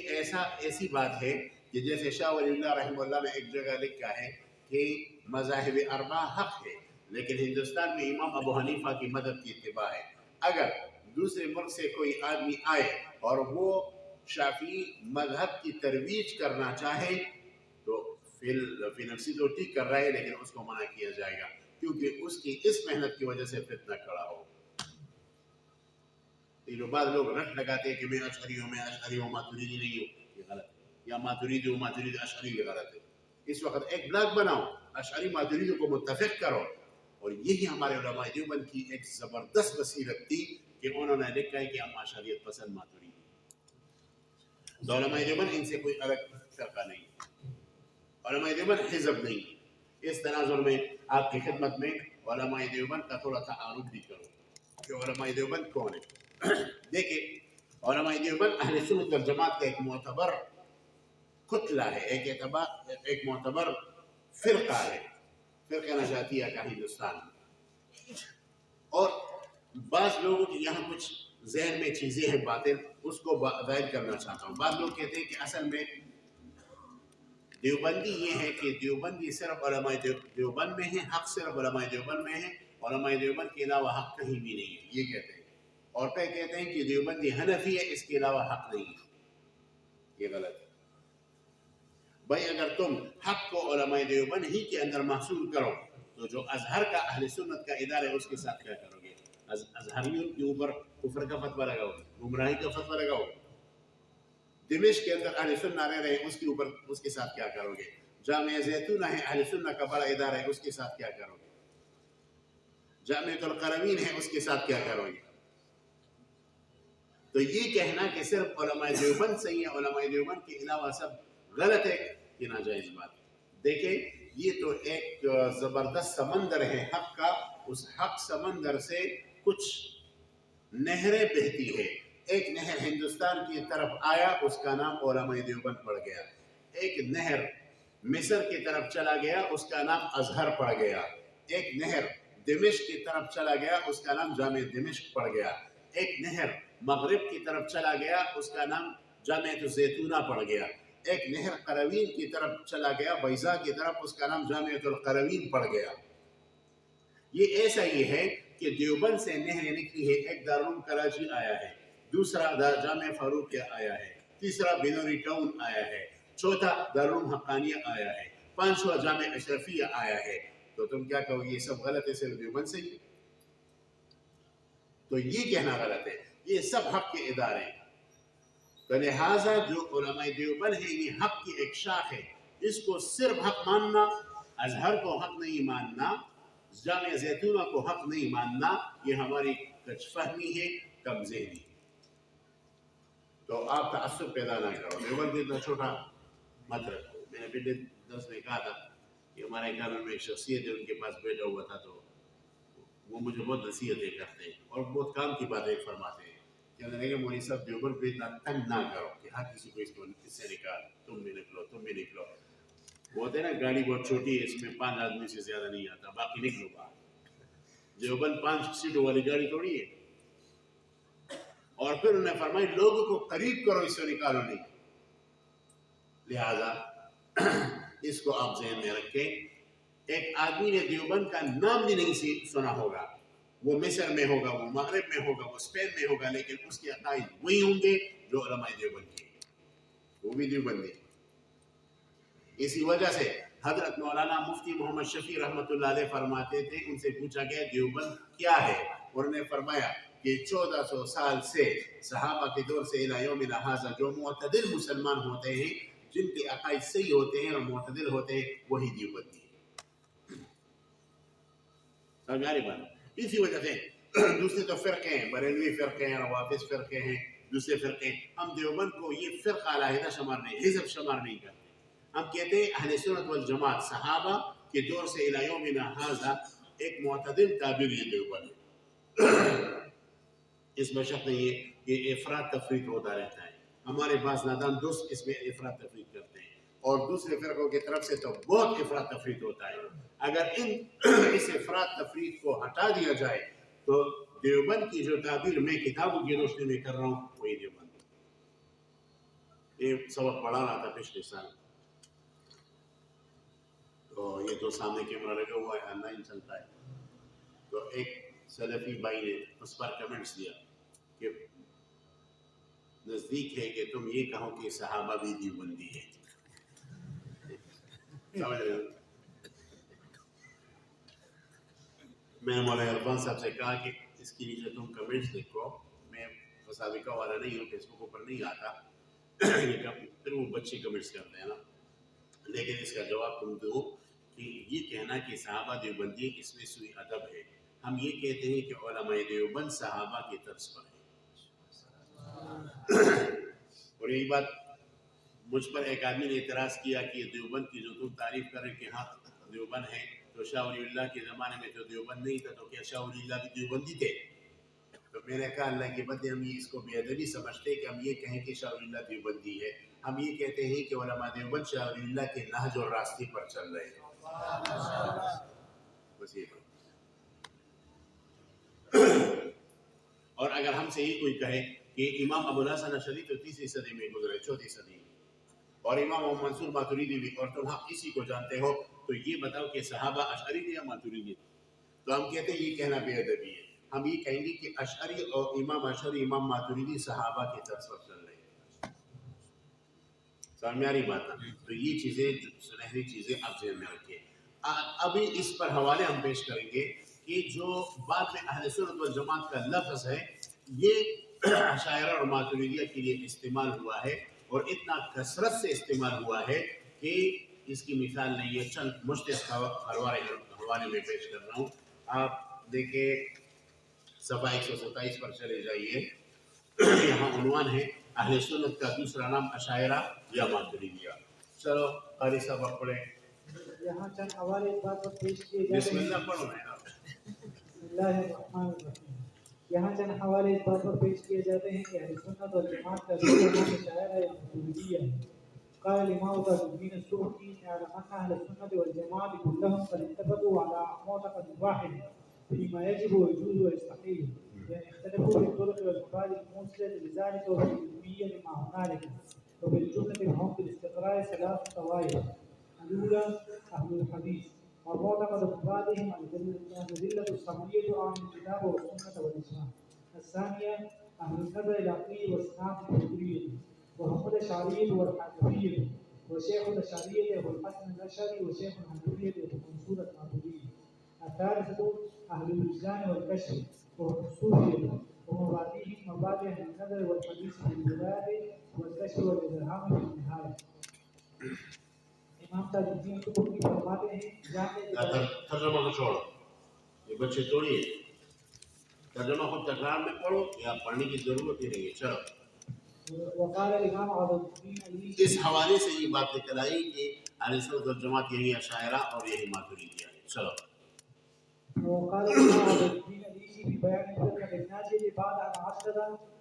ایسی بات ہے کہ جیسے شاہ ولی اللہ رحمہ اللہ نے ایک جگہ لکھا ہے کہ مذاہب اربعہ حق ہے، لیکن ہندوستان میں امام ابو حنیفہ کی مدد کی اتباع ہے۔ اگر دوسرے ملک سے کوئی آدمی آئے اور وہ شافعی مذہب کی ترویج کرنا چاہے تو فی نفسی تو ٹھیک کر رہا ہے، لیکن اس کو منع کیا جائے گا، کیونکہ اس کی اس محنت کی وجہ سے فتنہ کھڑا ہو۔ جو بعض لوگ رٹ لگاتے ہیں کہ میں اشعری ہوں ماتریدی نہیں ہوں، یہ غلط ہے، یا ماتریدی ہوں ماتریدی اشعری، یہ غلط ہے، اس وقت ایک بلاک بناؤ، اشعری ماتریدیوں کو متفق کرو. اور یہی ہمارے علماء دیوبند کی ایک زبردست بصیرت تھی کہ انہوں نے لکھا ہے کہ ہم اشعریت پسند ماتریدی. تو علماء دیوبند ان سے کوئی الگ فرقہ نہیں، علماء دیوبند حزب نہیں. اس تناظر میں آپ کی خدمت میں علماء دیوبند کا تھوڑا تعارف بھی کرو کہ علماء دیوبند کون ہے. دیکھیں علماء دیوبند اہل سنت والجماعت کا ایک معتبر کتلہ ہے، ایک معتبر فرقہ ہے، فرقہ نجاتیہ کا ہندوستان میں. اور بعض لوگوں کی یہاں کچھ ذہن میں چیزیں ہیں باطل، اس کو ظاہر کرنا چاہتا ہوں. بعض لوگ کہتے ہیں کہ اصل میں دیوبندی یہ ہے کہ دیوبندی صرف علماء دیوبند میں ہے، حق صرف علماء دیوبند میں ہے، علماء دیوبند کے علاوہ حق کہیں بھی نہیں ہے، یہ کہتے ہیں. اور پھر کہتے ہیں کہ دیوبندی حنفی ہے، اس کے علاوہ حق نہیں ہے. یہ غلط ہے بھائی. اگر تم حق کو علماء دیوبند ہی کے اندر محصور کرو تو جو ازہر کا اہل سنت کا ادارہ ہے اس کے ساتھ کیا کرو گے؟ ازہریوں کے اوپر کفر کا فتویٰ لگاؤ گے، گمراہی کا فتویٰ لگاؤ گے. دمشق کے اندر اہل سنت رہ رہے ہیں، اس کے ساتھ کیا کرو گے؟ جامعہ زیتونہ ہے، اہل سنت کا بڑا ادارہ ہے، اس کے ساتھ کیا کرو گے؟ جامعۃ القروین ہے، اس کے ساتھ کیا کرو گے؟ تو یہ کہنا کہ صرف علماء دیوبند صحیح ہے، علماء دیوبند کے علاوہ سب غلط ہے، یہ ناجائز بات ہے. دیکھیں یہ تو ایک زبردست سمندر ہے حق کا، اس حق سمندر سے کچھ نہریں بہتی ہے. ایک نہر ہندوستان کی طرف آیا، اس کا نام علماء دیوبند پڑ گیا. ایک نہر مصر کی طرف چلا گیا، اس کا نام ازہر پڑ گیا. ایک نہر دمشق کی طرف چلا گیا، اس کا نام جامع دمشق پڑ گیا. ایک نہر مغرب کی طرف چلا گیا، اس کا نام جامعۃ الزیتونہ پڑ گیا. ایک نہر قروین کی طرف چلا گیا، بیضا کی طرف، اس کا نام جامعۃ القروین پڑ گیا. یہ ایسا ہی ہے کہ دیوبند سے نہریں نکلی ہے. ایک دارالعلوم کراچی آیا ہے، دوسرا جامعہ فاروقیہ آیا ہے، تیسرا بنوری ٹاؤن آیا ہے، چوتھا دارالعلوم حقانیہ آیا ہے، پانچواں جامعہ اشرفیہ آیا ہے. تو تم کیا کہو گے یہ سب غلط ہے صرف دیوبند سے ہی؟ تو یہ کہنا غلط ہے. یہ سب حق کے ادارے ہیں. تو لہٰذا جو علماء دیوبند ہے یہ حق کی ایک شاخ ہے. اس کو صرف حق ماننا، ازہر کو حق نہیں ماننا، جامعہ زیتونہ کو حق نہیں ماننا، یہ ہماری کچ فہمی ہے، کم ذہنی ہے. تو آپ تعصب پیدا نہ کرو. دیوبند اتنا چھوٹا مت رکھو. میں نے پچھلے درس میں کہا تھا کہ ہمارے گھر میں ایک شخصیت ہے، ان کے پاس بیٹھا ہوا تھا تو وہ مجھے بہت نصیحتیں کرتے ہیں اور بہت کام کی باتیں فرماتے ہیں. کہنے لگے مولوی صاحب دیوبند پہ اتنا تنگ نہ کرو کہ ہر کسی کو اس سے نکال، تم بھی نکلو، تم بھی نکلو. بہت ہے نا، گاڑی بہت چھوٹی ہے، اس میں 5 آدمی سے زیادہ نہیں آتا، باقی نکلو باہر. دیوبند 5 سیٹوں والی گاڑی تھوڑی ہے. اور پھر انہوں نے فرمائی لوگوں کو قریب کرو، اس سے نکالو نہیں. لہذا اس کو آپ ذہن میں رکھیں. ایک آدمی نے دیوبند کا نام بھی نہیں سنا ہوگا، وہ مصر میں ہوگا، وہ مغرب میں ہوگا، وہ اسپین میں ہوگا، لیکن اس کے عقائد وہی ہوں گے جو علماء دیوبند کے، وہ بھی دیوبندی. اسی وجہ سے حضرت مولانا مفتی محمد شفیع رحمۃ اللہ علیہ فرماتے تھے، ان سے پوچھا گیا دیوبند کیا ہے، انہوں نے فرمایا کہ 1400 سال سے صحابہ کے دور سے الی یومنا ھذا جو معتدل مسلمان ہوتے ہیں، جن کے عقائد صحیح ہوتے ہیں اور معتدل ہوتے ہیں، وہی دیوبندی ہے. اسی وجہ سے دوسرے تو فرقے ہیں، بریلوی فرقے ہیں، روافظ فرقے ہیں، دوسرے فرقے. ہم دیوبند کو یہ فرقہ علیحدہ شمار نہیں، حزب شمار نہیں کرتے. ہم کہتے ہیں اہل سنت والجماعت صحابہ کے دور سے الی یومنا ھذا ایک معتدل تعبیر یہ دیوبند ہے. اس میں شک نہیں ہے کہ افراط تفریط ہوتا رہتا ہے. ہمارے پاس نادان دوست اس میں افراط تفریط کرتے ہیں، اور دوسرے فرقوں کی طرف سے تو بہت افراط تفریط ہوتا ہے. اگر اس افراط تفریط کو ہٹا دیا جائے تو دیوبند کی جو تعبیر میں کتابوں کی روشنی میں کر رہا ہوں وہی دیوبند. یہ سبق پڑھا رہا تھا پچھلے سال، تو یہ تو سامنے کیمرہ لگا ہوا ہے، آن لائن چلتا ہے. تو ایک سلفی بھائی نے اس پر کمنٹس دیا کہ نزدیک ہے کہ تم یہ کہو کہ صحابہ بھی دیوبندی ہے. سمجھ رہے ہو؟ میں نے مولانا عرفان صاحب سے کہا کہ اس کے لیے تم کمنٹس لکھو. میں مسابقہ والا نہیں ہوں، فیس بک پر نہیں آتا، پھر وہ بچے کمنٹس کرتے ہیں نا. لیکن اس کا جواب تم دو کہ یہ کہنا کہ صحابہ دیوبندی اس میں سوئی ادب ہے. ہم یہ کہتے ہیں کہ علماء دیوبند صحابہ کی طرز پر ہیں. اور یہی بات مجھ پر ایک آدمی نے اعتراض کیا کہ دیوبند کی جو تم تعریف کر رہے کہ ہاں دیوبند ہے تو شاہ ولی اللہ کے زمانے میں تو دیوبند نہیں تھا تو کیا شاہ ولی اللہ بھی دیوبندی تھے؟ تو میں نے کہا اللہ کے بندے ہم اس کو بے ادبی سمجھتے کہ ہم یہ کہیں کہ شاہ ولی اللہ دیوبندی ہے. ہم یہ کہتے ہیں کہ علماء دیوبند شاہ ولی اللہ کے نہج اور راستے پر چل رہے ہیں. بس یہ بات. اور اگر ہم سے یہ کوئی کہے کہ امام ابو الحسن اشعری تو 3 صدی میں گزرے 4 صدی میں اور امام ابو منصور ماتریدی بھی اور تم ہم اسی کو جانتے ہو تو یہ بتاؤ کہ صحابہ اشعری تھے یا ماتریدی تھے؟ تو ہم کہتے ہیں یہ کہنا بے ادبی ہے. ہم یہ کہیں گے کہ اشعری اور امام اشعری امام ماتریدی صحابہ کی طرف پر چل رہے ہیں. سمجھ میں آ رہی بات ہے؟ تو یہ چیزیں سنہری چیزیں آپ ذہن میں رکھیے. ابھی اس پر حوالے ہم پیش کریں گے کہ جو بعد میں اہل سنت والجماعت کا لفظ ہے یہ اشاعرہ اور ماتریدیہ کے لیے استعمال ہوا ہے اور اتنا کثرت سے استعمال ہوا ہے کہ اس کی مثال نہیں ہے. چند مشتق حوالے میں پیش کر رہا ہوں. آپ دیکھیں صفحہ 127 پر چلے جائیے. یہاں عنوان ہے اہل سنت کا دوسرا نام اشاعرہ یا ماتریدیہ. چلو قاری صاحب آپ پڑھیں. یہاں چند حوالے اس بات پر پیش کیے جاتے بسم ہیں. اللہ پڑھو میں آپ. بسم اللہ الرحمن الرحیم. یہاں چند حوالے اس بات پر پیش کیے جاتے ہیں کہ اہل سنت والجماعت کا دوسرا نام اشاعرہ یا ماتریدیہ ہے. قال الإمام تاج الدين السبكي اعلم أن أهل السنة والجماعة كلهم قد اتفقوا على معتقد واحد فيما يجب ويجوز ويستحيل يعني اختلفوا في الطرق والمبادئ الموصلة لذلك وفي الكمية لما هنالك. وبالجملة فهم بالاستقراء 3 طوائف. الأولى أهل الحديث ومعتقد مبادئهم الأدلة السمعية عن الكتاب والسنة والإجماع. الثانية أهل النظر العقلي والصناعة الفكرية وهم الأشعرية والحنفية وشيخ الأشعرية أبو الحسن الأشعري وشيخ الحنفية أبو منصور الماتريدي. الثالثة أهل الوجدان والكشف وهم الصوفية ومبادئهم مبادئ النظر والحديث في الولاية والكشف والإلهام في النهاية. امام تاج الدین سبکی فرماتے ہیں ترجمہ کو چھوڑو یہ بچے توڑیے. ترجمہ خود تکرار میں پڑھو یا پڑھنے کی ضرورت ہی نہیں ہے. چلو وقال الامام عبد الدین علی اس حوالے سے یہ بات نکل آئی کہ اہل سنت والجماعت یہی اشاعرہ اور یہی ماتریدیہ ہے. چلو وقال الامام عبد الدین علی في بيان الفرقة الناجية بعد أن عشر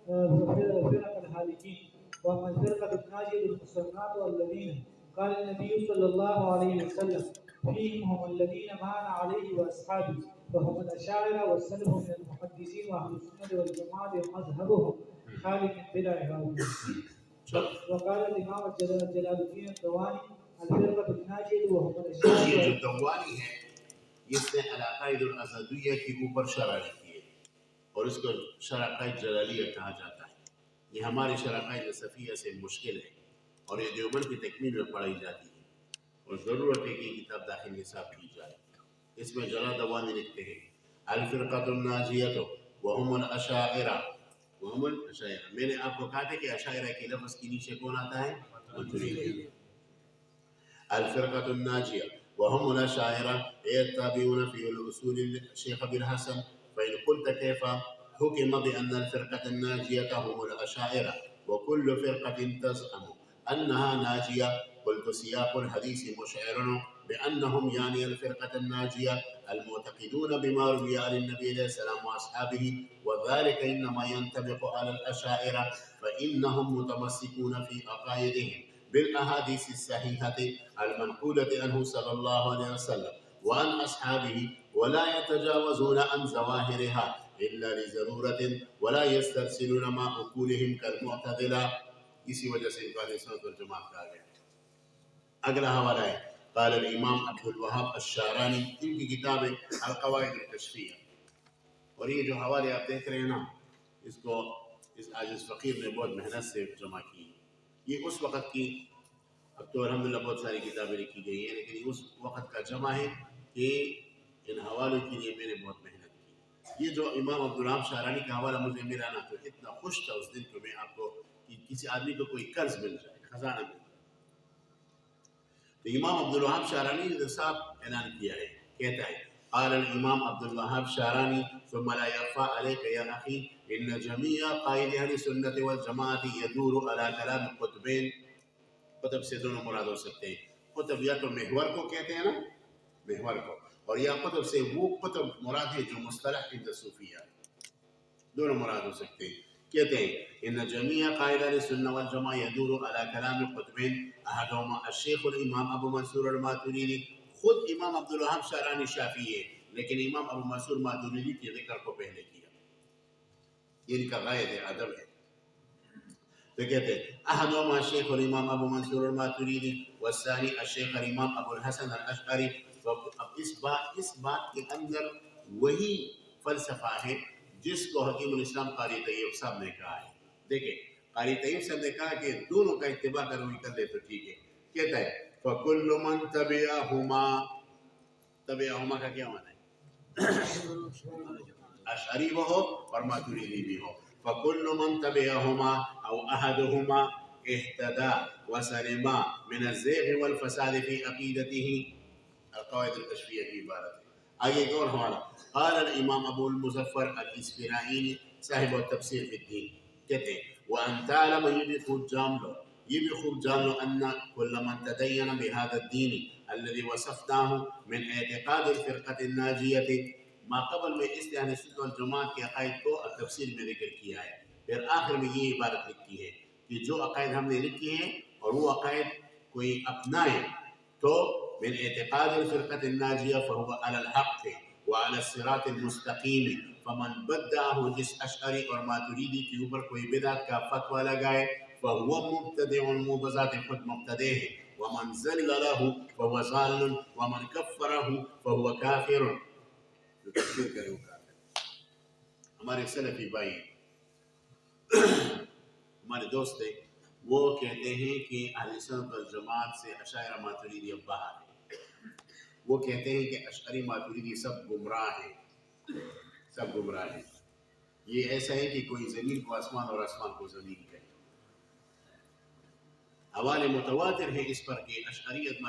فرق الهالكين. وأما الفرقة الناجية المسلمات والذين قال النبي صلى الله عليه وسلم فيهم هم الذين معنا عليه وأصحابه وهم الأشاعرة والسلف من المحدثين وأهل السنة والجماعة ومذهبهم خالي من بدع هؤلاء. وقال الإمام جلال الدين الدواني الفرقة الناجية وهم یہ الأشاعرة. جو دوانی ہے اس نے العقائد الازدیہ کے اوپر شرح لکھی ہے اور اس کو شرح عقائد جلالیہ کہا جاتا ہے. یہ ہماری شرح عقائد صفیہ سے مشکل ہے اور یہ دیوبند کی تکمیل میں پڑھائی جاتی ہے اور ضرورت ہے کہ یہ کتاب داخل نصاب کی جائے. اس میں جلال دوانی لکھتے ہیں الفرقۃ الناجیہ وهم الاشاعرہ. وهم الاشاعرہ میں نے آپ کو کہا تھا کہ اشاعرہ کے لفظ کے نیچے کون آتا ہے؟ ماتریدی. الفرقة الناجية وهم الأشاعرة يتبعون في الأصول الشيخ أبي الحسن. فإن قلت كيف حكم بأن الفرقة الناجية هم الأشاعرة وكل فرقة تزعم أنها ناجية قلت سياق الحديث مشعر بأنهم يعني الفرقة الناجية المعتقدون بما روي عن النبي عليه السلام وأصحابه وذلك إنما ينطبق على الأشاعرة فإنهم متمسكون في عقائدهم بالأحاديث الصحيحة المنقولة عنه صلى الله عليه وسلم وعن أصحابه ولا يتجاوزون عن ظواهرها إلا لضرورة ولا يسترسلون مع عقولهم كالمعتزلة. اسی وجہ سے ان کا اہل سنت والجماعت کہا گیا. اگلا حوالہ ہے قال الامام عبد الوهاب الشعرانی ان کی کتاب ہے القواعد الکشفیہ. اور یہ جو حوالے آپ دیکھ رہے ہیں نا اس کو اس عاجز فقیر نے بہت محنت سے جمع کی. یہ اس وقت کی اب تو الحمدللہ بہت ساری کتابیں لکھی گئی ہیں لیکن اس وقت کا جمع ہے کہ ان حوالوں کے لیے میں نے بہت محنت کی. یہ جو امام عبد الوهاب شعرانی کا حوالہ مجھے ملا نا تو اتنا خوش تھا اس دن کہ میں آپ کو کہ کسی آدمی کو کوئی قرض مل جائے خزانہ مل جائے. تو امام عبدالوہاب شعرانی نے صاحب اعلان کیا ہے، کہتا ہے قال الامام عبدالوہاب شعرانی ثم لا يخفى عليك يا اخي ان جميع قائد اهل السنة والجماعة يدور على كلام قطبين. قطب سے دونوں مراد ہو سکتے ہیں، قطب یا تو محور کو کہتے ہیں نا، محور کو، اور یا قطب سے وہ قطب مراد ہے جو مصطلح عند صوفیہ، دونوں مراد ہو سکتے ہیں. کہتے ہیں ان جميع قائد اهل السنة والجماعة يدور على كلام قطبين احدهما الشیخ الامام ابو منصور الماتریدی. خود امام عبدالوہاب شعرانی شافعی ہے لیکن امام ابو منصور ماتریدی کے ذکر کو پہلے کیا، یہ ان کا غائب ہے، ادب ہے. تو کہتے ہیں احدهما الشیخ الامام ابو منصور الماتریدی والثانی الشیخ الامام ابو الحسن الاشعری. اب اس بات کے اندر وہی فلسفہ ہے جس کو حکیم الاسلام قاری طیب صاحب نے کہا ہے. دیکھیں قاری طیب صاحب نے کہا کہ دونوں کا اتباع کر لے تو ٹھیک ہے. کہتا ہے فَكُلُّ مَنْ تَبِعَهُمَا، تبعہما کا کیا معنی ہے؟ اشعری وہ ہو اور ماتریدی بھی ہو. فَكُلُّ مَنْ تَبِعَهُمَا أَوْ أَحَدُهُمَا اهْتَدَى وَسَلِمَا مِنَ الزَّيْغِ وَالْفَسَادِ فِي عَقِيدَتِهِ. القواعد الکشفیہ کی عبارت ہے. آگے ایک اور ہمارا قال الامام ابو المظفر الاسفرائینی صاحب التفسیر فی الدین، کہتے ہیں وَأَن تَعْلَمَ، یہ بھی خوب جان لو ان كل من تدین بهذا الدین الذي وصفناه من اعتقاد الفرقة الناجیة. ما قبل میں اس اہل سنت والجماعت کے عقائد کو تفسیر میں ذکر کیا ہے، پھر آخر میں یہ عبارت لکھی ہے کہ جو عقائد ہم نے لکھی ہیں اور وہ عقائد کوئی اپنائے تو من اعتقاد الفرقة الناجیة فهو على الحق وعلى الصراط المستقیم. فمن بدعہ، جس اشعری اور ماتریدی کے اوپر کوئی بدعت کا فتویٰ لگائے فهو مبتدع، وہ بذات خود مبتدع ہے. ومن ذل له فهو ضال ومن کفره فهو کافر. جو تکفیر کرے وہ کافر. ہمارے سلفی بھائی ہمارے دوست ہیں، وہ کہتے ہیں کہ اہل سنت والجماعت سے اشاعرہ ماتریدی اب باہر ہیں. وہ کہتے ہیں کہ اشعری ماتریدی سب گمراہ ہیں، سب گمراہ ہیں. یہ ایسا ہے کہ کوئی زمین کو آسمان اور آسمان کو زمین کہے. حوالے متواتر ہیں اس پر کہ اشعریت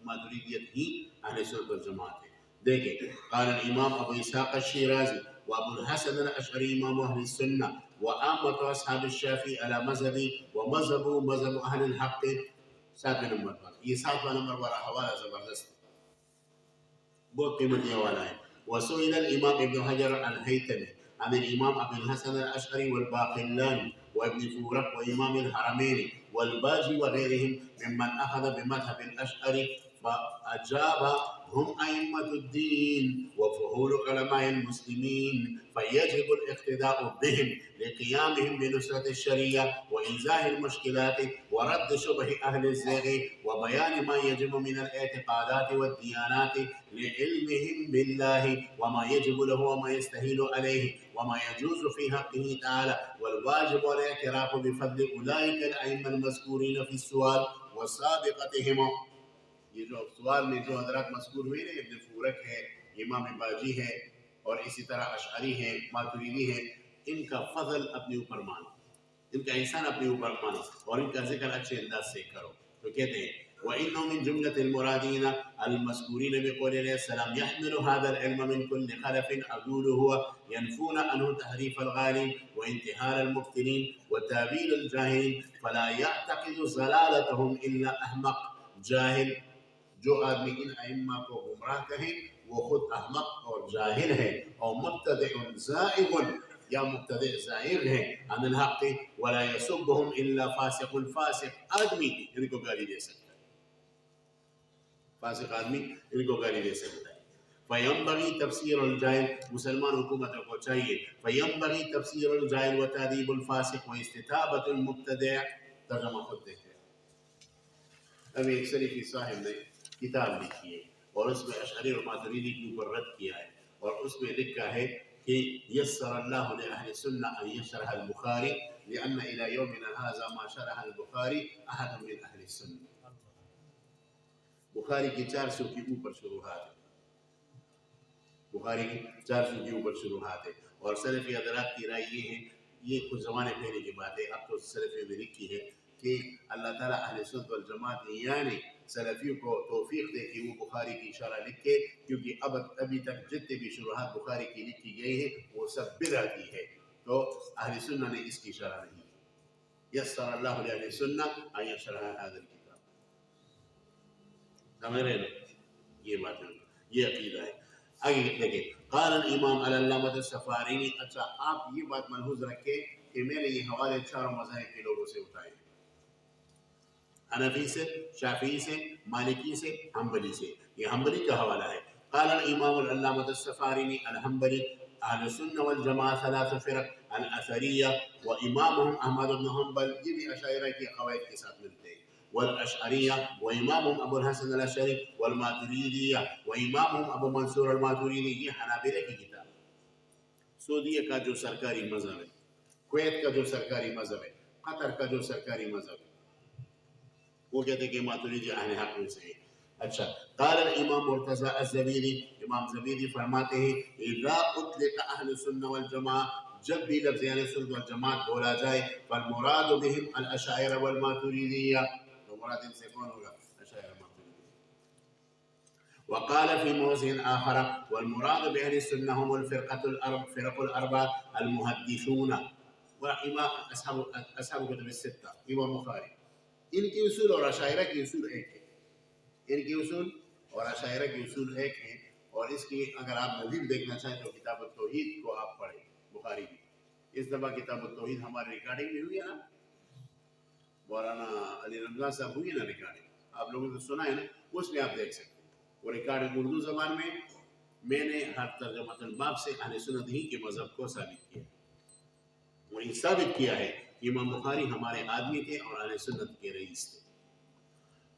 ماتریدیت ہی اہل سنت والجماعت ہے. دیکھیں قال الامام ابو اسحاق الشیرازی وابو الحسن الاشعری امام اہل السنہ وعامة اصحاب الشافعی على مذہبی ومذہب مذہب اہل الحق. 7 نمبر پر، یہ 7واں نمبر والا حوالہ زبردست ہے، بہت قیمتی حوالہ ہے. وسئل الامام ابن حجر الہیثمی عن الامام ابو الحسن الاشعری والباقلانی وابن فورق وامام الحرمین والباجی وغیرهم ممن اخذ بمذهب الاشعری فاجاب هم ائمة الدین وفحول علماء المسلمین فيجب الاقتداء بهم لقيامهم بنصرة الشريعة وإزاح المشكلات ورد شبه أهل الزيغ وبيان ما يجب من الاعتقادات والديانات لعلمهم بالله وما يجب له وما يستهيل عليه وما يجوز في حقه تعالى والواجب الاعتراف بفضل أولئك الأئمة المذكورين في السؤال وسابقتهم. یہ جو سوال میں جو حضرات مذکور ہوئے نا، ابن فورق ہے، امام باجی ہے، اور اسی طرح اشعری ہیں، ماتریدی ہیں، ان کا فضل اپنے اوپر مانو، ان کا احسان اپنے اوپر مانو اور ان کا ذکر اچھے انداز سے کرو. تو کہتے ہیں وَإِنَّهُ مِن جُمْلَةِ الْمُرَادِينَ الْمَذْكُورِينَ بِقَوْلِ عَلَيْهِ السَّلَامِ يَحْمِلُ هَذَا الْعِلْمَ مِنْ كُلِّ خَلَفٍ عَدُولُهُ يَنْفُونَ عَنْهُ تَحْرِيفَ الْغَالِينَ وَانْتِحَالَ الْمُبْطِلِينَ وَتَأْوِيلَ الْجَاهِلِينَ فَلَا يَعْتَقِدُ ضَلَالَتَهُمْ إِلَّا أَحْمَقٌ جاہل. جو آدمی ان ائمہ کو گمراہ کہیں وہ خود احمق اور جاہل ہے، اور مبتدع زائغ یا مبتدع زائغ ہے عن الحق ولا يسبهم الا فاسق. فاسق آدمی ان کو گالی دے سکتا ہے، فاسق آدمی ان کو گالی دے سکتا ہے. فینبغی تفسیر الجاہل، مسلمان حکومتوں کو چاہیے فینبغی تفسیر الجاہل وتعذیب الفاسق واستتابۃ المبتدع. ترجمہ خود دیکھیں. ابھی ایک سلفی صاحب نے کتاب لکھی ہے اور اس میں اشعری اور ماتریدی کے اوپر رد کیا ہے، اور اس میں لکھا ہے کہ یسر اللہ لأہل السنہ ان یشرح البخاری لأن إلى يومنا هذا ما شرح البخاری احد من اہل السنہ. بخاری کی 400 کے اوپر شروحات ہے، بخاری کی 400 کے اوپر شروحات ہے. اور سلفی حضرات کی رائے یہ ہے، یہ کچھ زمانے پہلے کی بات ہے، اب تو سلفی میں لکھی ہے کہ اللہ تعالیٰ اہل سنت والجماعت یعنی سلفیوں کو توفیق دے کہ وہ بخاری کی اشارہ لکھے، کیونکہ ابھی تک جتنے بھی شروحات بخاری کی لکھی گئی ہیں وہ سب بدعتی ہے، تو اہل سنت نے اس کی اشارہ نہیں کی۔ یسر اللہ لأہل سنت ان یشرح هذا الکتاب، سمجھ رہے نا؟ یہ بات ہے، یہ عقیدہ ہے۔ آگے دیکھیں، قال الامام العلامۃ السفارینی، اچھا آپ یہ بات ملحوظ رکھیں کہ میں نے یہ حوالے چاروں مذاہب کے لوگوں سے اٹھائے ہیں، حنفی سے، شافعی سے، مالکی سے، حنبلی سے۔ یہ حنبلی کا حوالہ ہے۔ قال الامام العلامۃ السفارینی الحنبلی اہل السنہ والجماعہ ثلاث فرق الاثریہ وامامهم احمد بن حنبل، یہ بھی اشاعرہ کے قواعد کے ساتھ ملتے ہیں، والاشعریہ وامامهم ابو الحسن الاشعری والماتریدیہ وامامهم ابو منصور الماتریدی، یہ حنابلہ کی کتاب ہے۔ سعودیہ کا جو سرکاری مذہب ہے، کویت کا جو سرکاری مذہب ہے، قطر کا جو سرکاری مذہب ہے، وہ کہتے ہیں کہ ماتریدی اہل حق میں سے ہے۔ اچھا، قال الامام مرتضی الزبیدی، امام زبیدی فرماتے ہیں اذا اطلق اہل السنہ والجماعہ، جب بھی لفظ اہل سنت والجماعت بولا جائے، فالمراد بهم الاشاعرہ والماتریدیہ، تو مراد ان سے کون ہوگا؟ اشاعرہ ماتریدیہ۔ وقال في موضع آخر والمراد بأهل السنة هم الفرق الأربعة المحدثون وإمام أصحاب كتب الستة، امام بخاری۔ ان کی اصول اور اشاعرہ کی اصول ایک ہے، ان کی اصول اور اشاعرہ کی اصول ایک ہے، اور اس کی اگر آپ مزید دیکھنا چاہیں تو کتاب التوحید کو آپ پڑھیں، بخاری کی۔ اس دفعہ کتاب التوحید ہماری ریکارڈنگ میں ہوئی ہے نا، مولانا علی رمضان صاحب ہوئی ہے نا ریکارڈنگ، آپ لوگوں نے سنا ہے نا، اس میں آپ دیکھ سکتے ہیں۔ وہ ریکارڈنگ اردو زبان میں نے ہر ترجمۃ الباب سے اہل سنت ہی کے مذہب کو ثابت کیا، اور یہ ثابت کیا ہے کہ امام بخاری ہمارے آدمی تھے اور اہل سنت کے رئیس تھے۔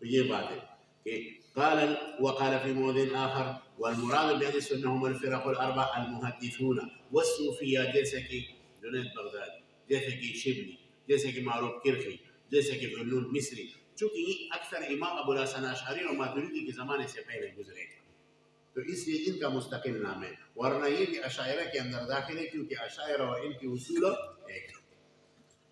تو یہ بات ہے کہ وقال في موضع آخر والمراد بأهل السنة هم الفرق الأربع المحدثون والصوفیہ، جیسے کہ جنید بغدادی، جیسے کہ شبلی، جیسے کہ معروف کرخی، جیسے کہ ذوالنون مصری، چونکہ یہ اکثر امام ابو الحسن اشعری اور ماتریدی کے زمانے سے پہلے گزرے ہیں، تو اس لیے ان کا مستقل نام ہے، ورنہ یہ بھی اشاعرہ کے اندر داخل ہے، کیونکہ اشاعرہ اور ان کی اصول ایک ہے۔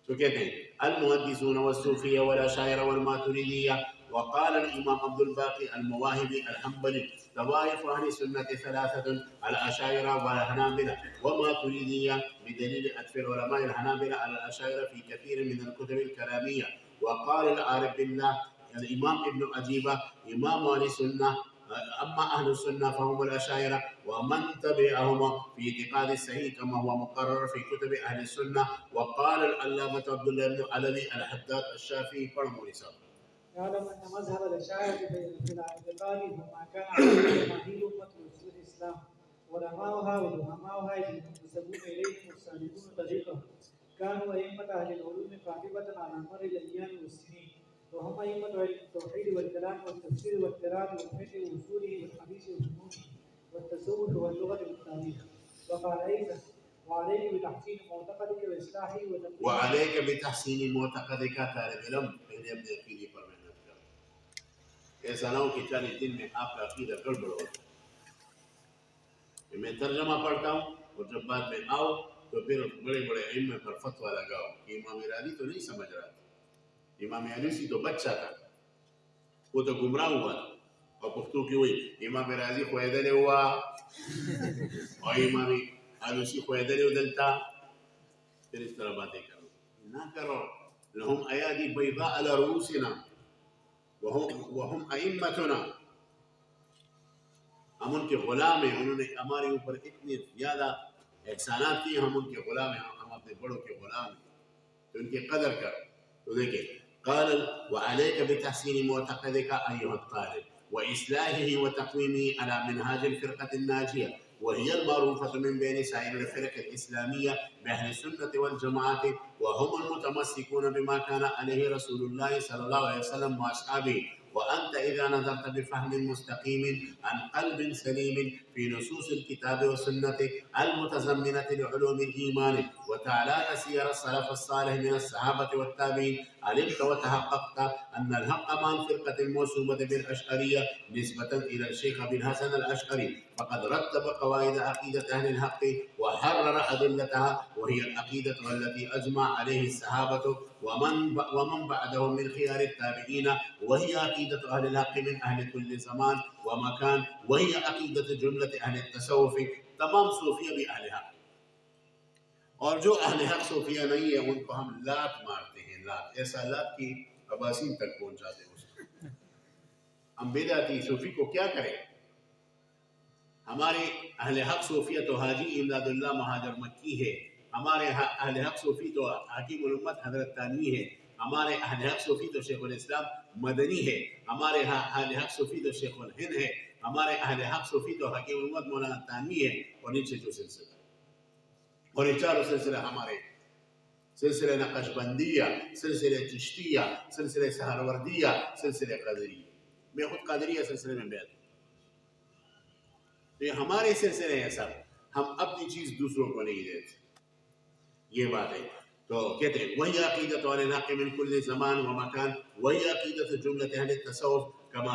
تو کہتے ہیں المحدثون والصوفیہ والاشاعرہ والماتریدیہ۔ وقال الامام عبد الباقی المواہبی الحنبلی طوائف اہل السنة ثلاثة الاشاعرہ والحنابلہ وماتریدیہ، بدلیل عطف العلماء الحنابلہ على الاشاعرہ في كثير من الكتب الكلامية۔ وقال العارف بالله الامام ابن عجیبہ امام اہل السنة اما اہل السنة فهم الاشاعرہ ومن تبعهم في اعتقاد الصحيح كما هو مقرر في كتب اہل السنة۔ وقال العلامة عبد الله بن علوي الحداد الشافعي، پڑھ مولوی صاحب۔ يعلم أن مذهب الأشاعرة في الاعتقاد هو ما كان عليه جماهير أمة رسول الإسلام، علماؤها وزعماؤها المنتسبون إليهم والسالكون طريقهم، كانوا أئمة أهل العلوم قاطبة على مر الأديان والسنين، وهم أئمة التوحيد والكلام والتفسير والقراءة والفقه وأصوله والحديث وفنونه والتصوف واللغة والتاريخ. وقال أيضا وعليك بتحسين معتقدك وإصلاحه وتقويمه، وعليك بتحسين معتقدك، طالب علم پہلے اپنے عقیدے پر محنت کر، ایسا نہ ہو کہ 40 دن میں آپ کا عقیدہ گڑبڑ ہو جائے۔ میں ترجمہ پڑھتا ہوں اور جب بعد میں آؤ تو پھر بڑے بڑے ائمہ پر فتویٰ لگاؤ کہ امام راضی تو نہیں سمجھ رہا تھا، امام علوسی تو بچہ تھا، وہ تو گمراہ ہوا تھا، اور پختو کی ہوئی امام راضی خویدل ہوا اور امام علوسی خویدل ادلتا، پھر اس طرح باتیں کرو نہ کرو۔ لهم ایادی بیضاء علی رؤوسنا وهم ائمتنا، ہم ان کے غلام ہیں، انہوں نے ہمارے اوپر اتنے زیادہ احسانات کیے، ہم ان کے غلام ہیں، ہم اپنے بڑوں کے غلام ہیں، تو ان کی قدر کر۔ تو دیکھیں قال وعليك بتحسين معتقدك أيها الطالب وإصلاحه وتقويمه على منهاج الفرقة الناجية، وهي المعروفة من بين سائر الفرق الإسلامية بأهل السنة والجماعة، وهم المتمسكون بما كان عليه رسول الله صلى الله عليه وسلم وأصحابه. وأنت إذا نظرت بفهم مستقيم عن قلب سليم في نصوص الكتاب والسنة المتضمنة لعلوم الإيمان، وتعالى سير السلف الصالح من الصحابة والتابعين، علمت وتحققت أن الحق مع الفرقة الموصومة بالأشعرية نسبة إلى الشيخ أبي الحسن الأشعري، فقد رتب قواعد عقيدة أهل الحق وحرر أدلتها، وهي العقيدة التي أجمع عليه الصحابة ومن بعدهم من خيار التابعين، وهي عقيدة أهل الحق من أهل كل زمان ومكان، وهي عقيدة جملة أهل التصوف. تمام صوفیہ بھی اہل حق، اور جو اہل حق صوفیہ نہیں ہے ان کو ہم لات مارتے ہیں، لات، ایسا لات کی اباسین تک پہنچاتے ہیں اس کو. ہم بدعتی صوفی کو کیا کریں؟ ہمارے اہل حق صوفیہ تو حاجی امداد اللہ مہاجر مکی ہے، ہمارے اہل حق صوفی تو حکیم الامت حضرت تانوی ہے، ہمارے اہل حق صوفی تو شیخ الاسلام مدنی ہے، ہمارے اہل حق صوفی تو شیخ الہند ہے، ہمارے اہل حق صوفی تو حکیم الامت مولانا تانوی ہے، اور نیچے جو سلسلہ، اور یہ چاروں سلسلہ ہمارے سلسلہ نقش بندیہ، سلسلہ چشتیہ، سلسلہ سہروردیہ، سلسلہ قادریہ. میں خود قادریہ سلسلے میں بیعت ہوں. تو یہ ہمارے سلسلے ہیں سب، ہم اپنی چیز دوسروں کو نہیں دیتے. یہ بات ہے. تو کہتے ہیں وہی عقیدت اہل الحق من کل زمان و مکان، وہی عقیدت جملت اہل التصوف كما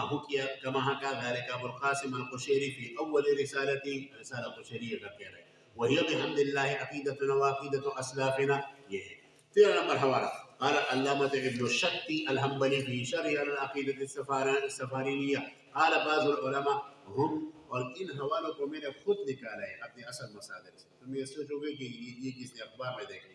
حكى ذلك ابو القاسم القشيري في اول رسالته، رسالہ قشیریہ کا کہہ رہے ہیں. وهي بحمد الله عقيدتنا وعقيدة اسلافنا. یہ ہے 13 نمبر حوالہ. قال علامة ابن الشتي الحنبلي في شرح العقيدة السفارينية، قال بعض العلماء هم، اور ان حوالوں کو میں نے خود نکالا ہے اپنے اصل مصادر سے. تم یہ سوچو گے کہ یہ کس نے اخبار میں دیکھا،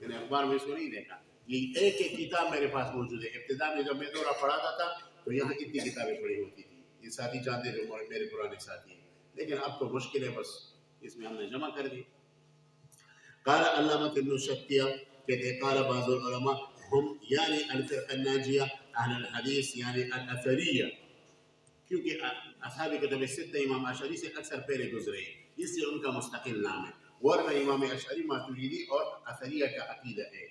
میں نے اخبار میں اس کو نہیں دیکھا. یہ ایک ایک کتاب میرے پاس موجود ہے. ابتدا میں جب میں دورہ پڑھاتا تھا تو یہاں اتنی کتابیں پڑھی ہوتی تھی. یہ ساتھی جانتے جو میرے پرانے ساتھی ہیں، لیکن اب تو مشکل ہے، بس اس میں ہم نے جمع کر دی. قال علامة ابن الشتية کہتے قال بعض العلماء هم یعنی الفرقہ الناجیہ اہل الحدیث یعنی الاثریہ، کیونکہ اصحاب کتب الستہ امام اشعری سے اکثر پہلے گزرے ہیں، اس لیے ان کا مستقل نام ہے. ورنہ امام اشعری ماتریدی اور اثریہ کا عقیدہ ہے.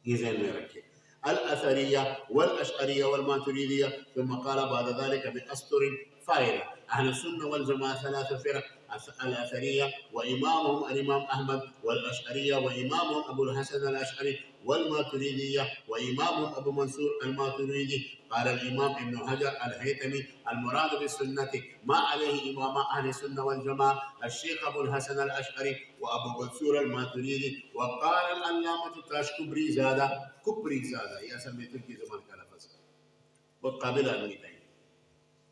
یہ ذہن میں رکھے. الاثریہ والاشعریہ والماتریدیہ. ثم قال بعد ذلك بأسطر فائدة اہل السنة والجماعة 3 فرق: الأثرية وإمامهم الإمام أحمد، والأشعرية وإمامهم أبو الحسن الأشعري، والماتريدية وإمامهم أبو منصور الماتريدي. قال الإمام ابن حجر الهيثمي المراد بالسنة ما عليه إمام أهل السنة والجماعة الشيخ أبو الحسن الأشعري وأبو منصور الماتريدي. وقال العلامة تاش كبري زادة، یہ اصل میں ترکی زبان کا لفظ ہے، بہت قابل آدمی تھا.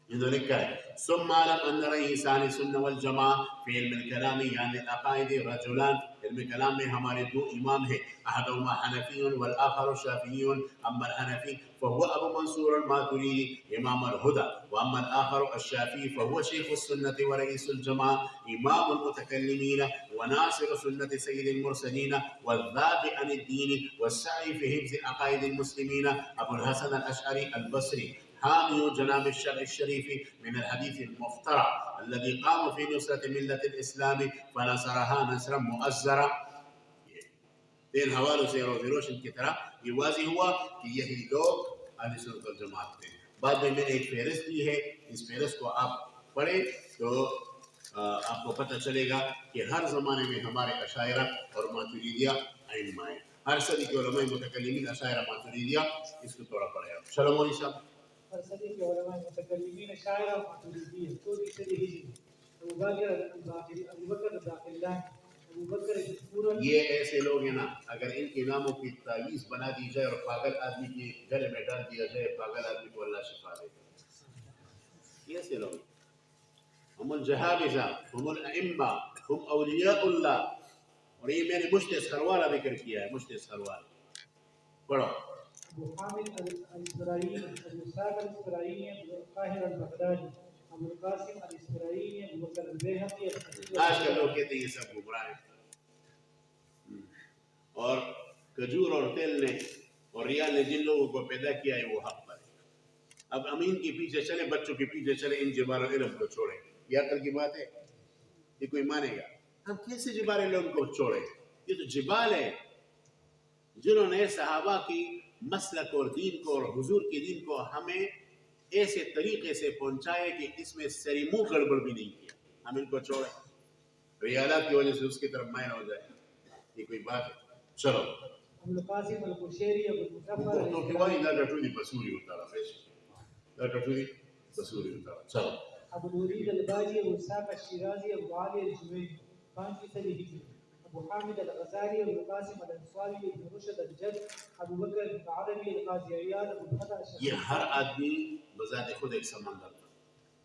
انہوں نے کہا ہے ثم اعلم ان رئیس اہل السنة والجماعة في علم الكلام یعنی العقائد رجلان. علم کلام میں ہمارے 2 امام ہیں، احدهما حنفی والآخر شافعی. اما الحنفی فهو ابو منصور الماتريدي امام الهدى، واما الاخر الشافعي فهو شيخ السنة ورئيس الجماعة امام المتكلمين وناصر سنة سيد المرسلين والذاب عن الدين والسعي في حفظ عقائد المسلمين. ابو الحسن الاشعري البصري حامي جناب الشرع الشريف من الحديث المفترى الذي قام في نصرة ملة الإسلام فنصرها نصرا مؤزرا. 3 حوالوں سے روشن کی طرح یہ واضح ہوا کہ یہی لوگ اہل سنت والجماعت تھے. بعد میں نے ایک فہرست دی ہے، اس فہرست کو آپ پڑھیں تو آپ کو پتہ چلے گا کہ ہر زمانے میں ہمارے اشاعرہ اور ماتریدیہ ائمہ ہیں. ہر صدی کے علماء متکلمین اشاعرہ ماتریدیہ، اس کو تھوڑا پڑھے آپ. چلو مولوی صاحب. ہر صدی کے علماء متکلمین اشاعرہ ماتریدیہ، 14 صدی ہجری. ابو بکر باقلانی، ابو بکر پورا. یہ ایسے لوگ ہیں نا، اگر ان کے ناموں کی تعویذ بنا دی جائے اور پاگل آدمی کے گلے میں ڈال دیا جائے، پاگل آدمی کو اللہ شفا دے. یہ ایسے لوگ ہم الجہابذہ، ہم الائمہ، ہم اولیاء اللہ. اور یہ میں نے مشت سروالہ ذکر کیا ہے، مشت سروالہ پڑھو. ابو حامد الاسفرائی، ابو اسحاق الاسفرائی، ابو القاہر البغدادی، ابو القاسم الاسفرائی، ابو بکر البیہقی. آج کل لوگ کہتے ہیں یہ سب گمراہ ہیں، اور کھجور اور تیل نے اور ریال نے جن لوگوں کو پیدا کیا ہے وہ حق پر ہے. اب امین کے پیچھے چلے، بچوں کے پیچھے چلے، ان جبال علم کو چھوڑیں. یہ عقل کی بات ہے؟ یہ کوئی مانے گا؟ ہم کیسے جبال علم کو چھوڑیں؟ یہ تو جبال ہے جنہوں نے صحابہ کی مسلک اور دین کو اور حضور کے دین کو ہمیں ایسے طریقے سے پہنچائے کہ اس میں سری منہ گڑبڑ بھی نہیں کیا. ہم ان کو چھوڑیں، ریالات کی وجہ سے اس کی طرف مائل ہو جائے؟ یہ کوئی بات ہے؟ چلو. ابو القاسم القشیری، ابو المظفر تو کہ وہی دا ٹولی بسوری ہوتا رہا، دا ٹولی بسوری ہوتا رہا. چلو. ابو الولید الباجی، ابو اسحاق الشیرازی، ابو علی الجوینی 5 ہجری، ابو حامد الغزالی، ابو القاسم الانصاری، ابن رشد الجد، ابو بکر بن عربی، القاضی عیاض، ابو الفتح یہ ہر آدمی بذات خود ایک سمندر تھا،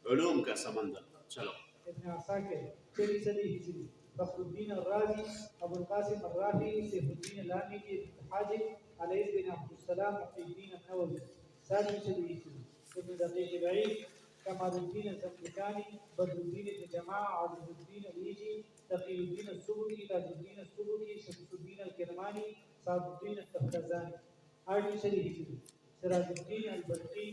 علوم کا سمندر تھا. چلو ابن عساکر 6 ہجری، فخر الدین الرازی، ابو القاسم الرافعی، سیف الدین الاملی، ابن حاجب، علیہ بن عبد السلام، محی الدین النووی 7 ہجری، ابن دقیق العید، کمال الدین الزمخشانی، بدر الدین ابن جماعہ، عظیم الدین العیجی، تقی الدین السبکی، تاج الدین السبکی، شمس الدین الکرمانی، سعد الدین التفتازانی 8 ہجری، سراج الدین البلخی،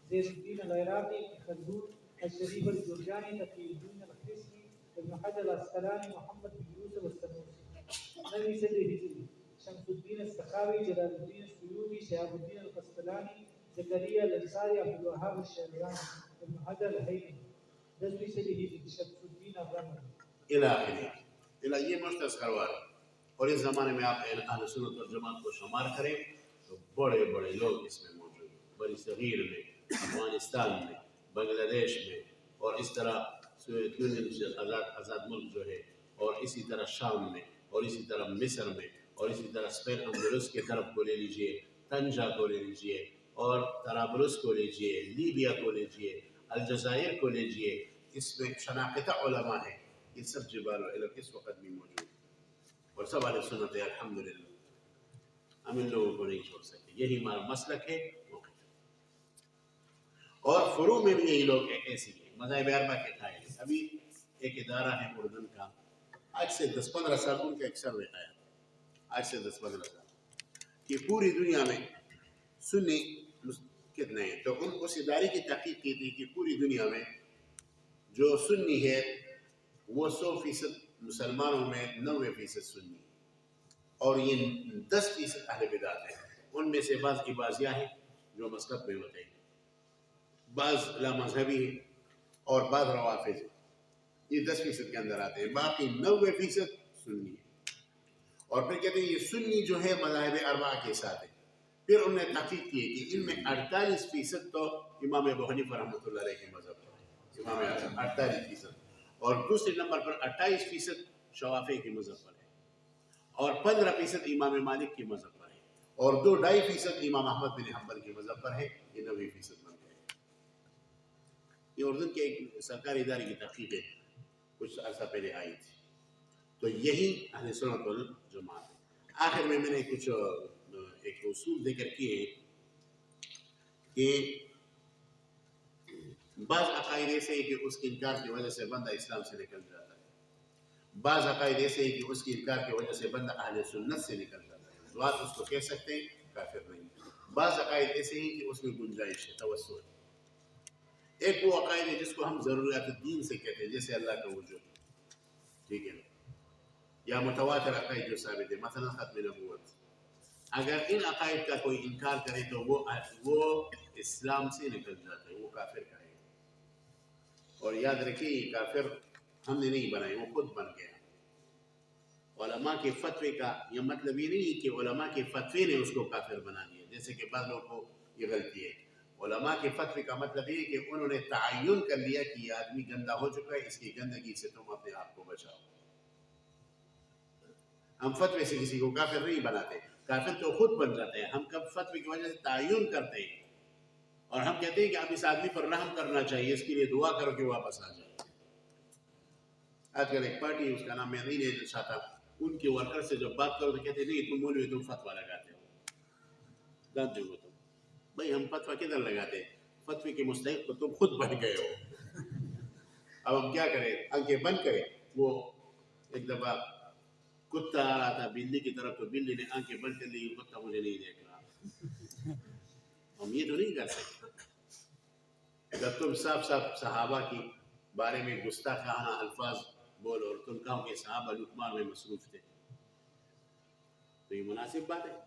زین الدین العراقی، ابن خلدون، الشریف الجرجانی، تقی الدین الخصری، ابن حجر العسقلانی، محمد بن یوسف السنوسی 9 ہجری، شمس الدین السخاوی، جلال الدین السیوطی، شہاب الدین القسطلانی، زکریا الانصاری، عبد الوهاب الشیرازی، ابن حجر الهیثمی 10 ہجری، شمس الدین الرملی الى آخره. یہ مختصر وار. اور اس زمانے میں آپ اہل سنت والجماعت کو شمار کریں تو بڑے بڑے لوگ اس میں موجود ہیں، بڑی صغیر میں، افغانستان میں، بنگلہ دیش میں، اور اس طرح تیونس آزاد ملک جو ہے، اور اسی طرح شام میں، اور اسی طرح مصر میں، اور اسی طرح اسپین اندلس کی طرف کو لے لیجئے، طنجہ کو لے لیجئے، اور طرابلس کو لیجئے، لیبیا کو لیجئے، الجزائر کو لیجئے. اس میں شناقطہ علماء ہیں. یہ سب جبال العلم اس وقت بھی موجود ہیں اور سب اہل سنت ہے الحمدللہ. ہم ان لوگوں کو نہیں چھوڑ سکتے، یہی ہمارا مسلک ہے. اور فروع میں بھی یہی لوگ ایسے ہیں، مذاہب اربعہ کے قائل ہیں. ابھی ایک ادارہ ہے اردن کا، آج سے 10-15 سال ان کا ایک سروے آیا، آج سے 10-15 سال کہ پوری دنیا میں سنی کتنے ہیں. تو ان اس ادارے کی تحقیق کی تھی کہ پوری دنیا میں جو سنی ہے وہ 100% مسلمانوں میں 90% سنی ہے، اور یہ 10% اہل بدعت ہیں. ان میں سے بعض عباضیہ ہیں جو مسلک میں ہوتے ہیں، بعض لا مذہبی ہیں، اور بعض روافض ہیں. یہ 10% کے اندر آتے ہیں، باقی 90% سنی ہے. اور پھر کہتے ہیں یہ سنی جو ہے مذاہب اربعہ کے ساتھ ہے. پھر انہوں نے تحقیق کی کہ ان میں 48% تو امام ابو حنیفہ رحمۃ اللہ علیہ کے مذہب پر ہے، امام اعظم 48%، اور دوسرے نمبر پر 28% شوافی کے مذہب پر ہے، اور 15% امام مالک کے مذہب پر ہے، اور 2-2.5% امام احمد بن حنبل کے مذہب پر ہے. یہ 90% بن گئے. یہ اردن کے ایک سرکاری ادارے کی تحقیق ہے، کچھ عرصہ پہلے آئی تھی. تو یہی اہل سنت والجماعت ہے. آخر میں نے کچھ ایک اصول ذکر کیے کہ بعض عقائد ایسے ہیں کہ اس کے انکار کی وجہ سے بندہ اسلام سے نکل جاتا ہے، بعض عقائد ایسے ہیں کہ اس کے انکار کی وجہ سے بندہ اہل سنت سے نکل جاتا ہے، تو آپ اس کو کہہ سکتے ہیں کافر نہیں. بعض عقائد ایسے ہیں کہ اس میں گنجائش ہے، توسع ہے. ایک وہ عقائد ہے جس کو ہم ضروریات الدین سے کہتے ہیں، جیسے اللہ کا وجود، ٹھیک ہے، یا متواتر عقائد جو ثابت ہے، مثلا ختم نبوت. اگر ان عقائد کا کوئی انکار کرے تو وہ اسلام سے نکل جاتا ہے، وہ کافر کہے. اور یاد رکھیے یہ کافر ہم نے نہیں بنائے، وہ خود بن گیا. علماء کے فتوے کا یہ مطلب یہ نہیں کہ علماء کے فتوے نے اس کو کافر بنا دیا، جیسے کہ بعض لوگوں کو یہ غلطی ہے. علماء کے فتوے کا مطلب یہ کہ انہوں نے تعین کر لیا کہ یہ آدمی گندا ہو چکا ہے، اس کی گندگی سے تم اپنے آپ کو بچاؤ. ہم فتوے سے کسی کو کافر نہیں بناتے، کافر تو خود بن جاتے ہیں. ہم کب فتوے کی وجہ سے تعین کرتے ہیں اور ہم کہتے ہیں کہ اب اس آدمی پر رحم کرنا چاہیے، اس کے لیے دعا کرو کہ واپس آ جائے. آج کل ایک پارٹی ہے، اس کا نام میں نہیں لینا چاہتا، ان کے ورکر سے جب بات کرو تو کہتے ہیں نہیں تم مولوی تم فتویٰ لگاتے ہو، جان جو تم. بھائی ہم فتویٰ کدھر لگاتے ہیں؟ فتوے کے مستحق تو تم خود بن گئے ہو. اب ہم کیا کریں؟ آنکھیں بند کریں. وہ ایک دفعہ کتا آ رہا تھا بلی کی طرف، تو بلی نے آنکھیں بند کر لی، کتا مجھے نہیں دیکھ رہا. ہم یہ تو نہیں کر سکتے. جب تم صاف صاف صحابہ کی بارے میں گستاخانہ الفاظ بولو اور تم کہو کہ صحابہ لوٹمار میں مصروف تھے، تو یہ مناسب بات ہے؟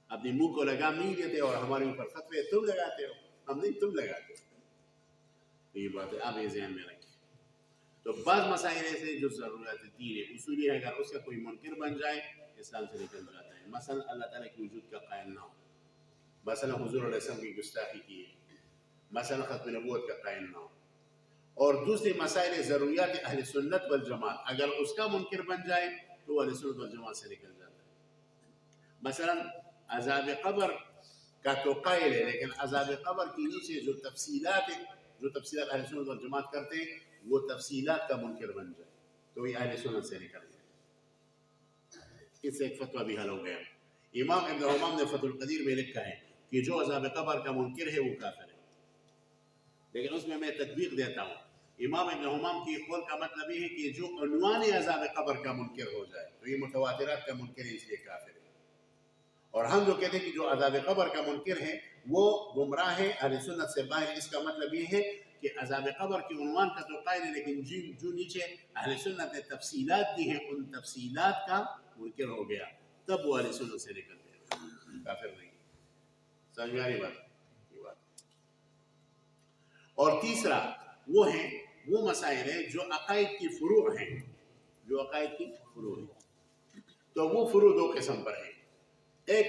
اپنے منہ کو لگام نہیں دیتے اور ہمارے اوپر فتوے تم لگاتے ہو، ہم نہیں تم لگاتے ہو. تو یہ بات ہے، آپ یہ ذہن میں رکھیں. تو بعض مسائل ایسے جو ضرورت دین ہے، اصولی ہے، اگر اس کا کوئی منکر بن جائے اسلام سے نکل جاتا ہے. مثلا اللہ تعالیٰ کے وجود کا قائل نہ ہو، مثلا حضور علیہ السلام کی گستاخی کی ہے، مثلا ختم نبوت کا قائل نہ ہو، اور دوسری مسائل ضروریات اہل سنت والجماعت اگر اس کا منکر بن جائے تو وہ اہل سنت والجماعت سے نکل جاتا ہے. مثلا عذاب قبر کا تو قائل ہے، لیکن عذاب قبر کے نیچے جو تفصیلات اہل سنت والجماعت کرتے ہیں وہ تفصیلات کا منکر بن جائے تو یہ اہل سنت سے نکل جائے. اس سے ایک فتویٰ بھی حل ہو گیا. امام ابن حمام نے فتح القدیر میں لکھا ہے کہ جو عذاب قبر کا منکر ہے وہ کافر ہے، لیکن اس میں تطبیق دیتا ہوں. امام ابن حمام کی قول کا مطلب یہ ہے کہ جو عنوان عذاب قبر کا منکر ہو جائے تو یہ متواترات کا منکر ہے، اس لیے کافر ہے. اور ہم جو کہتے ہیں کہ جو عذاب قبر کا منکر ہے وہ گمراہ ہے، اہل سنت سے باہر. اس کا مطلب یہ ہے کہ عذاب قبر کی عنوان کا تو قائل ہے، لیکن جو نیچے اہل سنت نے تفصیلات دی ہیں ان تفصیلات کا منکر ہو گیا، تب وہ اہل سنت سے نکل گیا، کافر نہیں. سمجھ میں آ رہی بات؟ اور تیسرا وہ مسائل ہیں جو عقائد کی فروع ہیں، تو وہ فروع دو قسم پر ہیں. ایک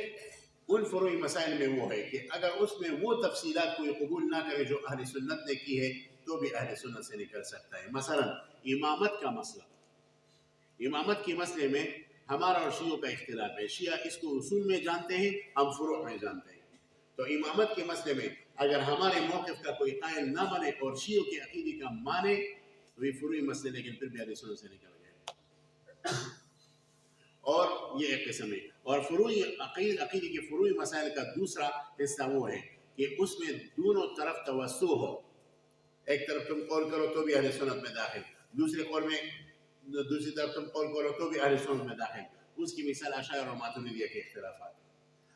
ان فروعی مسائل میں وہ ہے کہ اگر اس میں وہ تفصیلات کوئی قبول نہ کرے جو اہل سنت نے کی ہے تو بھی اہل سنت سے نکل سکتا ہے. مثلا امامت کا مسئلہ، امامت کے مسئلے میں ہمارا اور شیعوں کا اختلاف ہے. شیعہ اس کو اصول میں جانتے ہیں، ہم فروع میں جانتے ہیں. تو امامت کے مسئلے میں اگر ہمارے موقف کا کوئی قائل نہ بنے اور شیعوں کے عقیدے کا مانے تو یہ فروعی مسئلے، لیکن پھر بھی اہل سنت سے نکل گئے. اور یہ ایک قسم ہے. اور فروعی عقیدے کے فروعی مسائل کا دوسرا حصہ وہ ہے کہ اس میں دونوں طرف توسع ہو. ایک طرف تم قول کرو تو بھی اہل سنت میں داخل، دوسری طرف تم قول کرو تو بھی اہل سنت میں داخل. اس کی مثال اشاعرہ اور ماتریدیہ کے اختلافات.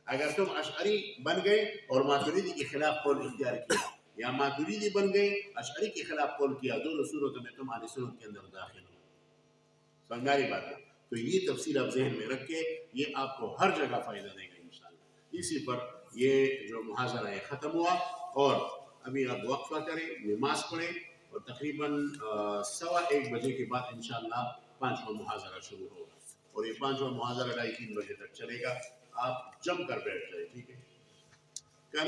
اگر تم اشعری بن گئے اور ماتریدی کے خلاف قول اختیار کیا، یا ماتریدی بن گئے اشعری کے خلاف قول کیا، دونوں صورتوں میں تم اہل سنت کے اندر داخل ہو. سمجھاری بات ہے. تو یہ تفصیل آپ ذہن میں رکھ کے یہ آپ کو ہر جگہ فائدہ دے گا انشاءاللہ. اسی پر یہ جو محاضرہ ہے ختم ہوا، اور ابھی آپ وقفہ کریں، نماز پڑھیں، اور تقریباً 1:15 بجے کے بعد انشاءاللہ 5واں محاضرہ شروع ہوگا، اور یہ 5واں محاضرہ 2:30-3 بجے تک چلے گا. آپ جم کر بیٹھ جائیں، ٹھیک ہے؟